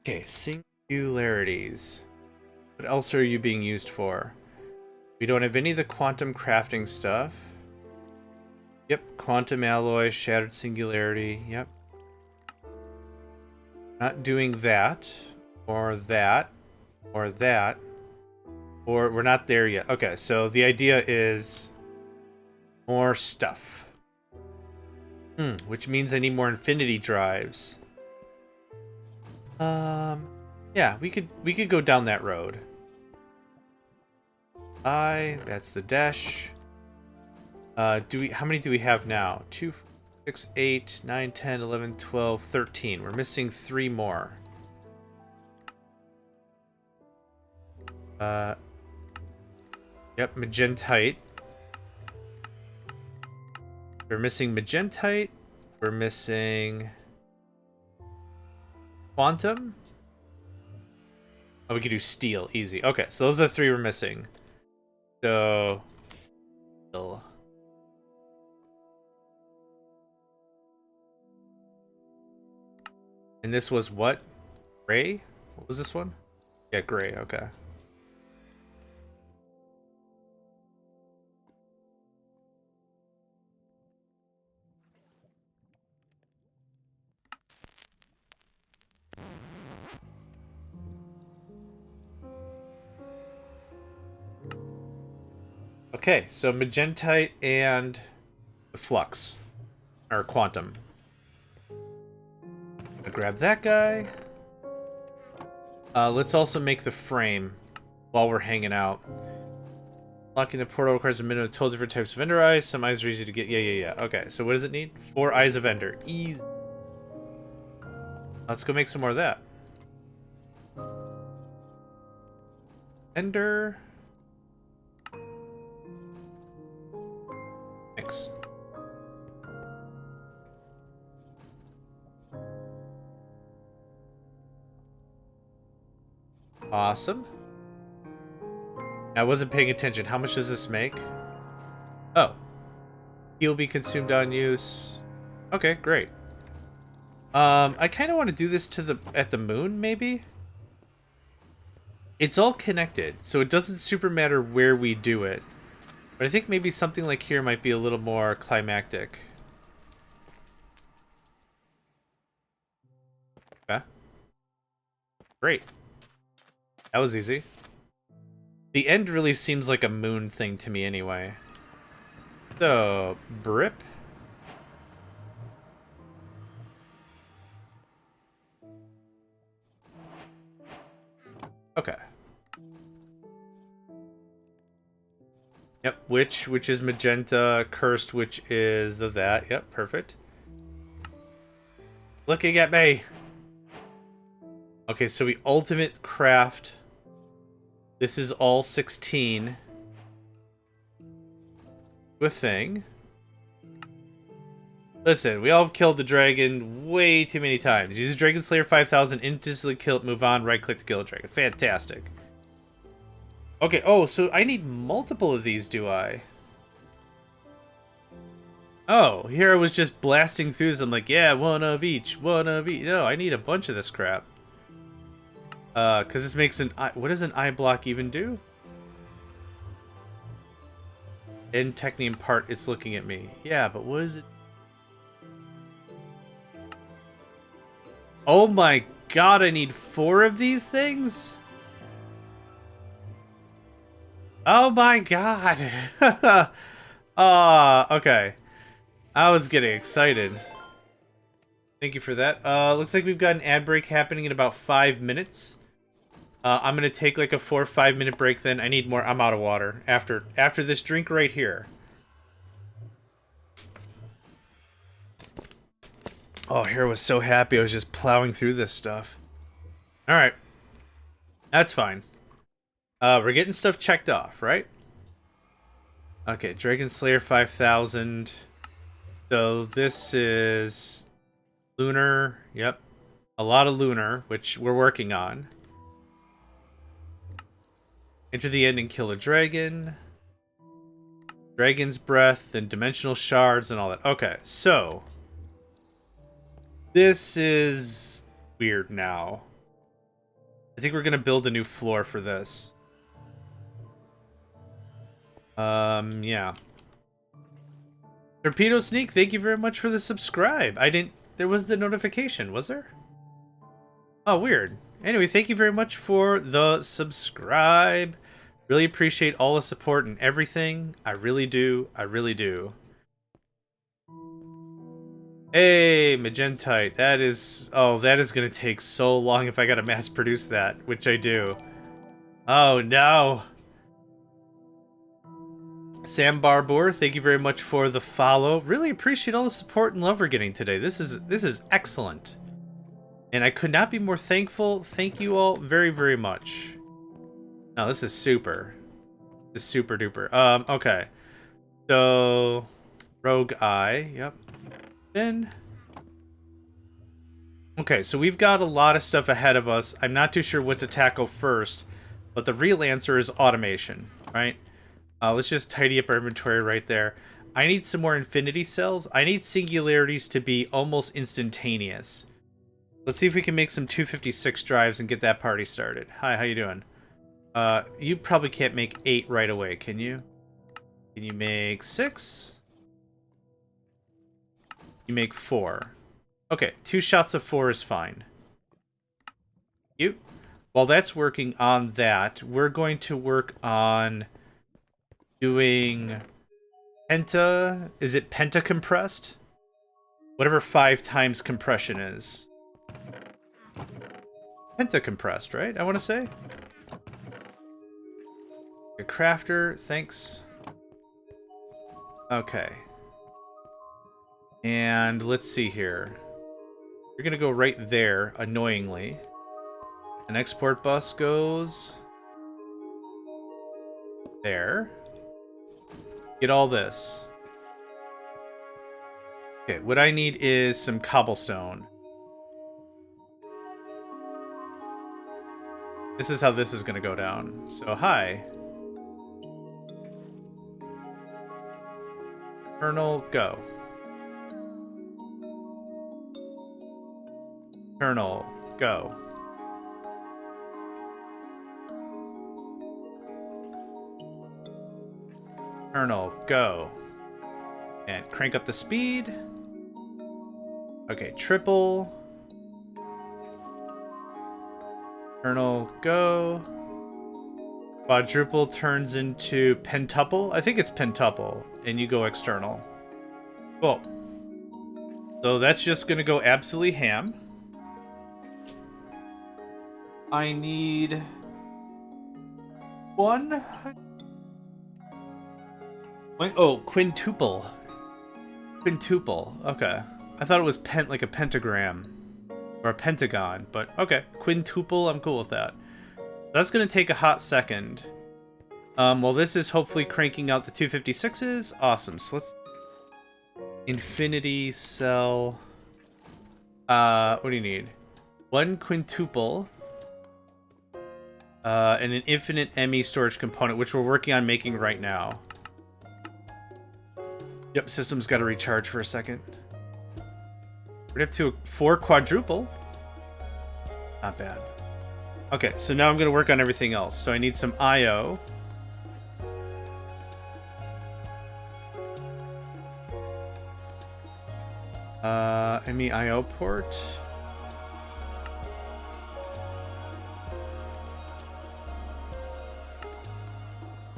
Okay, singularities. What else are you being used for? We don't have any of the quantum crafting stuff. Yep, quantum alloy, shattered singularity, yep. Not doing that, or that, or that, or we're not there yet. Okay, so the idea is more stuff. Which means I need more infinity drives. Yeah, we could go down that road. That's the dash. How many do we have now? 2, 6, 8, 9, 10, 11, 12, 13. We're missing 3 more. Yep, magentite. We're missing magentite. We're missing quantum. Oh, we could do steel, easy. Okay, so those are the 3 we're missing. So, steel. And this was what? Gray? What was this one? Yeah, gray, okay. Okay, so magentite and flux. Or quantum. I'll grab that guy. Let's also make the frame while we're hanging out. Locking the portal requires a minimum of 12 different types of ender eyes. Some eyes are easy to get. Yeah. Okay, so what does it need? 4 eyes of ender. Easy. Let's go make some more of that. Ender. Thanks. Awesome. I wasn't paying attention. How much does this make? Oh. He'll be consumed on use. Okay, great. I kind of want to do this at the moon, maybe? It's all connected, so it doesn't super matter where we do it. But I think maybe something like here might be a little more climactic. Okay. Great. That was easy. The end really seems like a moon thing to me anyway. So, Brip. Okay. Yep, which is magenta, cursed, which is that. Yep, perfect. Looking at me. Okay, so we ultimate craft. This is all 16. A thing. Listen, we all have killed the dragon way too many times. Use Dragon Slayer 5000, instantly kill it, move on, right click to kill the dragon. Fantastic. Okay, oh, so I need multiple of these, do I? Oh, here I was just blasting through them like, yeah, one of each. No, I need a bunch of this crap. Because this makes an eye... What does an eye block even do? In Technium part, it's looking at me. Yeah, but what is it? Oh my god, I need 4 of these things? Oh my god. Okay. I was getting excited. Thank you for that. Looks like we've got an ad break happening in about 5 minutes. I'm gonna take like a 4 or 5 minute break then. I need more. I'm out of water after this drink right here. Oh, Hero was so happy I was just plowing through this stuff. Alright. That's fine. We're getting stuff checked off, right? Okay, Dragon Slayer 5000. So this is Lunar. Yep. A lot of Lunar, which we're working on. Enter the end and kill a dragon. Dragon's Breath, and Dimensional Shards, and all that. Okay, so this is weird now. I think we're gonna build a new floor for this. Yeah. Torpedo Sneak, thank you very much for the subscribe. There was the notification, was there? Oh, weird. Anyway, thank you very much for the subscribe. Really appreciate all the support and everything. I really do. I really do. Hey, Magentite. That is going to take so long if I got to mass produce that, which I do. Oh, no. Sam Barbour, thank you very much for the follow. Really appreciate all the support and love we're getting today. This is excellent. And I could not be more thankful. Thank you all very, very much. No, this is super. This is super duper. Okay. So, Rogue Eye. Yep. Then. Okay, so we've got a lot of stuff ahead of us. I'm not too sure what to tackle first, but the real answer is automation, right? Let's just tidy up our inventory right there. I need some more infinity cells. I need singularities to be almost instantaneous. Let's see if we can make some 256 drives and get that party started. Hi, how you doing? You probably can't make 8 right away, can you? Can you make 6? You make 4. Okay, 2 shots of 4 is fine. You. While that's working on that, we're going to work on doing penta. Is it penta compressed? Whatever 5 times compression is. Penta compressed, right? I want to say. A crafter, thanks. Okay. And let's see here. You're gonna go right there, annoyingly. An export bus goes there. Get all this. Okay, what I need is some cobblestone. This is how this is gonna go down. So, hi. Colonel, go. Colonel, go. Colonel, go. And crank up the speed. Okay, triple. Colonel, go. Quadruple turns into pentuple. I think it's pentuple. And you go external. Cool. So that's just going to go absolutely ham. I need 1. Oh, quintuple. Quintuple. Okay. I thought it was like a pentagram. Or a pentagon. But okay. Quintuple, I'm cool with that. That's going to take a hot second. Well, this is hopefully cranking out the 256s. Awesome. So let's... Infinity cell. What do you need? 1 quintuple. And an infinite ME storage component, which we're working on making right now. Yep, system's got to recharge for a second. We're up to 4 quadruple. Not bad. Okay, so now I'm going to work on everything else. So I need some IO. ME IO port.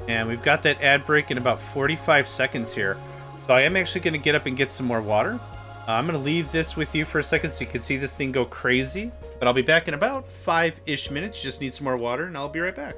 And we've got that ad break in about 45 seconds here. So I am actually going to get up and get some more water. I'm going to leave this with you for a second so you can see this thing go crazy. But I'll be back in about 5-ish minutes. Just need some more water, and I'll be right back.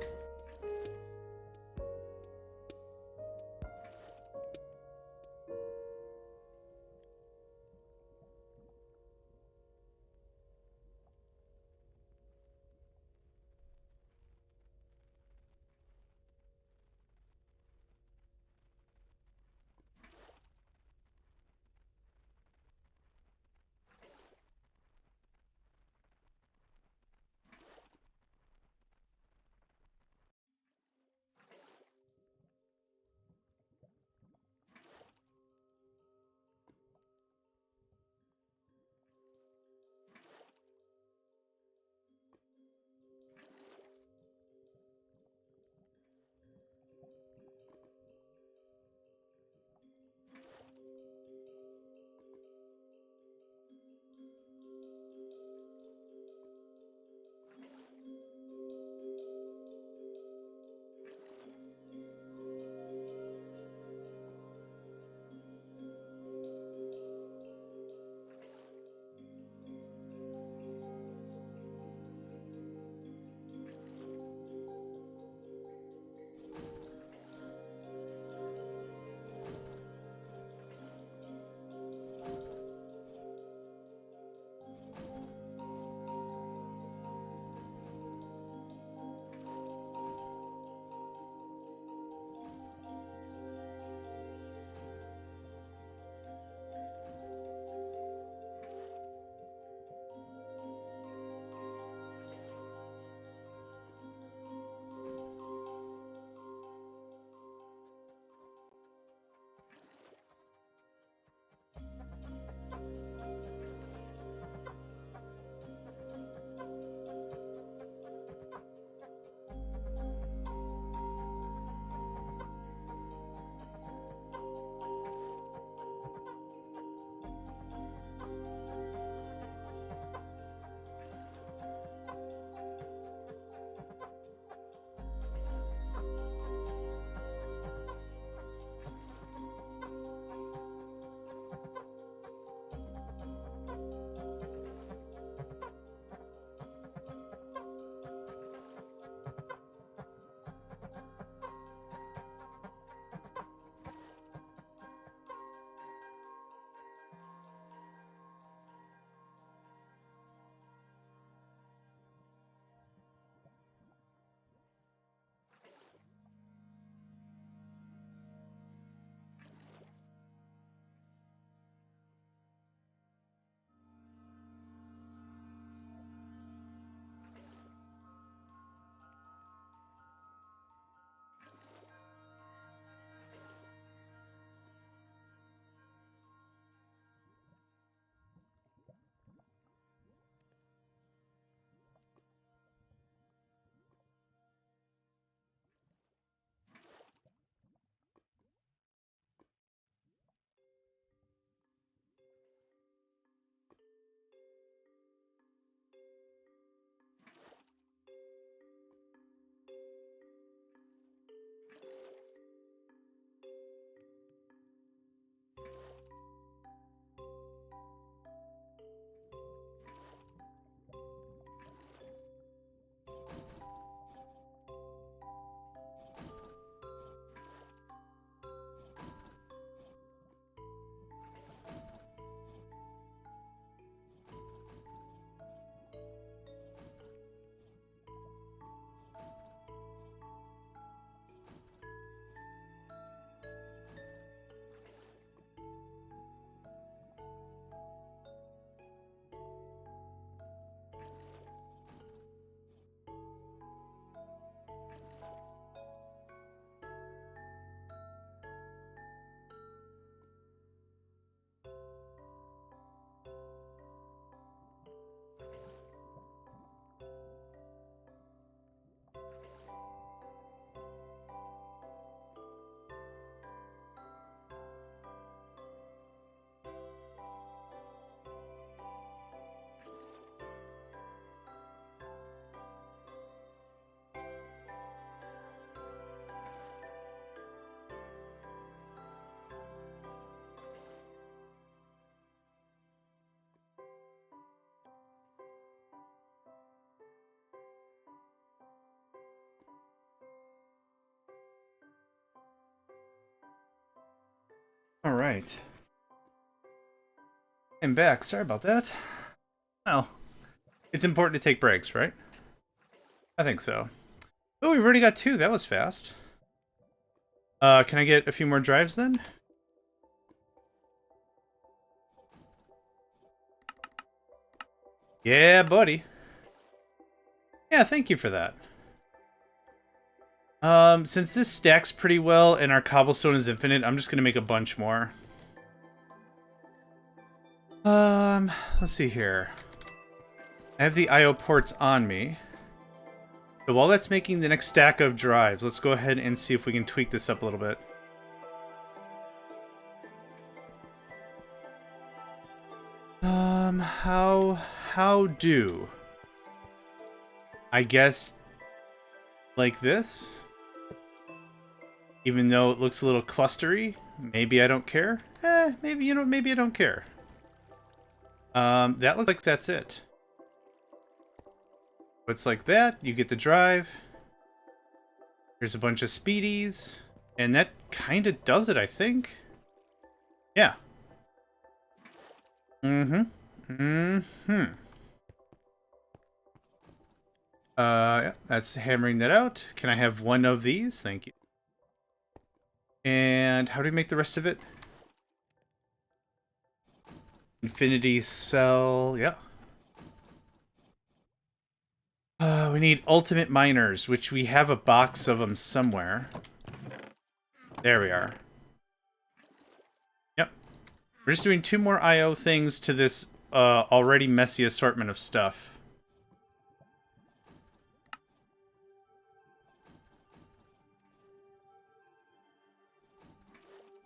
All right. I'm back. Sorry about that. Well, it's important to take breaks, right? I think so. Oh, we've already got 2. That was fast. Can I get a few more drives then? Yeah, buddy. Yeah, thank you for that. Since this stacks pretty well and our cobblestone is infinite, I'm just gonna make a bunch more. Let's see here. I have the IO ports on me. So while that's making the next stack of drives, let's go ahead and see if we can tweak this up a little bit. How do? I guess like this? Even though it looks a little clustery, maybe I don't care. Maybe, you know, maybe I don't care. That looks like that's it. It's like that, you get the drive. Here's a bunch of speedies. And that kind of does it, I think. Yeah. Yeah, that's hammering that out. Can I have one of these? Thank you. And how do we make the rest of it? Infinity cell, yeah. We need ultimate miners, which we have a box of them somewhere. There we are. Yep. We're just doing 2 more IO things to this already messy assortment of stuff.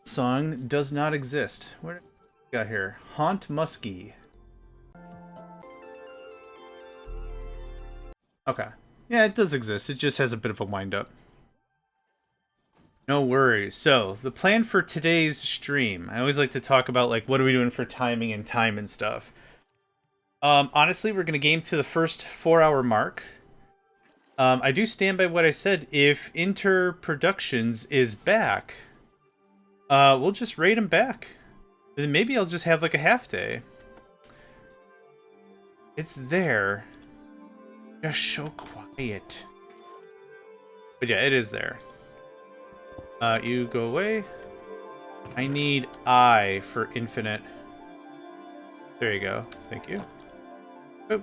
Song does not exist. What do we got here? Haunt Muskie. Okay. Yeah, it does exist. It just has a bit of a wind-up. No worries. So, the plan for today's stream. I always like to talk about, like, what are we doing for timing and time and stuff. Honestly, we're going to game to the first 4-hour mark. I do stand by what I said. If Inter Productions is back, we'll just raid him back. Then maybe I'll just have, like, a half day. It's there. Just so quiet. But yeah, it is there. You go away. I need I for infinite. There you go. Thank you. Oh.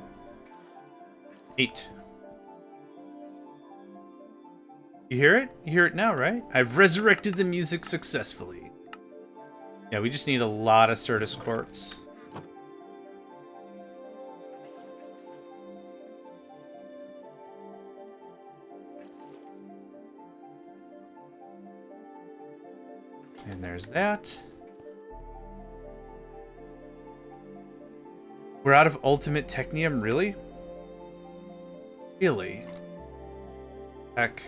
8. You hear it? You hear it now, right? I've resurrected the music successfully. Yeah, we just need a lot of Certus quartz. And there's that. We're out of ultimate technium, really? Really? Heck.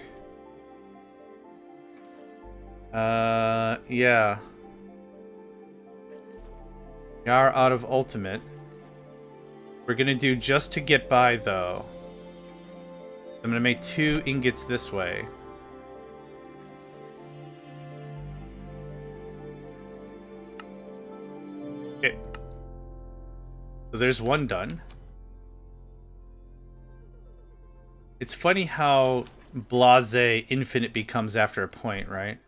Yeah. We are out of ultimate. We're gonna do just to get by, though. I'm gonna make 2 ingots this way. Okay. So there's 1 done. It's funny how blasé infinite becomes after a point, right?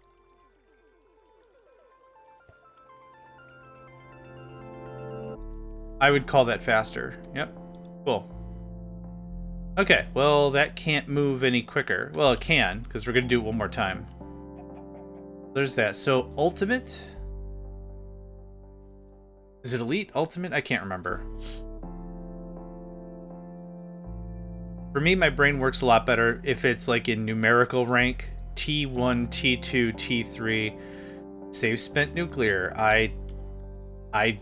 I would call that faster. Yep. Cool. Okay, well, that can't move any quicker. Well, it can, because we're going to do it one more time. There's that. So, ultimate? Is it elite? Ultimate? I can't remember. For me, my brain works a lot better if it's like in numerical rank. T1, T2, T3. Save spent nuclear. I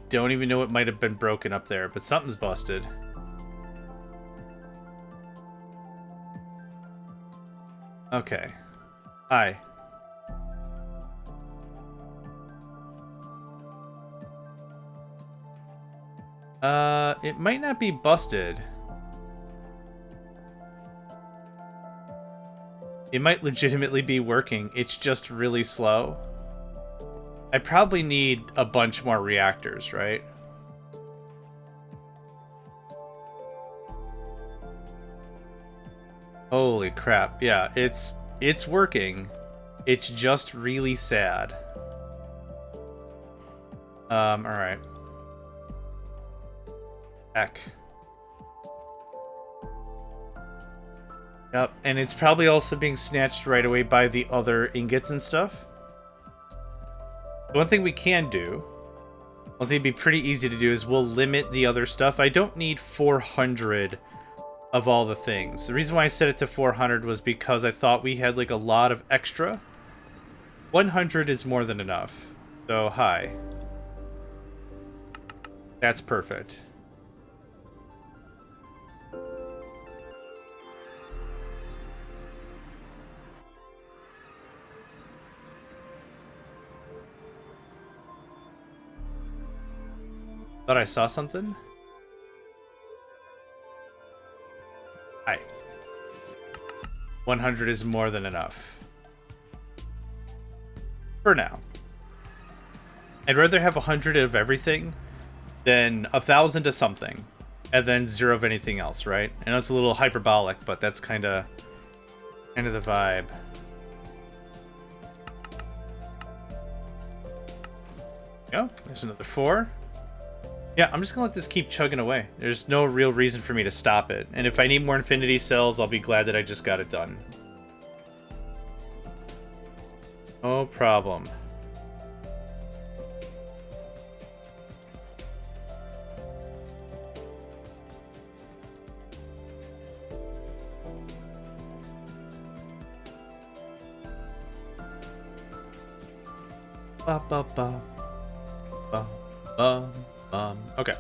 don't even know what might have been broken up there, but something's busted. Okay. Hi. It might not be busted. It might legitimately be working. It's just really slow. I probably need a bunch more reactors, right? Holy crap. Yeah, it's working. It's just really sad. Alright. Heck. Yep, and it's probably also being snatched right away by the other ingots and stuff. One thing we can do, one thing that'd be pretty easy to do, is we'll limit the other stuff. I don't need 400 of all the things. The reason why I set it to 400 was because I thought we had like a lot of extra. 100 is more than enough. So, hi. That's perfect. Thought I saw something? Hi. 100 is more than enough. For now. I'd rather have 100 of everything than 1,000 of something, and then 0 of anything else, right? I know it's a little hyperbolic, but that's kind of the vibe. Oh, there's another 4. Yeah, I'm just gonna let this keep chugging away. There's no real reason for me to stop it. And if I need more infinity cells, I'll be glad that I just got it done. No problem. Ba ba ba. Ba ba. Okay.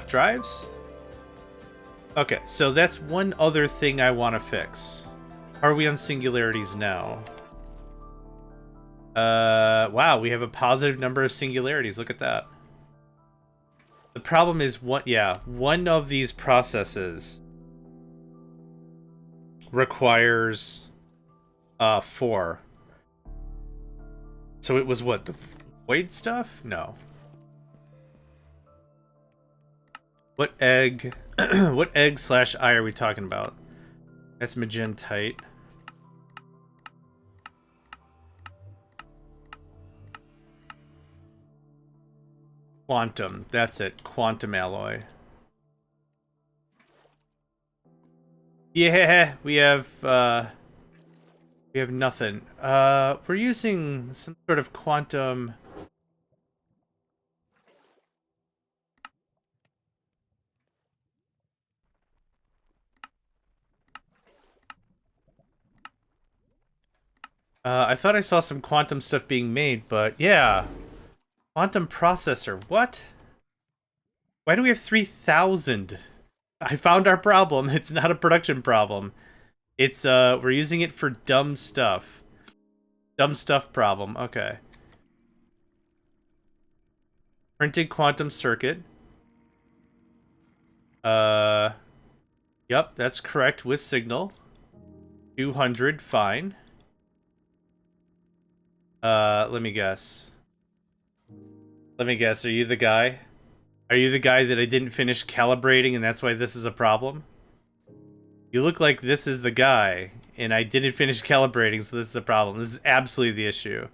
Drives? Okay, so that's one other thing I want to fix. Are we on singularities now? Wow, we have a positive number of singularities. Look at that. The problem is, one of these processes requires 4. So it was what, the void stuff? No. What egg? What egg/eye are we talking about? That's magentite. Quantum. That's it. Quantum alloy. Yeah, we have nothing. We're using some sort of quantum. I thought I saw some quantum stuff being made, but yeah. Quantum processor. What? Why do we have 3,000? I found our problem. It's not a production problem. It's, we're using it for dumb stuff. Dumb stuff problem. Okay. Printed quantum circuit. Yep, that's correct with signal. 200, fine. Let me guess. Are you the guy? Are you the guy that I didn't finish calibrating and that's why this is a problem? You look like this is the guy, and I didn't finish calibrating, so this is a problem. This is absolutely the issue.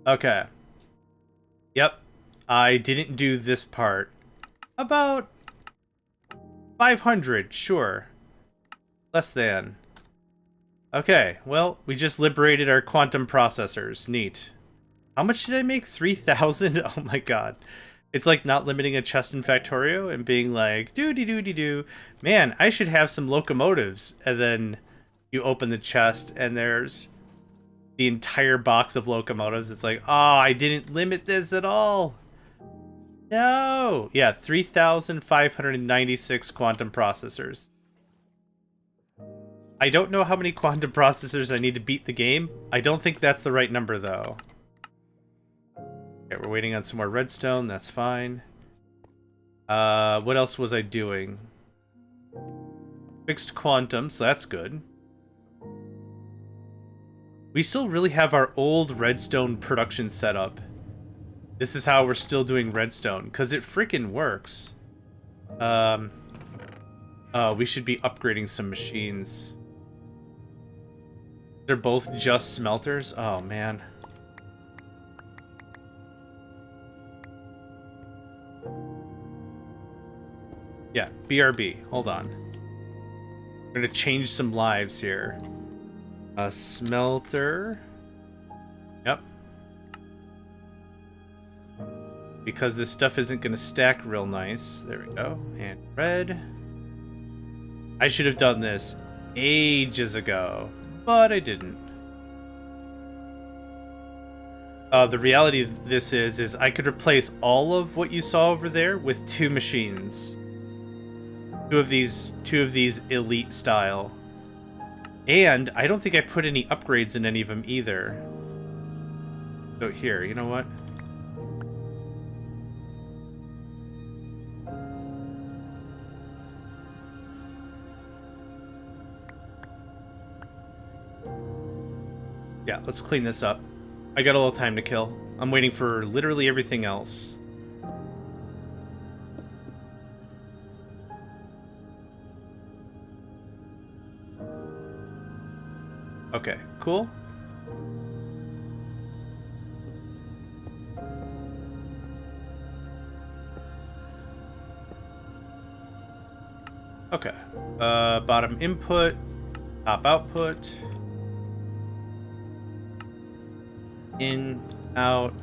Okay. Yep. I didn't do this part. About 500, sure. Less than. Okay, well, we just liberated our quantum processors. Neat. How much did I make? 3,000? Oh my god. It's like not limiting a chest in Factorio and being like, doo-dee-doo-dee-doo. Man, I should have some locomotives. And then you open the chest and there's the entire box of locomotives. It's like, oh, I didn't limit this at all. No. Yeah, 3,596 quantum processors. I don't know how many quantum processors I need to beat the game. I don't think that's the right number, though. Okay, we're waiting on some more redstone. That's fine. What else was I doing? Fixed quantum, so that's good. We still really have our old redstone production setup. This is how we're still doing redstone, because it freaking works. We should be upgrading some machines. They're both just smelters? Oh, man. Yeah, BRB. Hold on. We're gonna change some lives here. A smelter. Yep. Because this stuff isn't gonna stack real nice. There we go. And red. I should have done this ages ago, but I didn't. The reality of this is I could replace all of what you saw over there with 2 machines. Two of these elite style. And I don't think I put any upgrades in any of them either. So here, you know what? Yeah, let's clean this up. I got a little time to kill. I'm waiting for literally everything else. Okay, cool. Okay. Bottom input, top output. In, out,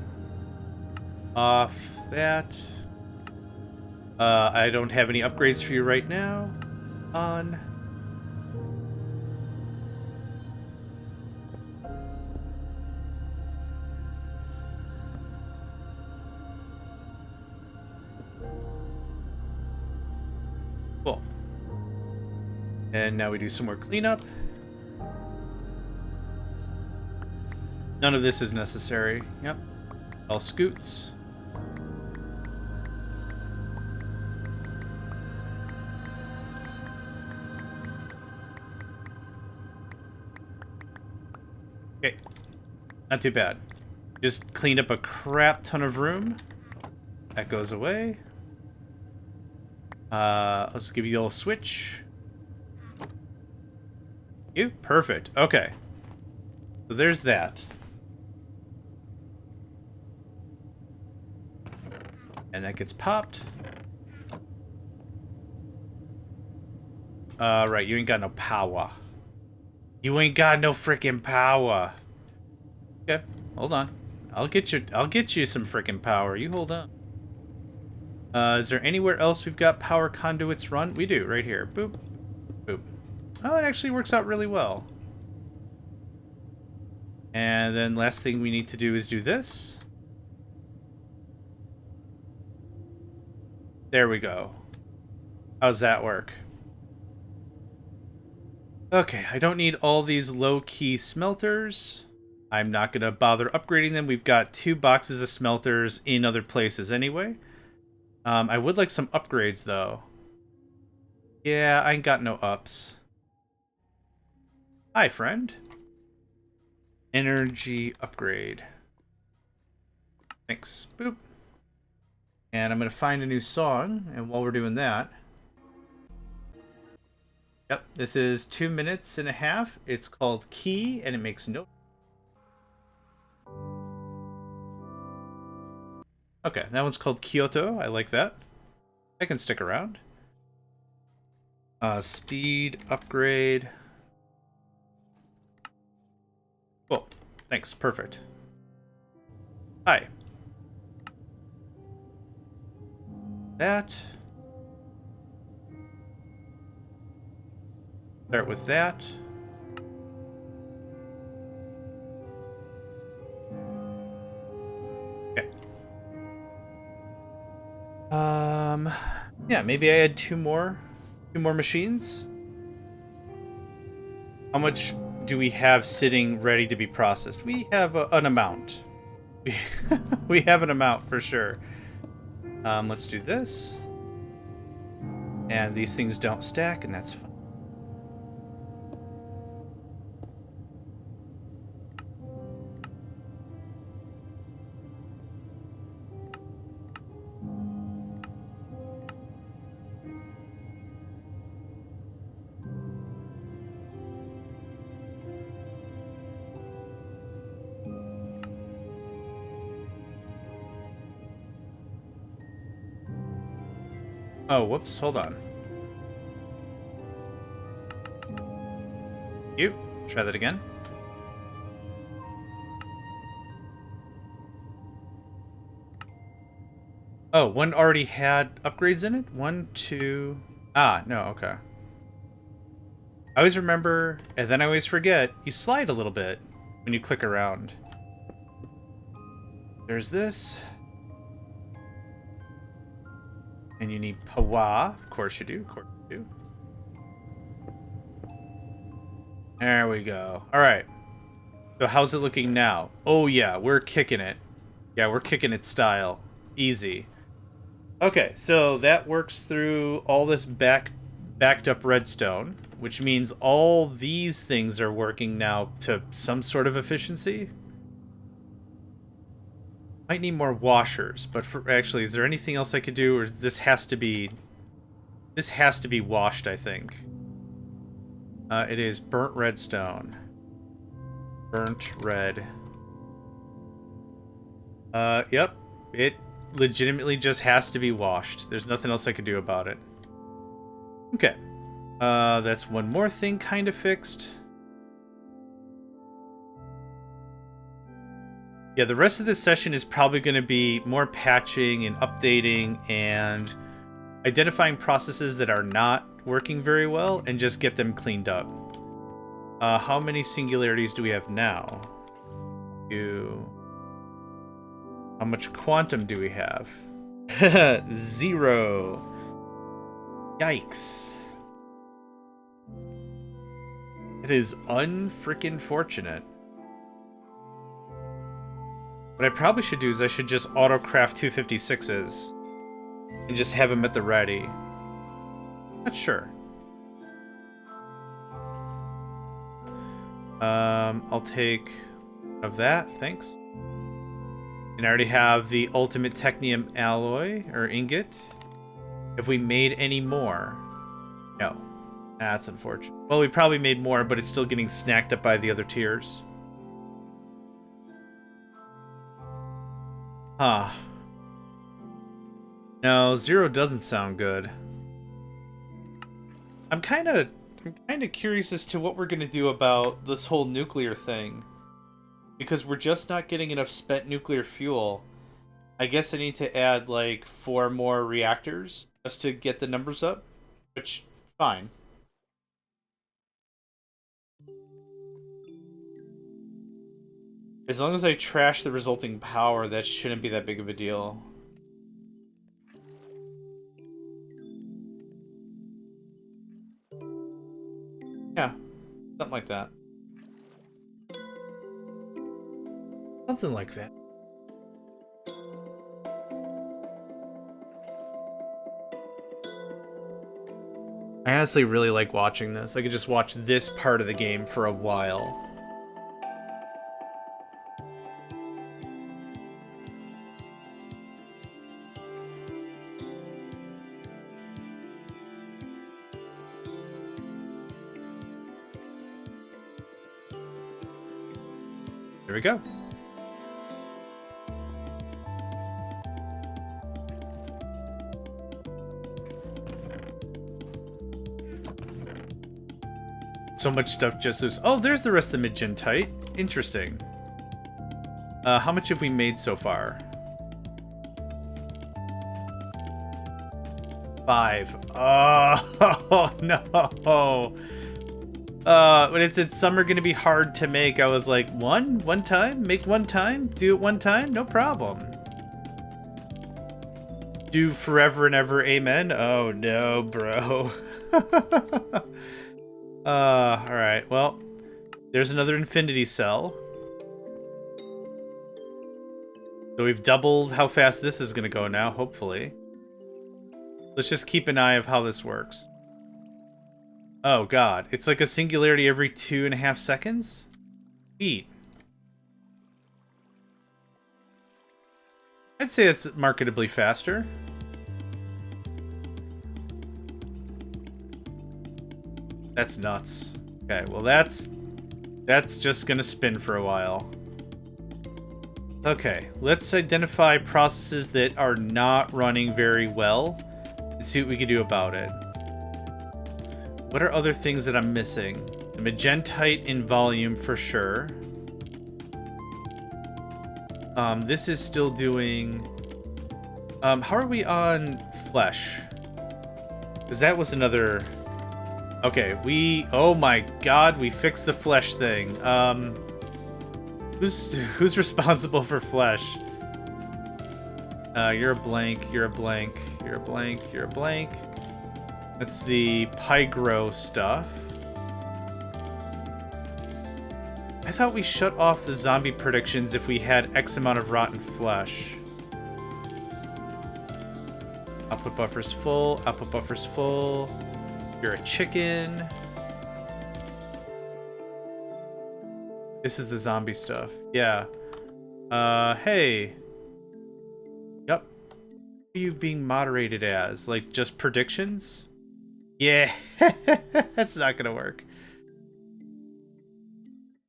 off that. I don't have any upgrades for you right now. On. Cool. And now we do some more cleanup. None of this is necessary. Yep. All scoots. Okay. Not too bad. Just cleaned up a crap ton of room. That goes away. Let's give you a little switch. You? Perfect. Okay. So there's that. And that gets popped. Right, you ain't got no power. You ain't got no freaking power. Okay, hold on. I'll get you some freaking power. You hold on. Is there anywhere else we've got power conduits run? We do, right here. Boop. Boop. Oh, it actually works out really well. And then last thing we need to do is do this. There we go. How's that work? Okay, I don't need all these low-key smelters. I'm not going to bother upgrading them. We've got 2 boxes of smelters in other places anyway. I would like some upgrades, though. Yeah, I ain't got no ups. Hi, friend. Energy upgrade. Thanks. Boop. And I'm going to find a new song, and while we're doing that... Yep, this is 2 minutes and a half. It's called Key, and it makes no... Okay, that one's called Kyoto. I like that. I can stick around. Speed upgrade. Cool. Thanks. Perfect. Hi. That. Start with that. Okay. Yeah, maybe I add two more machines. How much do we have sitting ready to be processed? We have an amount. We have an amount for sure. Let's do this. And these things don't stack, and that's fine. Oh, whoops, hold on. You try that again. Oh, one already had upgrades in it? 1, 2... Ah, no, okay. I always remember, and then I always forget, you slide a little bit when you click around. There's this. And you need Pawa. Of course you do, of course you do. There we go. Alright. So how's it looking now? Oh yeah, we're kicking it. Yeah, we're kicking it style. Easy. Okay, so that works through all this backed up redstone, which means all these things are working now to some sort of efficiency. Might need more washers, but actually, is there anything else I could do, or this has to be washed, I think. It is burnt redstone. Burnt red. Yep. It legitimately just has to be washed. There's nothing else I could do about it. Okay. That's one more thing kind of fixed. Yeah, the rest of this session is probably going to be more patching and updating and identifying processes that are not working very well and just get them cleaned up. How many singularities do we have now? How much quantum do we have? 0. Yikes. It is unfreaking fortunate. What I probably should do is I should just auto-craft 256s and just have them at the ready. Not sure. I'll take of that, thanks. And I already have the ultimate technium alloy, or ingot. Have we made any more? No. That's unfortunate. Well, we probably made more, but it's still getting snacked up by the other tiers. Huh. No, 0 doesn't sound good. I'm kind of curious as to what we're going to do about this whole nuclear thing. Because we're just not getting enough spent nuclear fuel. I guess I need to add like 4 more reactors just to get the numbers up. Which, fine. As long as I trash the resulting power, that shouldn't be that big of a deal. Yeah, something like that. Something like that. I honestly really like watching this. I could just watch this part of the game for a while. There we go. So much stuff just as... Oh, there's the rest of the mid-gen-tite. Interesting. How much have we made so far? 5. Oh, no. When it said some are going to be hard to make, I was like, one time? Make one time? Do it one time? No problem. Do forever and ever, amen? Oh, no, bro. Alright, well, there's another infinity cell. So we've doubled how fast this is going to go now, hopefully. Let's just keep an eye of how this works. Oh god, it's like a singularity every 2.5 seconds? Sweet. I'd say it's marketably faster. That's nuts. Okay, well that's just gonna spin for a while. Okay, let's identify processes that are not running very well. see what we can do about it. What are other things that I'm missing? The magentite in volume for sure. This is still doing... how are we on flesh? Because that was another... Okay, oh my god, we fixed the flesh thing. Who's responsible for flesh? You're a blank, you're a blank, you're a blank, you're a blank. That's the Pygro stuff. I thought we shut off the zombie predictions if we had X amount of rotten flesh. Output buffer's full, output buffer's full. You're a chicken. This is the zombie stuff. Yeah. Hey. Yup. What are you being moderated as? Like, just predictions? Yeah. That's not gonna work.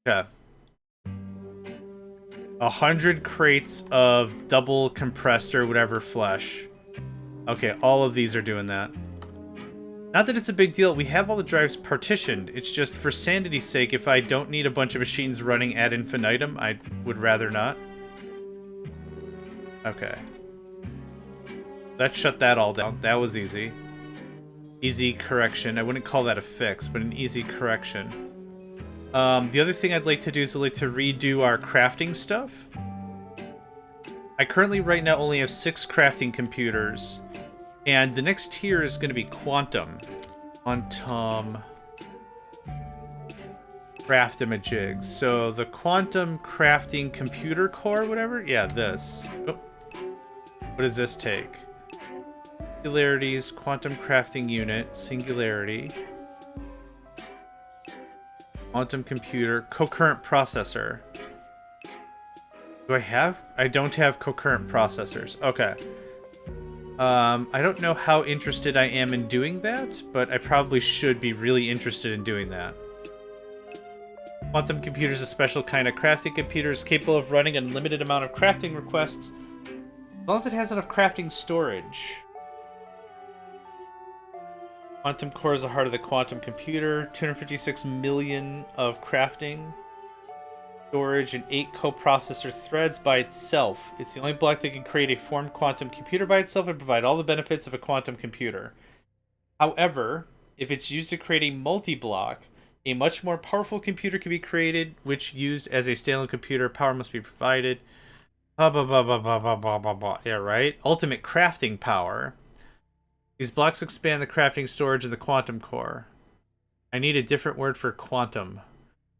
Okay. 100 crates of double compressed or whatever flesh. Okay, all of these are doing that. Not that it's a big deal. We have all the drives partitioned. It's just for sanity's sake, if I don't need a bunch of machines running ad infinitum, I would rather not. Okay. That shut that all down. That was easy. Easy correction. I wouldn't call that a fix, but an easy correction. The other thing I'd like to do is I'd like to redo our crafting stuff. I currently right now only have 6 crafting computers. And the next tier is going to be quantum. Quantum craftimajigs. So the quantum crafting computer core, whatever? Yeah, this. Oh. What does this take? Singularities, quantum crafting unit, singularity. Quantum computer, concurrent processor. Do I have? I don't have concurrent processors. Okay. I don't know how interested I am in doing that, but I probably should be really interested in doing that. Quantum computer is a special kind of crafting computer, is capable of running an unlimited amount of crafting requests, as long as it has enough crafting storage. Quantum core is the heart of the quantum computer, 256 million of crafting storage and 8 coprocessor threads by itself. It's the only block that can create a formed quantum computer by itself and provide all the benefits of a quantum computer. However, if it's used to create a multi-block, a much more powerful computer can be created, which used as a standalone computer, power must be provided. Yeah, right? Ultimate crafting power. These blocks expand the crafting storage of the quantum core. I need a different word for quantum.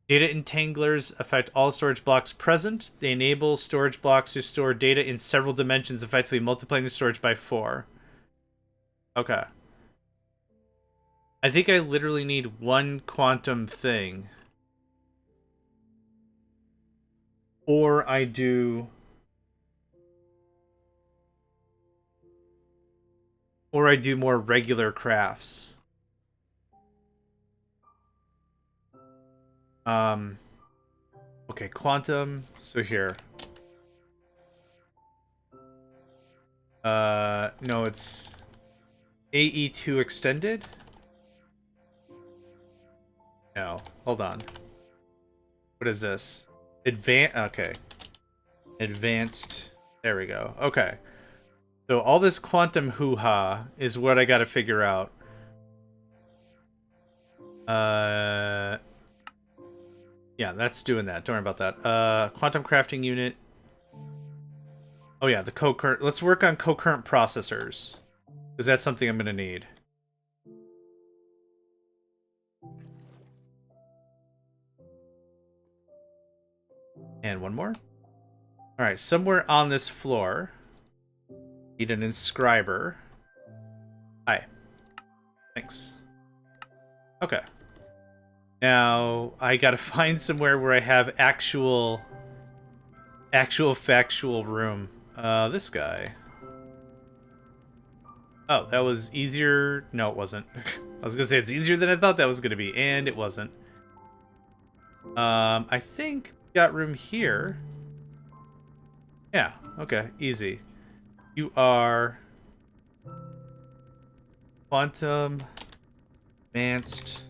Data entanglers affect all storage blocks present. They enable storage blocks to store data in several dimensions, effectively multiplying the storage by 4. Okay. I think I literally need one quantum thing. Or I do... Or I do more regular crafts. Okay, quantum. So here. No, it's AE2 extended. No, hold on. What is this? Okay. Advanced. There we go. Okay. So all this quantum hoo-ha is what I gotta figure out. Yeah, that's doing that. Don't worry about that. Quantum crafting unit. Oh yeah, the concurrent. Let's work on concurrent processors, because that's something I'm gonna need. And one more. All right, somewhere on this floor, need an inscriber. Hi. Thanks. Okay. Now, I gotta find somewhere where I have actual factual room. This guy. Oh, that was easier. No, it wasn't. I was gonna say it's easier than I thought that was gonna be, and it wasn't. I think we got room here. Yeah, okay, easy. You are... Quantum advanced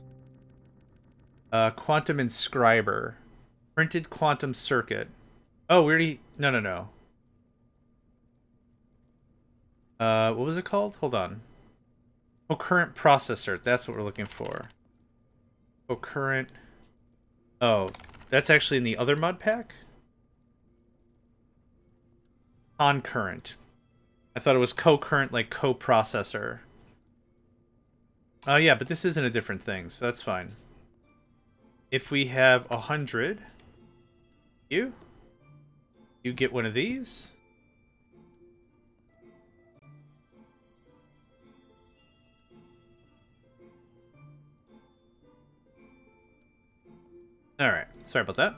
quantum inscriber. Printed quantum circuit. Oh, we already no. What was it called? Hold on. Concurrent processor. That's what we're looking for. Concurrent. Oh, that's actually in the other mod pack? Concurrent. I thought it was co-current, like co-processor. Oh yeah, but this isn't a different thing, so that's fine. If we have 100, you get one of these. Alright, sorry about that.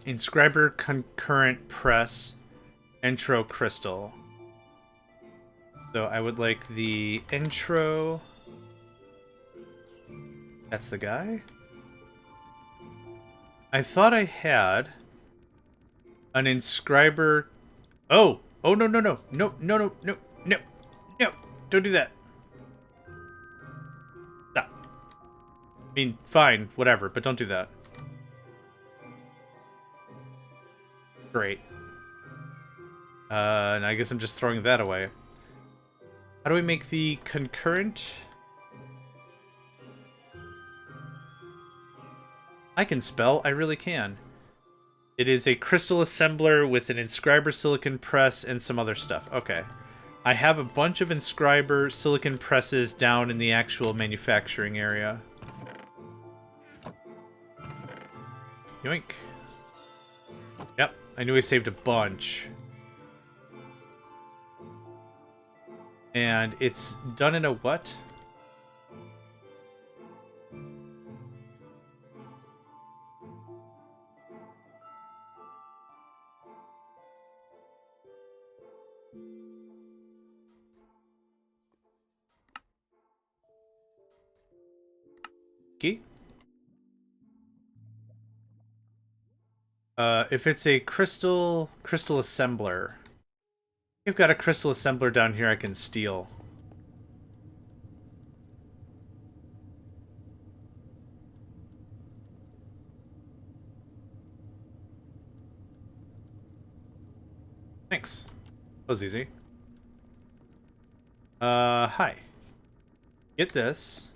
Inscriber concurrent press intro crystal. So I would like the intro. That's the guy. I thought I had an inscriber. Oh no. Don't do that. Stop. I mean, fine, whatever, but don't do that. Great. And I guess I'm just throwing that away. How do we make the concurrent? I can spell, I really can. It is a crystal assembler with an inscriber silicon press and some other stuff. Okay. I have a bunch of inscriber silicon presses down in the actual manufacturing area. Yoink. Yep, I knew I saved a bunch. And it's done in a what? Key? If it's a crystal assembler. I've got a crystal assembler down here I can steal. Thanks. That was easy. Hi. Get this.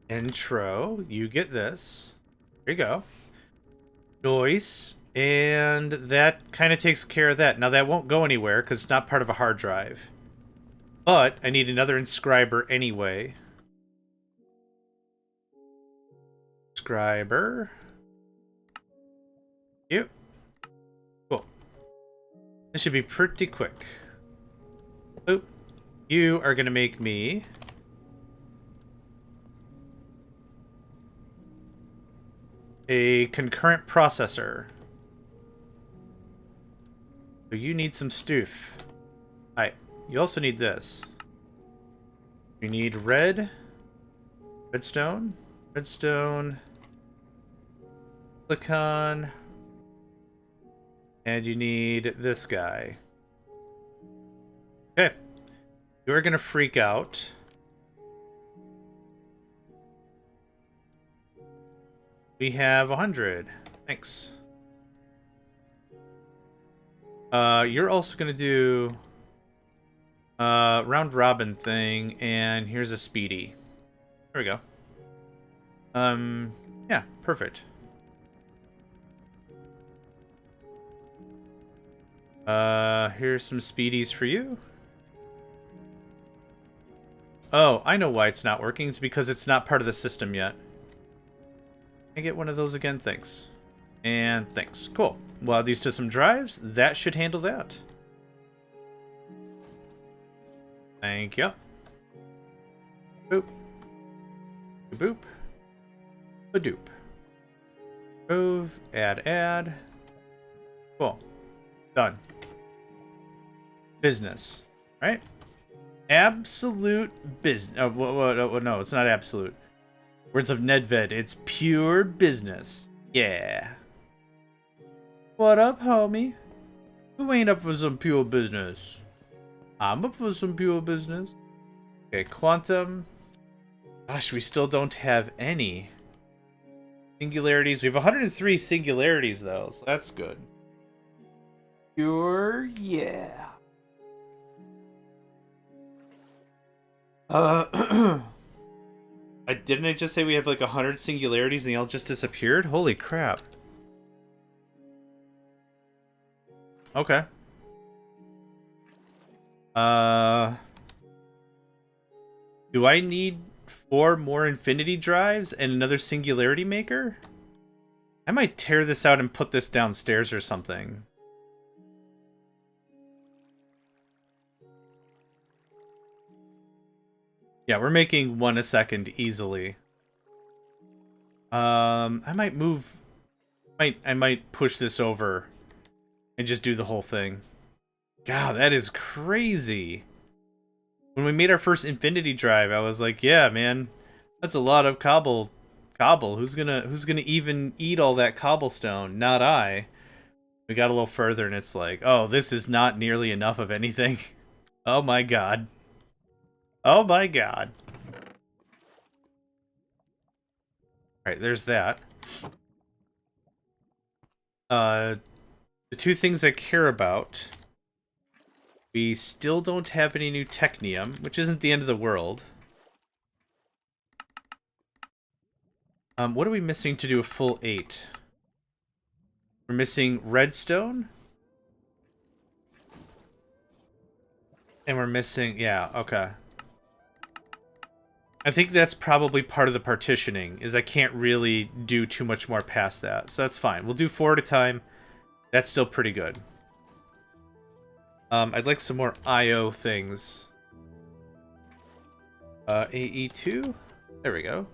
Intro. You get this. There you go. Noise. And that kind of takes care of that. Now that won't go anywhere because it's not part of a hard drive. But I need another inscriber anyway. Inscriber. Yep. Cool. This should be pretty quick. Oop. You are going to make me a concurrent processor. So you need some stuff. Alright. You also need this. You need redstone, silicon, and you need this guy. Okay. You're gonna freak out. We have 100. Thanks. You're also gonna do round robin thing, and here's a speedy. There we go. Yeah, perfect. Here's some speedies for you. Oh, I know why it's not working. It's because it's not part of the system yet. Can I get one of those again? Thanks. And thanks. Cool. Well, these to some drives. That should handle that. Thank you. Boop. Boop. Badoop. Move. Add. Cool. Done. Business. Right? Absolute business. Oh, no, it's not absolute. Words of Nedved. It's pure business. Yeah. What up, homie? Who ain't up for some pure business? I'm up for some pure business. Okay, quantum. Gosh, we still don't have any singularities. We have 103 singularities, though, so that's good. Pure, yeah. Didn't I just say we have like 100 singularities and they all just disappeared? Holy crap. Okay. Do I need 4 more infinity drives and another singularity maker? I might tear this out and put this downstairs or something. Yeah, we're making 1 a second easily. I might move... I might push this over and just do the whole thing. God, that is crazy. When we made our first infinity drive, I was like, yeah, man, that's a lot of cobble. Who's gonna even eat all that cobblestone? Not I. We got a little further and it's like, oh, this is not nearly enough of anything. Oh my god. Oh my god. Alright, there's that. The 2 things I care about. We still don't have any new technium, which isn't the end of the world. What are we missing to do a full 8? We're missing redstone. And we're missing... Yeah, okay. I think that's probably part of the partitioning, is I can't really do too much more past that. So that's fine. We'll do 4 at a time. That's still pretty good. I'd like some more IO things. AE2? There we go.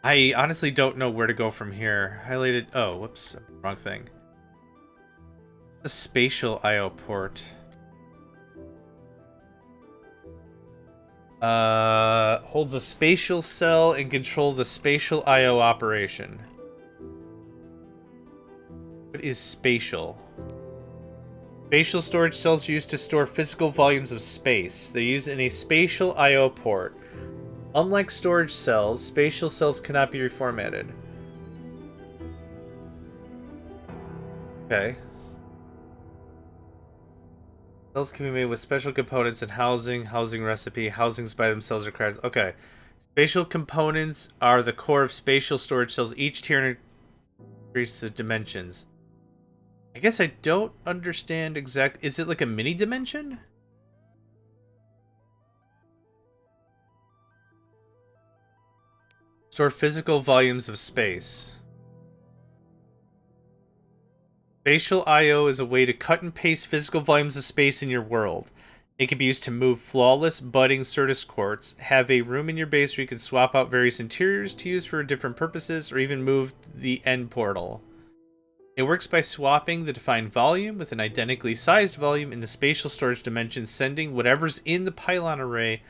I honestly don't know where to go from here. Highlighted... Oh, whoops. Wrong thing. The spatial IO port. Holds a spatial cell and control the spatial IO operation. What is spatial? Spatial storage cells used to store physical volumes of space. They're used in a spatial IO port. Unlike storage cells, spatial cells cannot be reformatted. Okay. Cells can be made with special components and housing recipe. Housings by themselves are required. Okay. Spatial components are the core of spatial storage cells. Each tier increases the dimensions. I guess I don't understand exact... Is it like a mini dimension? Store physical volumes of space. Spatial I/O is a way to cut and paste physical volumes of space in your world. It can be used to move flawless, budding Certus quartz, have a room in your base where you can swap out various interiors to use for different purposes, or even move the end portal. It works by swapping the defined volume with an identically sized volume in the spatial storage dimension, sending whatever's in the pylon array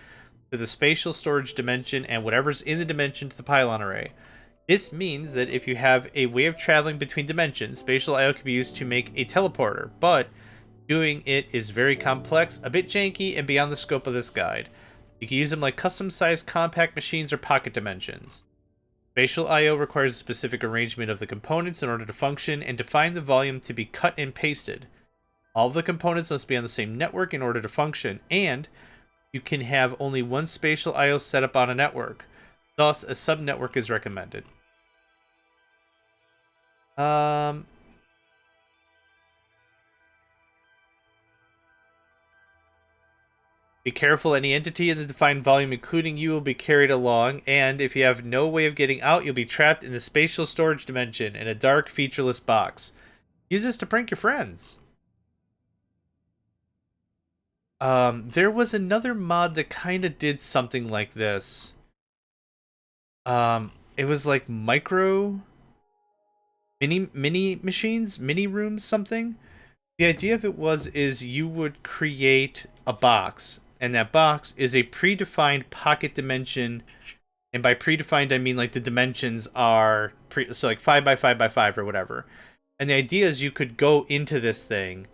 to the spatial storage dimension and whatever's in the dimension to the pylon array. This means that if you have a way of traveling between dimensions, spatial I/O can be used to make a teleporter, but doing it is very complex, a bit janky, and beyond the scope of this guide. You can use them like custom-sized compact machines or pocket dimensions. Spatial I/O requires a specific arrangement of the components in order to function and define the volume to be cut and pasted. All of the components must be on the same network in order to function, and you can have only one spatial I/O set up on a network. Thus, a subnetwork is recommended. Be careful, any entity in the defined volume, including you, will be carried along, and if you have no way of getting out, you'll be trapped in the spatial storage dimension in a dark, featureless box. Use this to prank your friends. There was another mod that kind of did something like this. It was like mini machines, mini rooms, something. The idea of it is you would create a box, and that box is a predefined pocket dimension. And by predefined, I mean like the dimensions are so like 5 by 5 by 5 or whatever. And the idea is you could go into this thing,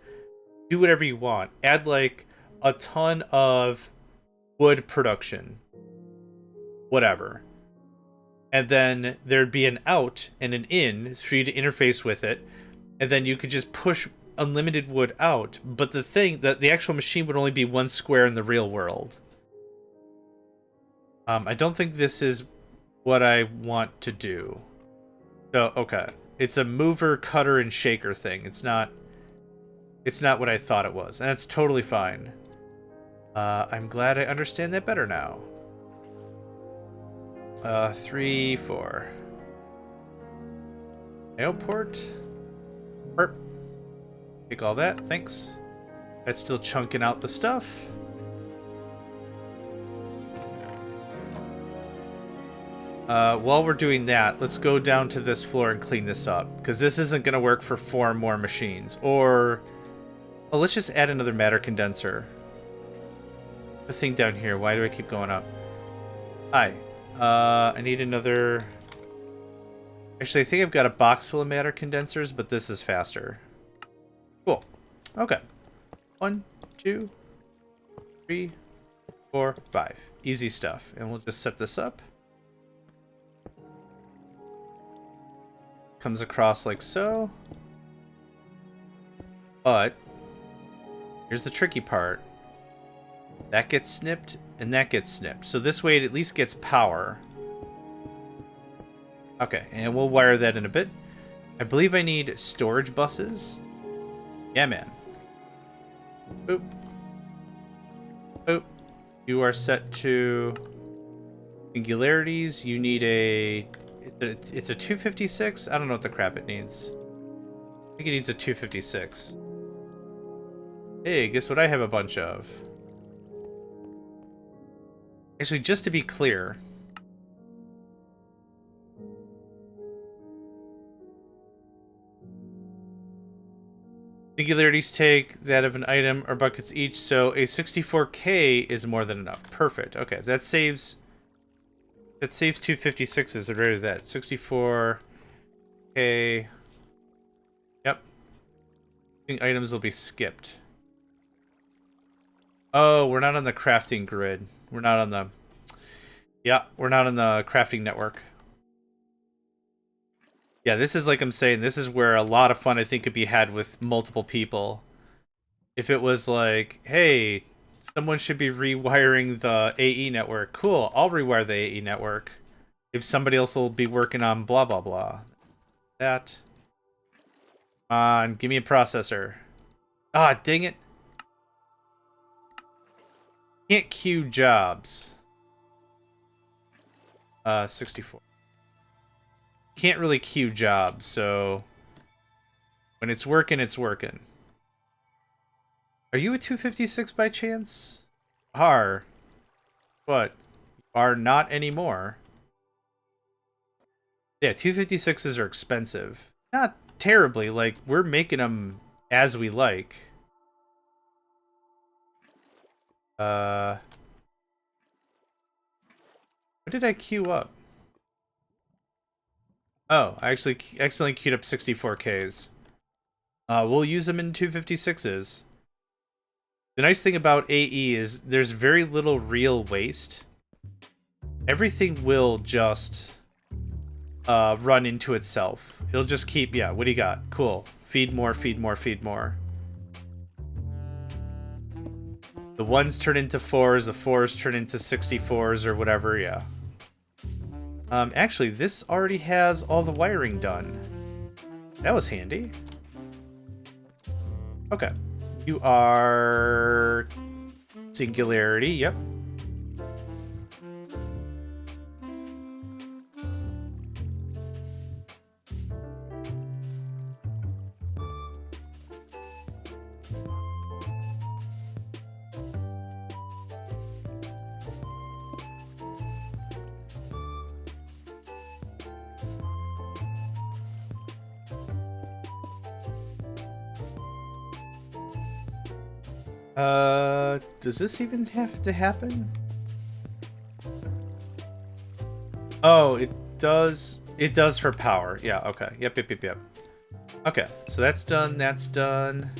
do whatever you want, add like a ton of wood production, whatever. And then there'd be an out and an in for you to interface with it. And then you could just push unlimited wood out. But the thing, that the actual machine would only be one square in the real world. I don't think this is what I want to do. So, okay. It's a mover, cutter, and shaker thing. It's not what I thought it was. And that's totally fine. I'm glad I understand that better now. 3, 4. Airport. Burp. Take all that, thanks. That's still chunking out the stuff. While we're doing that, let's go down to this floor and clean this up. Because this isn't going to work for 4 more machines. Or... oh, let's just add another matter condenser. The thing down here, why do I keep going up? Hi. I need another... actually, I think I've got a box full of matter condensers, but this is faster. Cool. Okay. 1, 2, 3, 4, 5. Easy stuff. And we'll just set this up. Comes across like so. But here's the tricky part. That gets snipped, and that gets snipped. So this way it at least gets power. Okay, and we'll wire that in a bit. I believe I need storage buses. Yeah, man. Boop. Boop. You are set to singularities. You need a... it's a 256? I don't know what the crap it needs. I think it needs a 256. Hey, guess what I have a bunch of? Actually, just to be clear... singularities take that of an item or buckets each, so a 64K is more than enough. Perfect. Okay, that saves 256s. I'd rather that. 64K. Yep. I think items will be skipped. Oh, we're not on the crafting grid. We're not on the... yeah, we're not on the crafting network. Yeah, this is like I'm saying, this is where a lot of fun I think could be had with multiple people. If it was like, hey, someone should be rewiring the AE network. Cool, I'll rewire the AE network. If somebody else will be working on blah, blah, blah. That. Come on, give me a processor. Ah, dang it. Can't queue jobs. 64. Can't really queue jobs, so when it's working, it's working. Are you a 256 by chance? Are. But are not anymore. Yeah, 256s are expensive. Not terribly, like, we're making them as we like. What did I queue up? Oh, I actually accidentally queued up 64Ks. We'll use them in 256s. The nice thing about AE is there's very little real waste. Everything will just run into itself. It'll just keep, yeah, what do you got? Cool. Feed more, feed more, feed more. The 1s turn into 4s, the 4s turn into 64s or whatever, yeah. Actually, this already has all the wiring done. That was handy. Okay. You are... singularity, yep. Does this even have to happen? Oh, it does. It does for power. Yeah, okay. Yep. Okay, so that's done, that's done.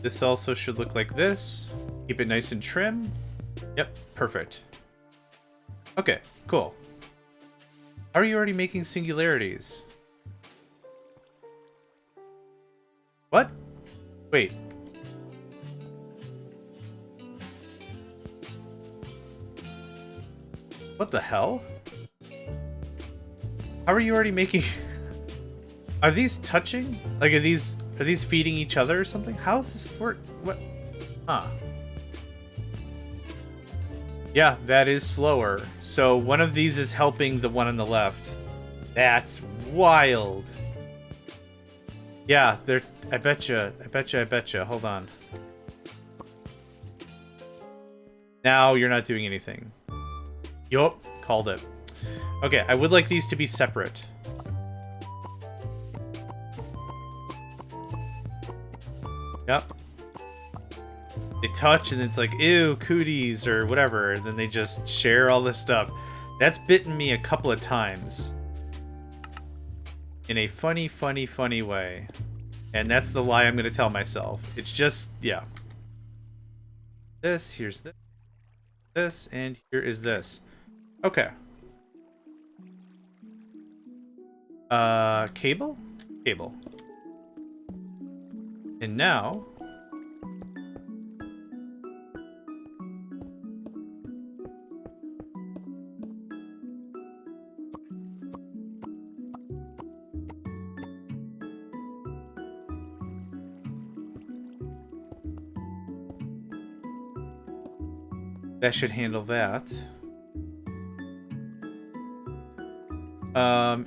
This also should look like this. Keep it nice and trim. Yep, perfect. Okay, cool. How are you already making singularities? What? Wait. What the hell? How are you already making... Are these touching? Like, are these feeding each other or something? How does this work? What? Huh. Yeah, that is slower. So one of these is helping the one on the left. That's wild. Yeah, they're... I betcha. Hold on. Now you're not doing anything. Yup, called it. Okay, I would like these to be separate. Yep. They touch and it's like, ew, cooties or whatever, and then they just share all this stuff. That's bitten me a couple of times. In a funny way. And that's the lie I'm going to tell myself. It's just, yeah. This, here's this, and here is this. Okay. Cable? Cable. And now... that should handle that.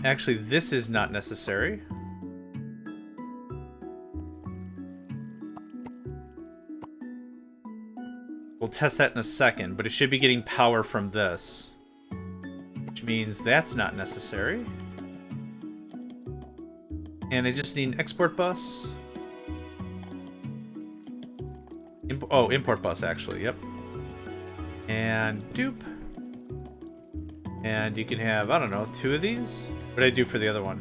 Actually, this is not necessary. We'll test that in a second, but it should be getting power from this. Which means that's not necessary. And I just need an export bus. Import bus, actually, yep. And dupe. And you can have, I don't know, 2 of these? What did I do for the other one?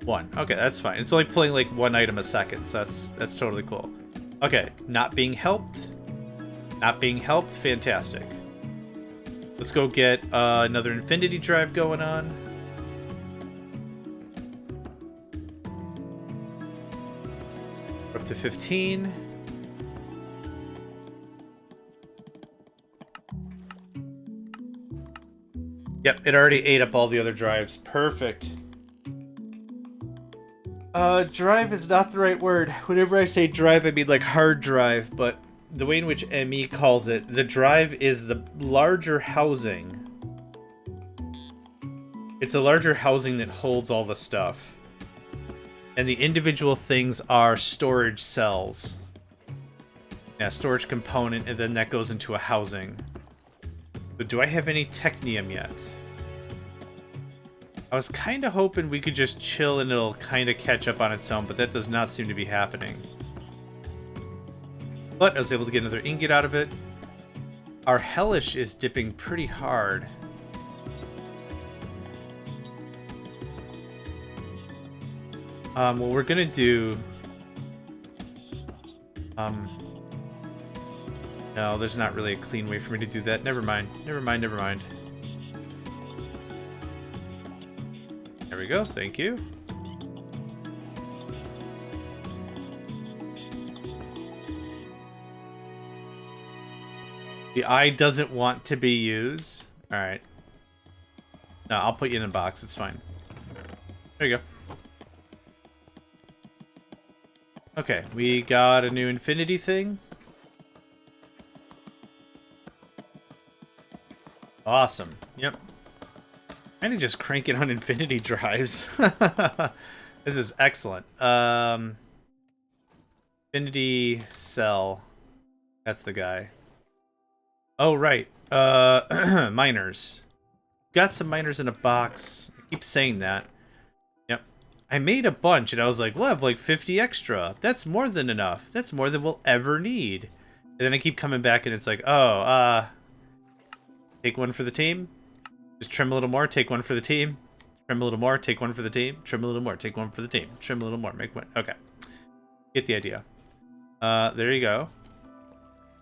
1. Okay, that's fine. It's only pulling like 1 item a second, so that's totally cool. Okay, not being helped. Not being helped, fantastic. Let's go get another infinity drive going on. We're up to 15. Yep, it already ate up all the other drives. Perfect. Drive is not the right word. Whenever I say drive, I mean like hard drive, but the way in which ME calls it, the drive is the larger housing. It's a larger housing that holds all the stuff. And the individual things are storage cells. Yeah, storage component, and then that goes into a housing. But do I have any technium yet? I was kind of hoping we could just chill and it'll kind of catch up on its own, but that does not seem to be happening. But I was able to get another ingot out of it. Our hellish is dipping pretty hard. Well, we're gonna do... No, there's not really a clean way for me to do that. Never mind. Never mind. There we go. Thank you. The eye doesn't want to be used. Alright. No, I'll put you in a box. It's fine. There you go. Okay, we got a new infinity thing. Awesome. Yep. Kind of just cranking on infinity drives. This is excellent. Infinity cell. That's the guy. Oh, right. Miners. Got some miners in a box. I keep saying that. Yep. I made a bunch, and I was like, we'll have like 50 extra. That's more than enough. That's more than we'll ever need. And then I keep coming back, and it's like, oh, take one for the team. Just trim a little more, take one for the team. Trim a little more, take one for the team. Trim a little more, take one for the team. Trim a little more, make one. Okay. Get the idea. There you go.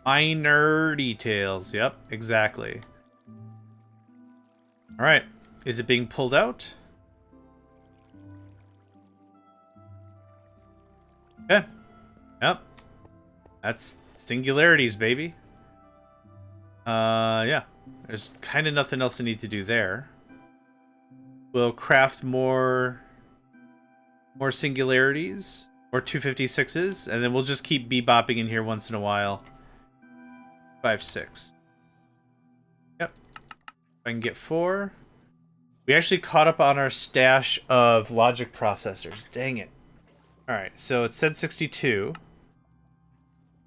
Minor details. Yep, exactly. Alright. Is it being pulled out? Okay. Yep. That's singularities, baby. Yeah. There's kind of nothing else I need to do there. We'll craft more singularities. Or 256s. And then we'll just keep bebopping in here once in a while. 5, 6. Yep. If I can get 4. We actually caught up on our stash of logic processors. Dang it. Alright, so it said 62.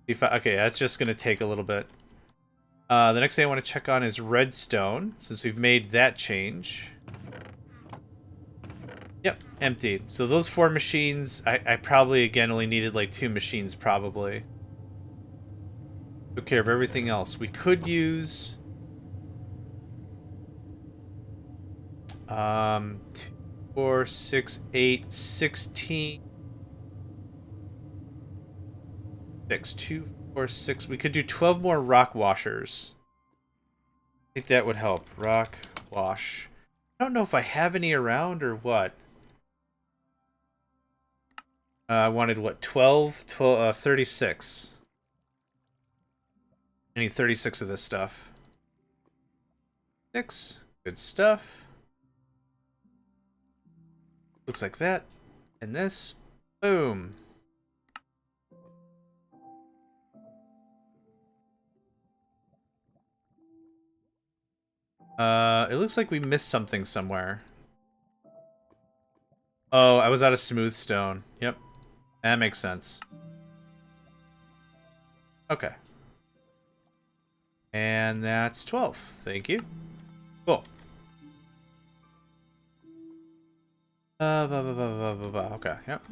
Okay, that's just going to take a little bit. The next thing I want to check on is redstone, since we've made that change. Yep, empty. So those 4 machines, I probably, again, only needed like 2 machines, probably. Took care of everything else. We could use... 2, 4, 6, 8, 16... 6, 2, 4, 6. We could do 12 more rock washers. I think that would help. Rock wash. I don't know if I have any around or what. I wanted, what, 12? 36. I need 36 of this stuff. 6. Good stuff. Looks like that. And this. Boom. It looks like we missed something somewhere. Oh, I was out of smooth stone. Yep. That makes sense. Okay. And that's 12. Thank you. Cool. Okay, yep.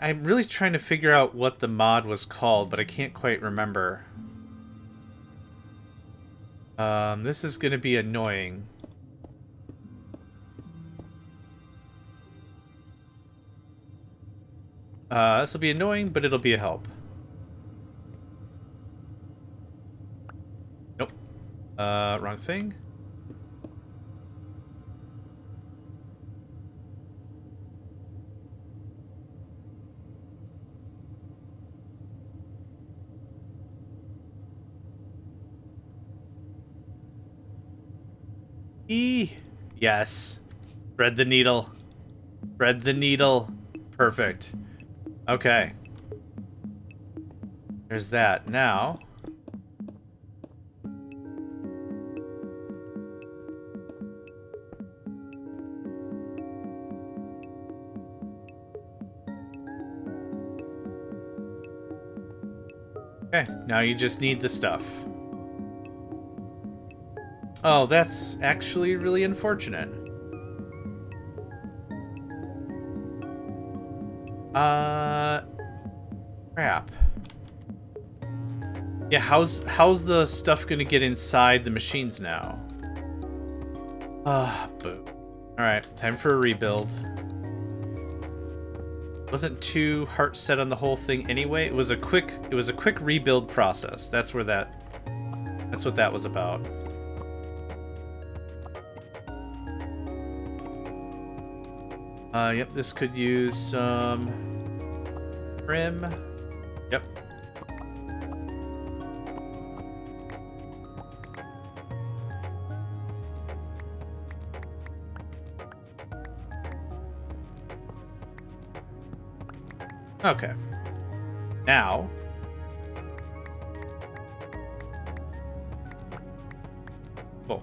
I'm really trying to figure out what the mod was called, but I can't quite remember. This is gonna be annoying. This will be annoying, but it'll be a help. Nope. Wrong thing. Yes. Thread the needle. Thread the needle. Perfect. Okay. There's that. Now. Okay. Now you just need the stuff. Oh, that's actually really unfortunate. Crap. Yeah, how's the stuff gonna get inside the machines now? Boo. Alright, time for a rebuild. Wasn't too heart set on the whole thing anyway. It was a quick rebuild process. That's what that was about. Yep, this could use some trim. Yep. Okay. Now. Cool.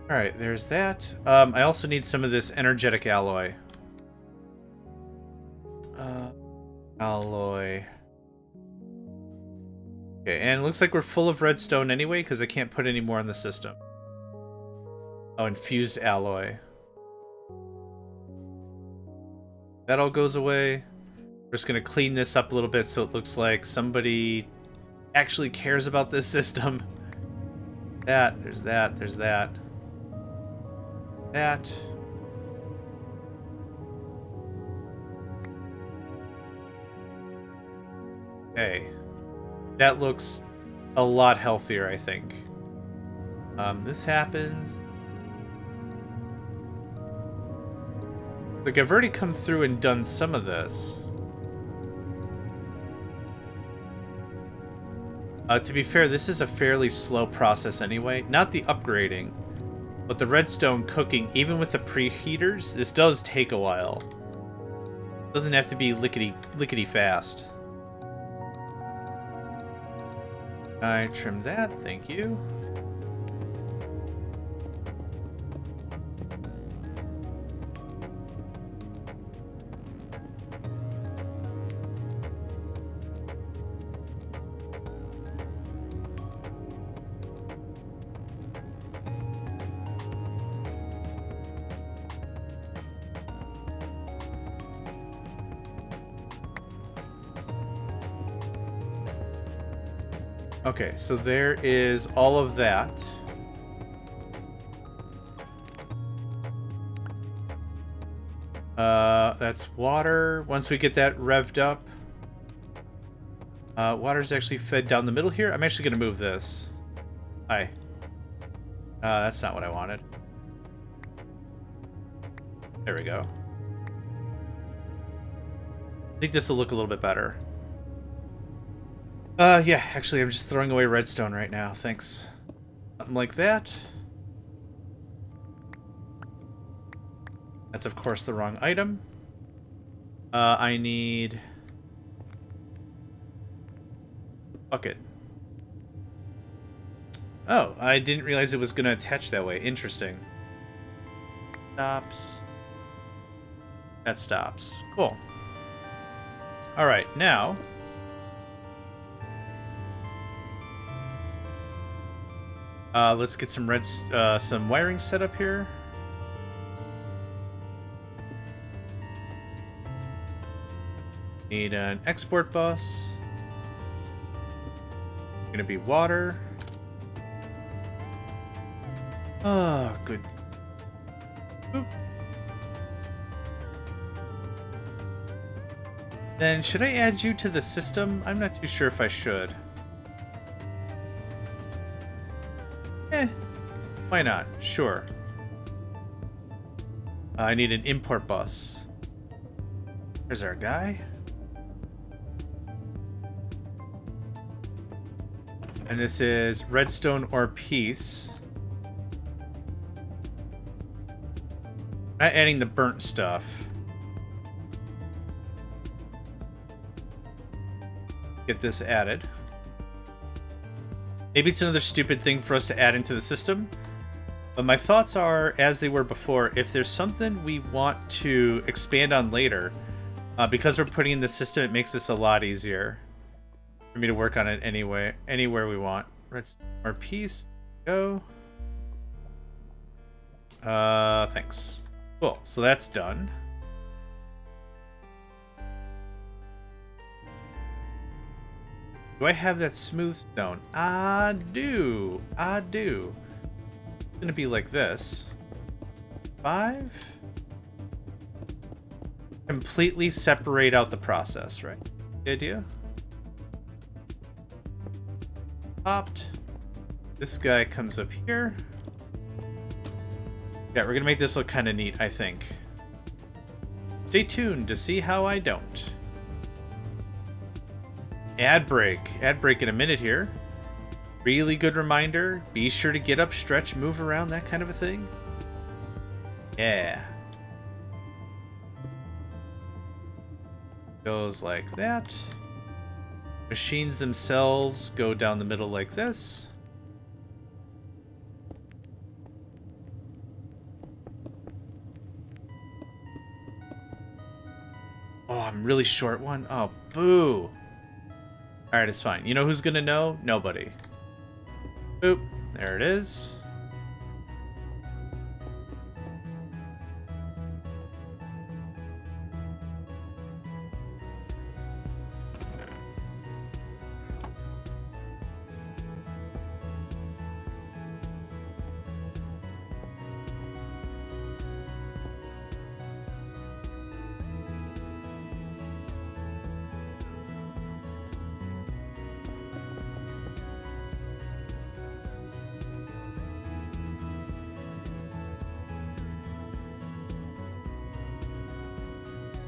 Alright, there's that. I also need some of this energetic alloy. Alloy. Okay, and it looks like we're full of redstone anyway, because I can't put any more in the system. Oh, infused alloy. That all goes away. We're just going to clean this up a little bit so it looks like somebody actually cares about this system. There's that, there's that. That. Okay. That looks a lot healthier, I think. This happens. Like, I've already come through and done some of this. To be fair, this is a fairly slow process anyway. Not the upgrading, but the redstone cooking, even with the preheaters, this does take a while. Doesn't have to be lickety fast. I trimmed that, thank you. Okay, so there is all of that. That's water. Once we get that revved up, water's actually fed down the middle here. I'm actually going to move this. Hi. That's not what I wanted. There we go. I think this will look a little bit better. Yeah, actually, I'm just throwing away redstone right now. Thanks. Something like that. That's, of course, the wrong item. I need... bucket. Oh, I didn't realize it was going to attach that way. Interesting. Stops. That stops. Cool. Alright, now... let's get some some wiring set up here. Need an export bus. Gonna be water. Oh, good. Boop. Then should I add you to the system? I'm not too sure if I should. Why not? Sure. I need an import bus. There's our guy. And this is redstone or piece. Not adding the burnt stuff. Get this added. Maybe it's another stupid thing for us to add into the system. But my thoughts are, as they were before, if there's something we want to expand on later, because we're putting in the system, it makes this a lot easier for me to work on it anywhere we want. Our piece, go. Thanks. Cool, so that's done. Do I have that smooth stone? I do. I do. It's gonna be like this. 5. Completely separate out the process, right? The idea? Popped. This guy comes up here. Yeah, we're gonna make this look kind of neat, I think. Stay tuned to see how I don't. Ad break. Ad break in a minute here. Really good reminder. Be sure to get up, stretch, move around, that kind of a thing. Yeah. Goes like that. Machines themselves go down the middle like this. Oh, I'm really short one. Oh, boo. Alright, it's fine. You know who's gonna know? Nobody. Boop. There it is.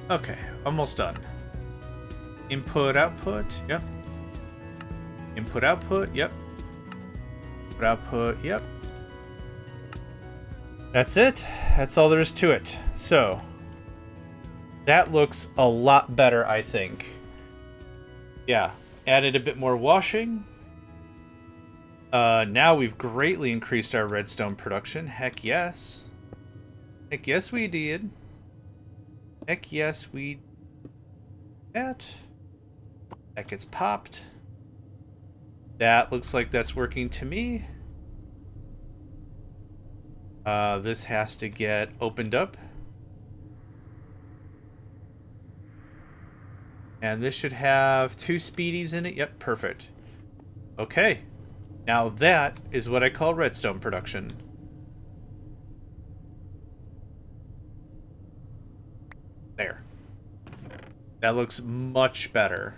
Okay, almost done. Input, output, yep. Input, output, yep. Input, output, yep. That's it. That's all there is to it. So, that looks a lot better, I think. Yeah, added a bit more washing. Now we've greatly increased our redstone production. Heck yes. Heck yes we did. Heck yes we did. That gets popped. That looks like that's working to me. This has to get opened up. And this should have 2 speedies in it. Yep, perfect. Okay. Now that is what I call redstone production. There. That looks much better.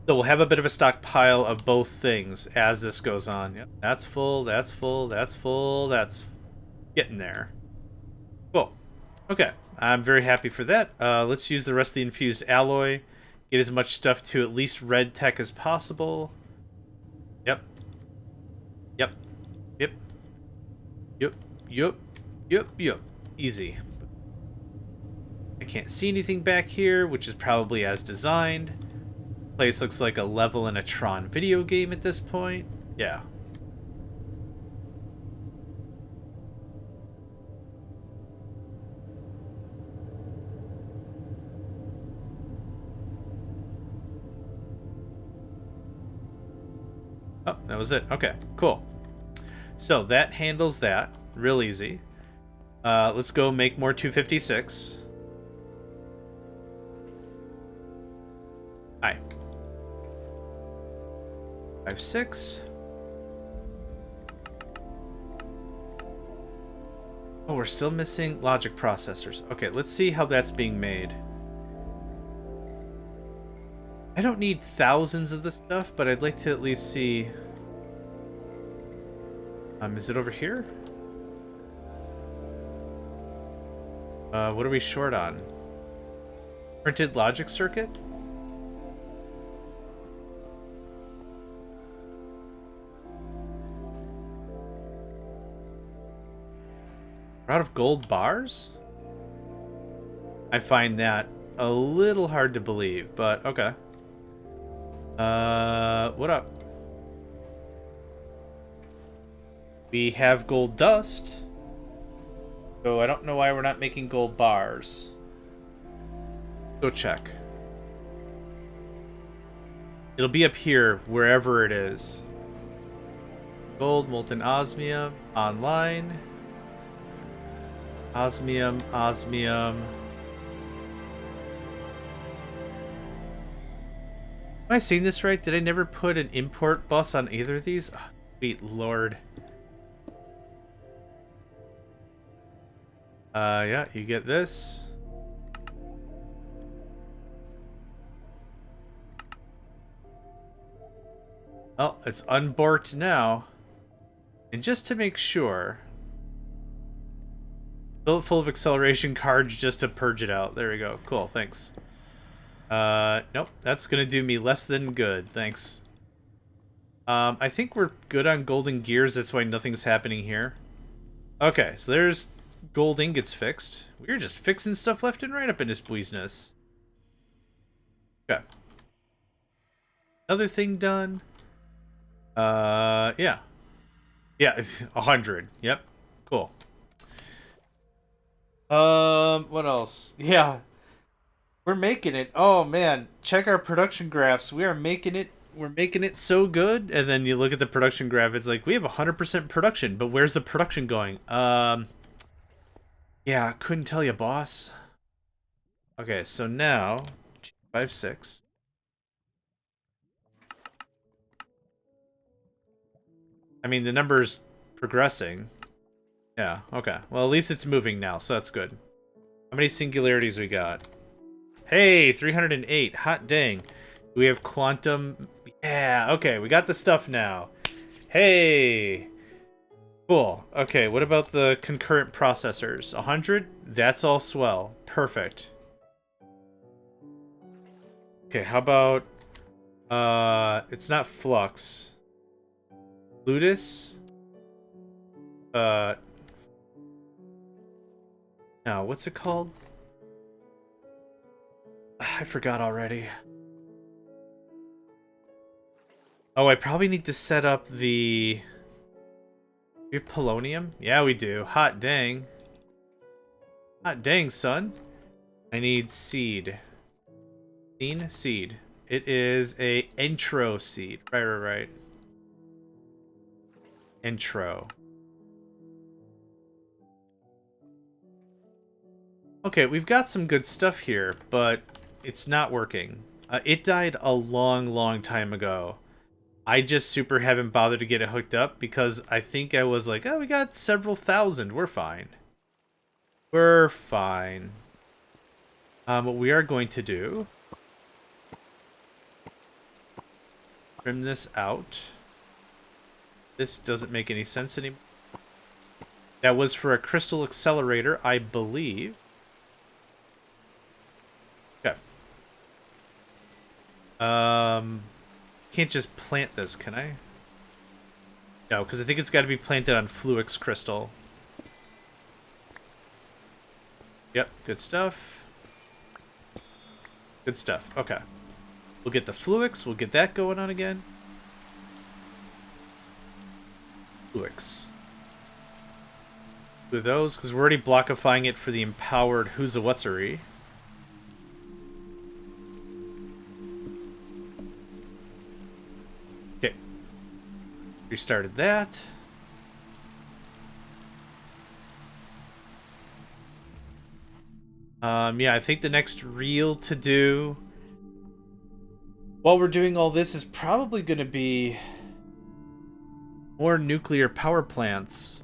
So we'll have a bit of a stockpile of both things as this goes on. Yep, that's full, that's full, that's full, that's getting there. Cool. Okay, I'm very happy for that. Let's use the rest of the infused alloy. Get as much stuff to at least red tech as possible. Yep. Yep. Yep. Yep. Yep. Yep. Yep. Easy. I can't see anything back here, which is probably as designed. Place looks like a level in a Tron video game at this point. Yeah. Oh, that was it. Okay, cool. So that handles that. Real easy. Let's go make more 256. Hi. 56. Oh, we're still missing logic processors. Okay, let's see how that's being made. I don't need thousands of this stuff, but I'd like to at least see... is it over here? What are we short on? Printed logic circuit? We're out of gold bars? I find that a little hard to believe, but okay. What up? We have gold dust. So I don't know why we're not making gold bars. Go check. It'll be up here, wherever it is. Gold, molten osmium, online. Osmium, osmium. Am I seeing this right? Did I never put an import bus on either of these? Oh, sweet lord. Yeah, you get this. Oh, it's unborked now. And just to make sure... Fill it full of acceleration cards just to purge it out. There we go. Cool, thanks. Nope. That's gonna do me less than good. Thanks. I think we're good on golden gears. That's why nothing's happening here. Okay, so there's gold ingots fixed. We're just fixing stuff left and right up in this business. Okay. Another thing done. Yeah. Yeah, it's 100. Yep. Cool. What else? Yeah. We're making it. Oh man, check our production graphs. We are making it. We're making it so good. And then you look at the production graph, it's like we have 100% production, but where's the production going? Yeah, couldn't tell you, boss. Okay, so now 256. I mean, the number's progressing. Yeah, okay. Well, at least it's moving now, so that's good. How many singularities we got? Hey, 308. Hot dang. We have quantum... Yeah, okay, we got the stuff now. Hey! Cool. Okay, what about the concurrent processors? 100? That's all swell. Perfect. Okay, how about... it's not Flux. Ludus? No, what's it called? I forgot already. Oh, I probably need to set up the... We have polonium? Yeah, we do. Hot dang. Hot dang, son. I need seed. Seed. It is a intro seed. Right. Intro. Okay, we've got some good stuff here, but it's not working. It died a long time ago. I just super haven't bothered to get it hooked up because I think I was like, oh, we got several thousand. We're fine. We're fine. What we are going to do... Trim this out. This doesn't make any sense anymore. That was for a crystal accelerator, I believe. Okay. Can't just plant this, can I? No, because I think it's got to be planted on Fluix crystal. Yep, good stuff. Good stuff. Okay. We'll get the Fluix. We'll get that going on again. Fluix. Do those, because we're already blockifying it for the empowered Who's-a-Whatsery. Okay. Restarted that. Yeah, I think the next real to-do while we're doing all this is probably going to be more nuclear power plants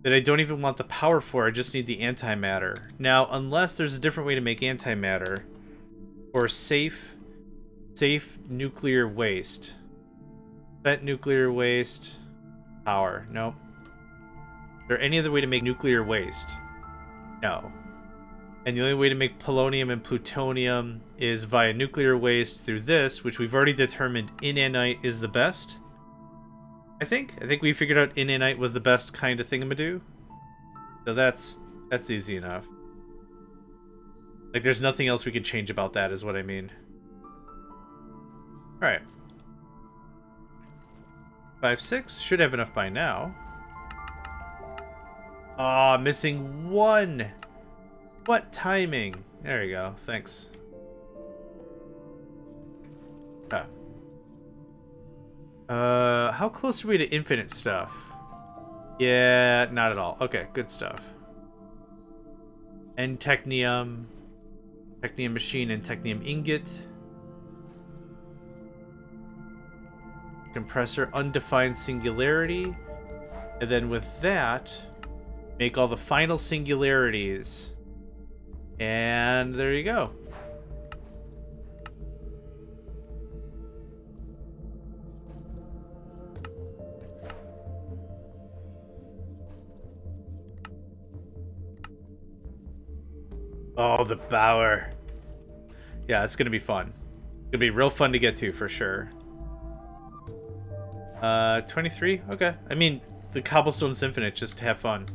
that I don't even want the power for. I just need the antimatter. Now, unless there's a different way to make antimatter or safe nuclear waste. Spent nuclear waste. Power. Nope. Is there any other way to make nuclear waste? No. And the only way to make polonium and plutonium is via nuclear waste through this, which we've already determined inanite is the best. I think we figured out inanite was the best kind of thingamadoo. So that's easy enough. Like, there's nothing else we could change about that, is what I mean. Alright. 5, 6. Should have enough by now. Ah, missing one! What timing? There you go. Thanks. How close are we to infinite stuff? Yeah, not at all. Okay, good stuff. And technium machine and technium ingot. Compressor, undefined singularity. And then with that, make all the final singularities. And there you go. Oh, the Bower. Yeah, it's going to be fun. It's going to be real fun to get to, for sure. 23? Okay. I mean, the Cobblestone's infinite, just to have fun.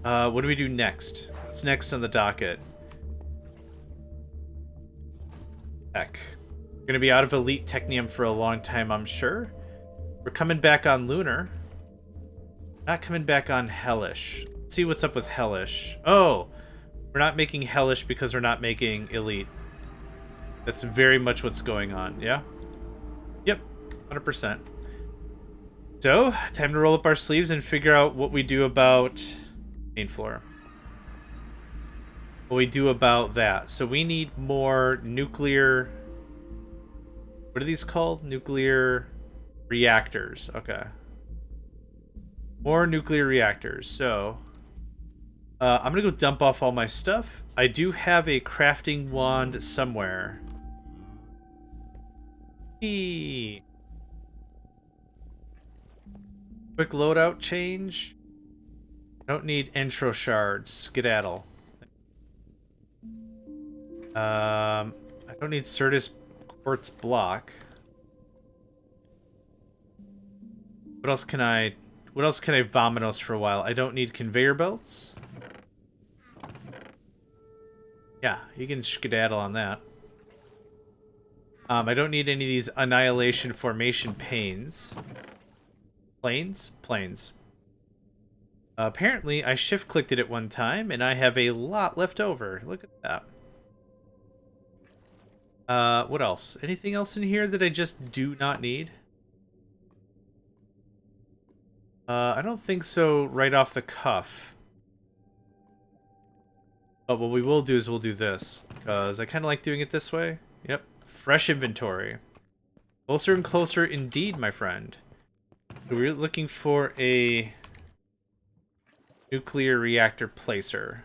What do we do next? What's next on the docket? Heck. We're going to be out of Elite Technium for a long time, I'm sure. We're coming back on Lunar. Not coming back on Hellish. Let's see what's up with Hellish. Oh! We're not making Hellish because we're not making Elite. That's very much what's going on, yeah? Yep, 100%. So, time to roll up our sleeves and figure out what we do about main floor. What we do about that. So we need more nuclear... What are these called? Nuclear reactors. Okay. More nuclear reactors. So... I'm gonna go dump off all my stuff. I do have a crafting wand somewhere. Eee. Quick loadout change. Don't need intro shards. Skedaddle. I don't need Certus quartz block. What else can I vominos for a while? I don't need conveyor belts. Yeah, you can skedaddle on that. I don't need any of these annihilation formation panes. Planes? Planes. Apparently, I shift-clicked it at one time, and I have a lot left over. Look at that. What else? Anything else in here that I just do not need? I don't think so right off the cuff. But what we will do is we'll do this, because I kind of like doing it this way. Yep. Fresh inventory. Closer and closer indeed, my friend. So we're looking for a nuclear reactor placer.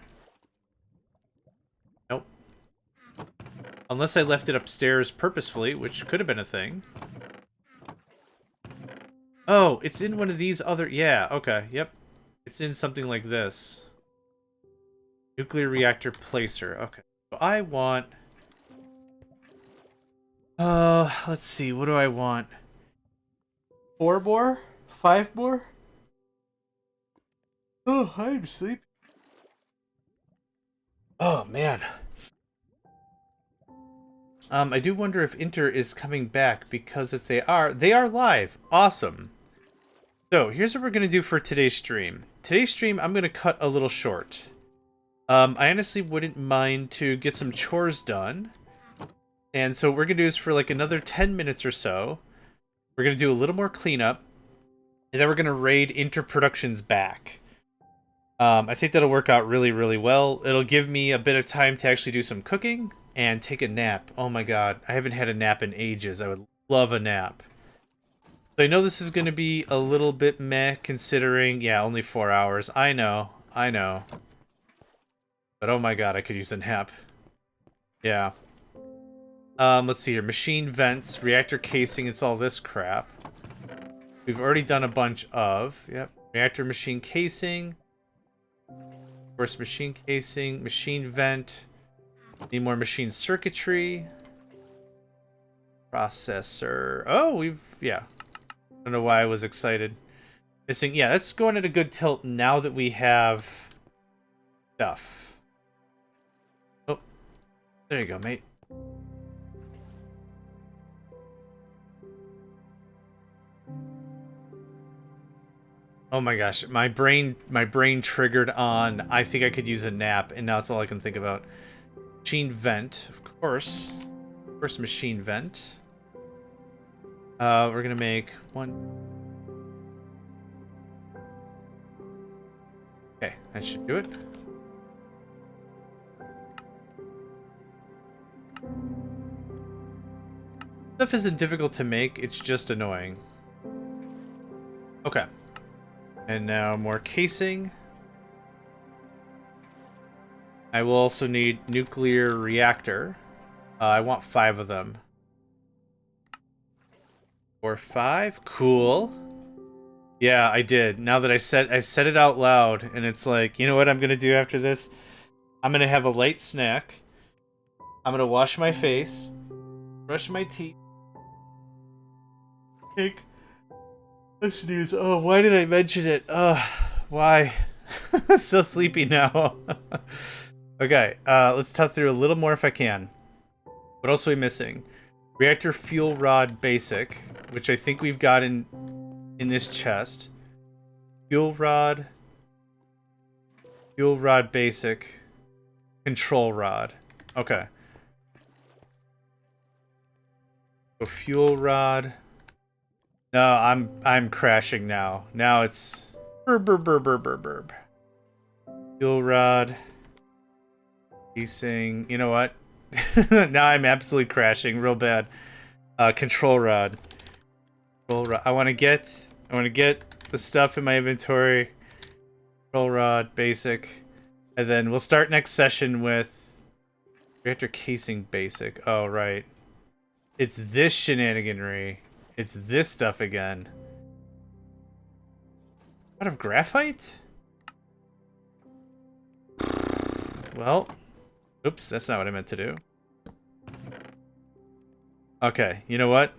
Nope. Unless I left it upstairs purposefully, which could have been a thing. Oh, it's in one of these other... Yeah, okay, yep. It's in something like this. Nuclear reactor placer. Okay. So I want... let's see. What do I want? 4 more? 5 more? Oh, I'm sleepy. Oh, man. I do wonder if Inter is coming back, because if they are live. Awesome. So, here's what we're going to do for today's stream. Today's stream, I'm going to cut a little short. I honestly wouldn't mind to get some chores done. And so what we're going to do is for like another 10 minutes or so, we're going to do a little more cleanup. And then we're going to raid Interproductions back. I think that'll work out really, really well. It'll give me a bit of time to actually do some cooking and take a nap. Oh my god, I haven't had a nap in ages. I would love a nap. So I know this is going to be a little bit meh considering, yeah, only 4 hours. I know. But oh my god, I could use a nap. Yeah. Let's see here. Machine vents, reactor casing, it's all this crap. We've already done a bunch of. Yep. Reactor machine casing. Of course, machine casing, machine vent. Need more machine circuitry. Processor. Oh, yeah. I don't know why I was excited. Missing. Yeah, that's going at a good tilt now that we have stuff. Oh, there you go, mate. Oh my gosh, my brain triggered on I think I could use a nap, and now it's all I can think about. Machine vent, of course. Of course, machine vent. We're gonna make one. Okay, that should do it. Stuff isn't difficult to make, it's just annoying. Okay. And now more casing. I will also need nuclear reactor. I want 5 of them. 4, 5. Cool. Yeah, I did. Now that I've said it out loud, and it's like, you know what I'm gonna do after this? I'm gonna have a light snack. I'm gonna wash my face, brush my teeth, take a snooze. Oh, why did I mention it? Why? I'm so sleepy now. Okay, let's tough through a little more if I can. What else are we missing? Reactor fuel rod basic, which I think we've got in this chest. Fuel rod basic, control rod. Okay. So fuel rod. No, I'm crashing now. Now it's burb. Fuel rod. Casing. You know what? Now I'm absolutely crashing real bad. Control rod. I want to get the stuff in my inventory. Control rod basic. And then we'll start next session with reactor casing basic. Oh, right. It's this shenaniganry. It's this stuff again. Out of graphite? Well, oops, that's not what I meant to do. Okay, you know what?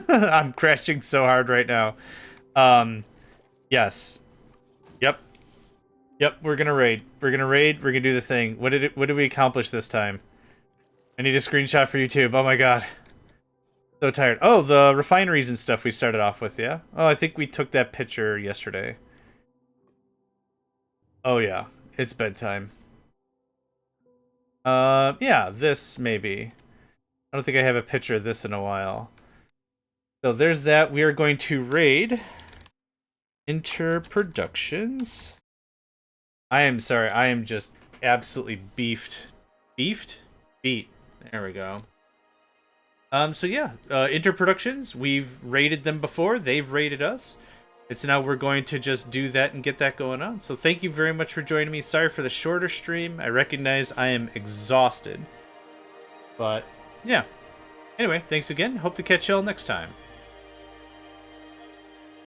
I'm crashing so hard right now. Yes. Yep. Yep, we're gonna raid. We're gonna do the thing. What did we accomplish this time? I need a screenshot for YouTube. Oh my god. So tired. Oh, the refineries and stuff we started off with, yeah? Oh, I think we took that picture yesterday. Oh yeah, it's bedtime. Yeah, this maybe. I don't think I have a picture of this in a while. So there's that. We are going to raid Interproductions. I am sorry, I am just absolutely beefed. Beefed? Beat. There we go. So yeah, Interproductions, we've raided them before, they've raided us. It's now we're going to just do that and get that going on. So thank you very much for joining me. Sorry for the shorter stream. I recognize I am exhausted. But, yeah. Anyway, thanks again. Hope to catch y'all next time.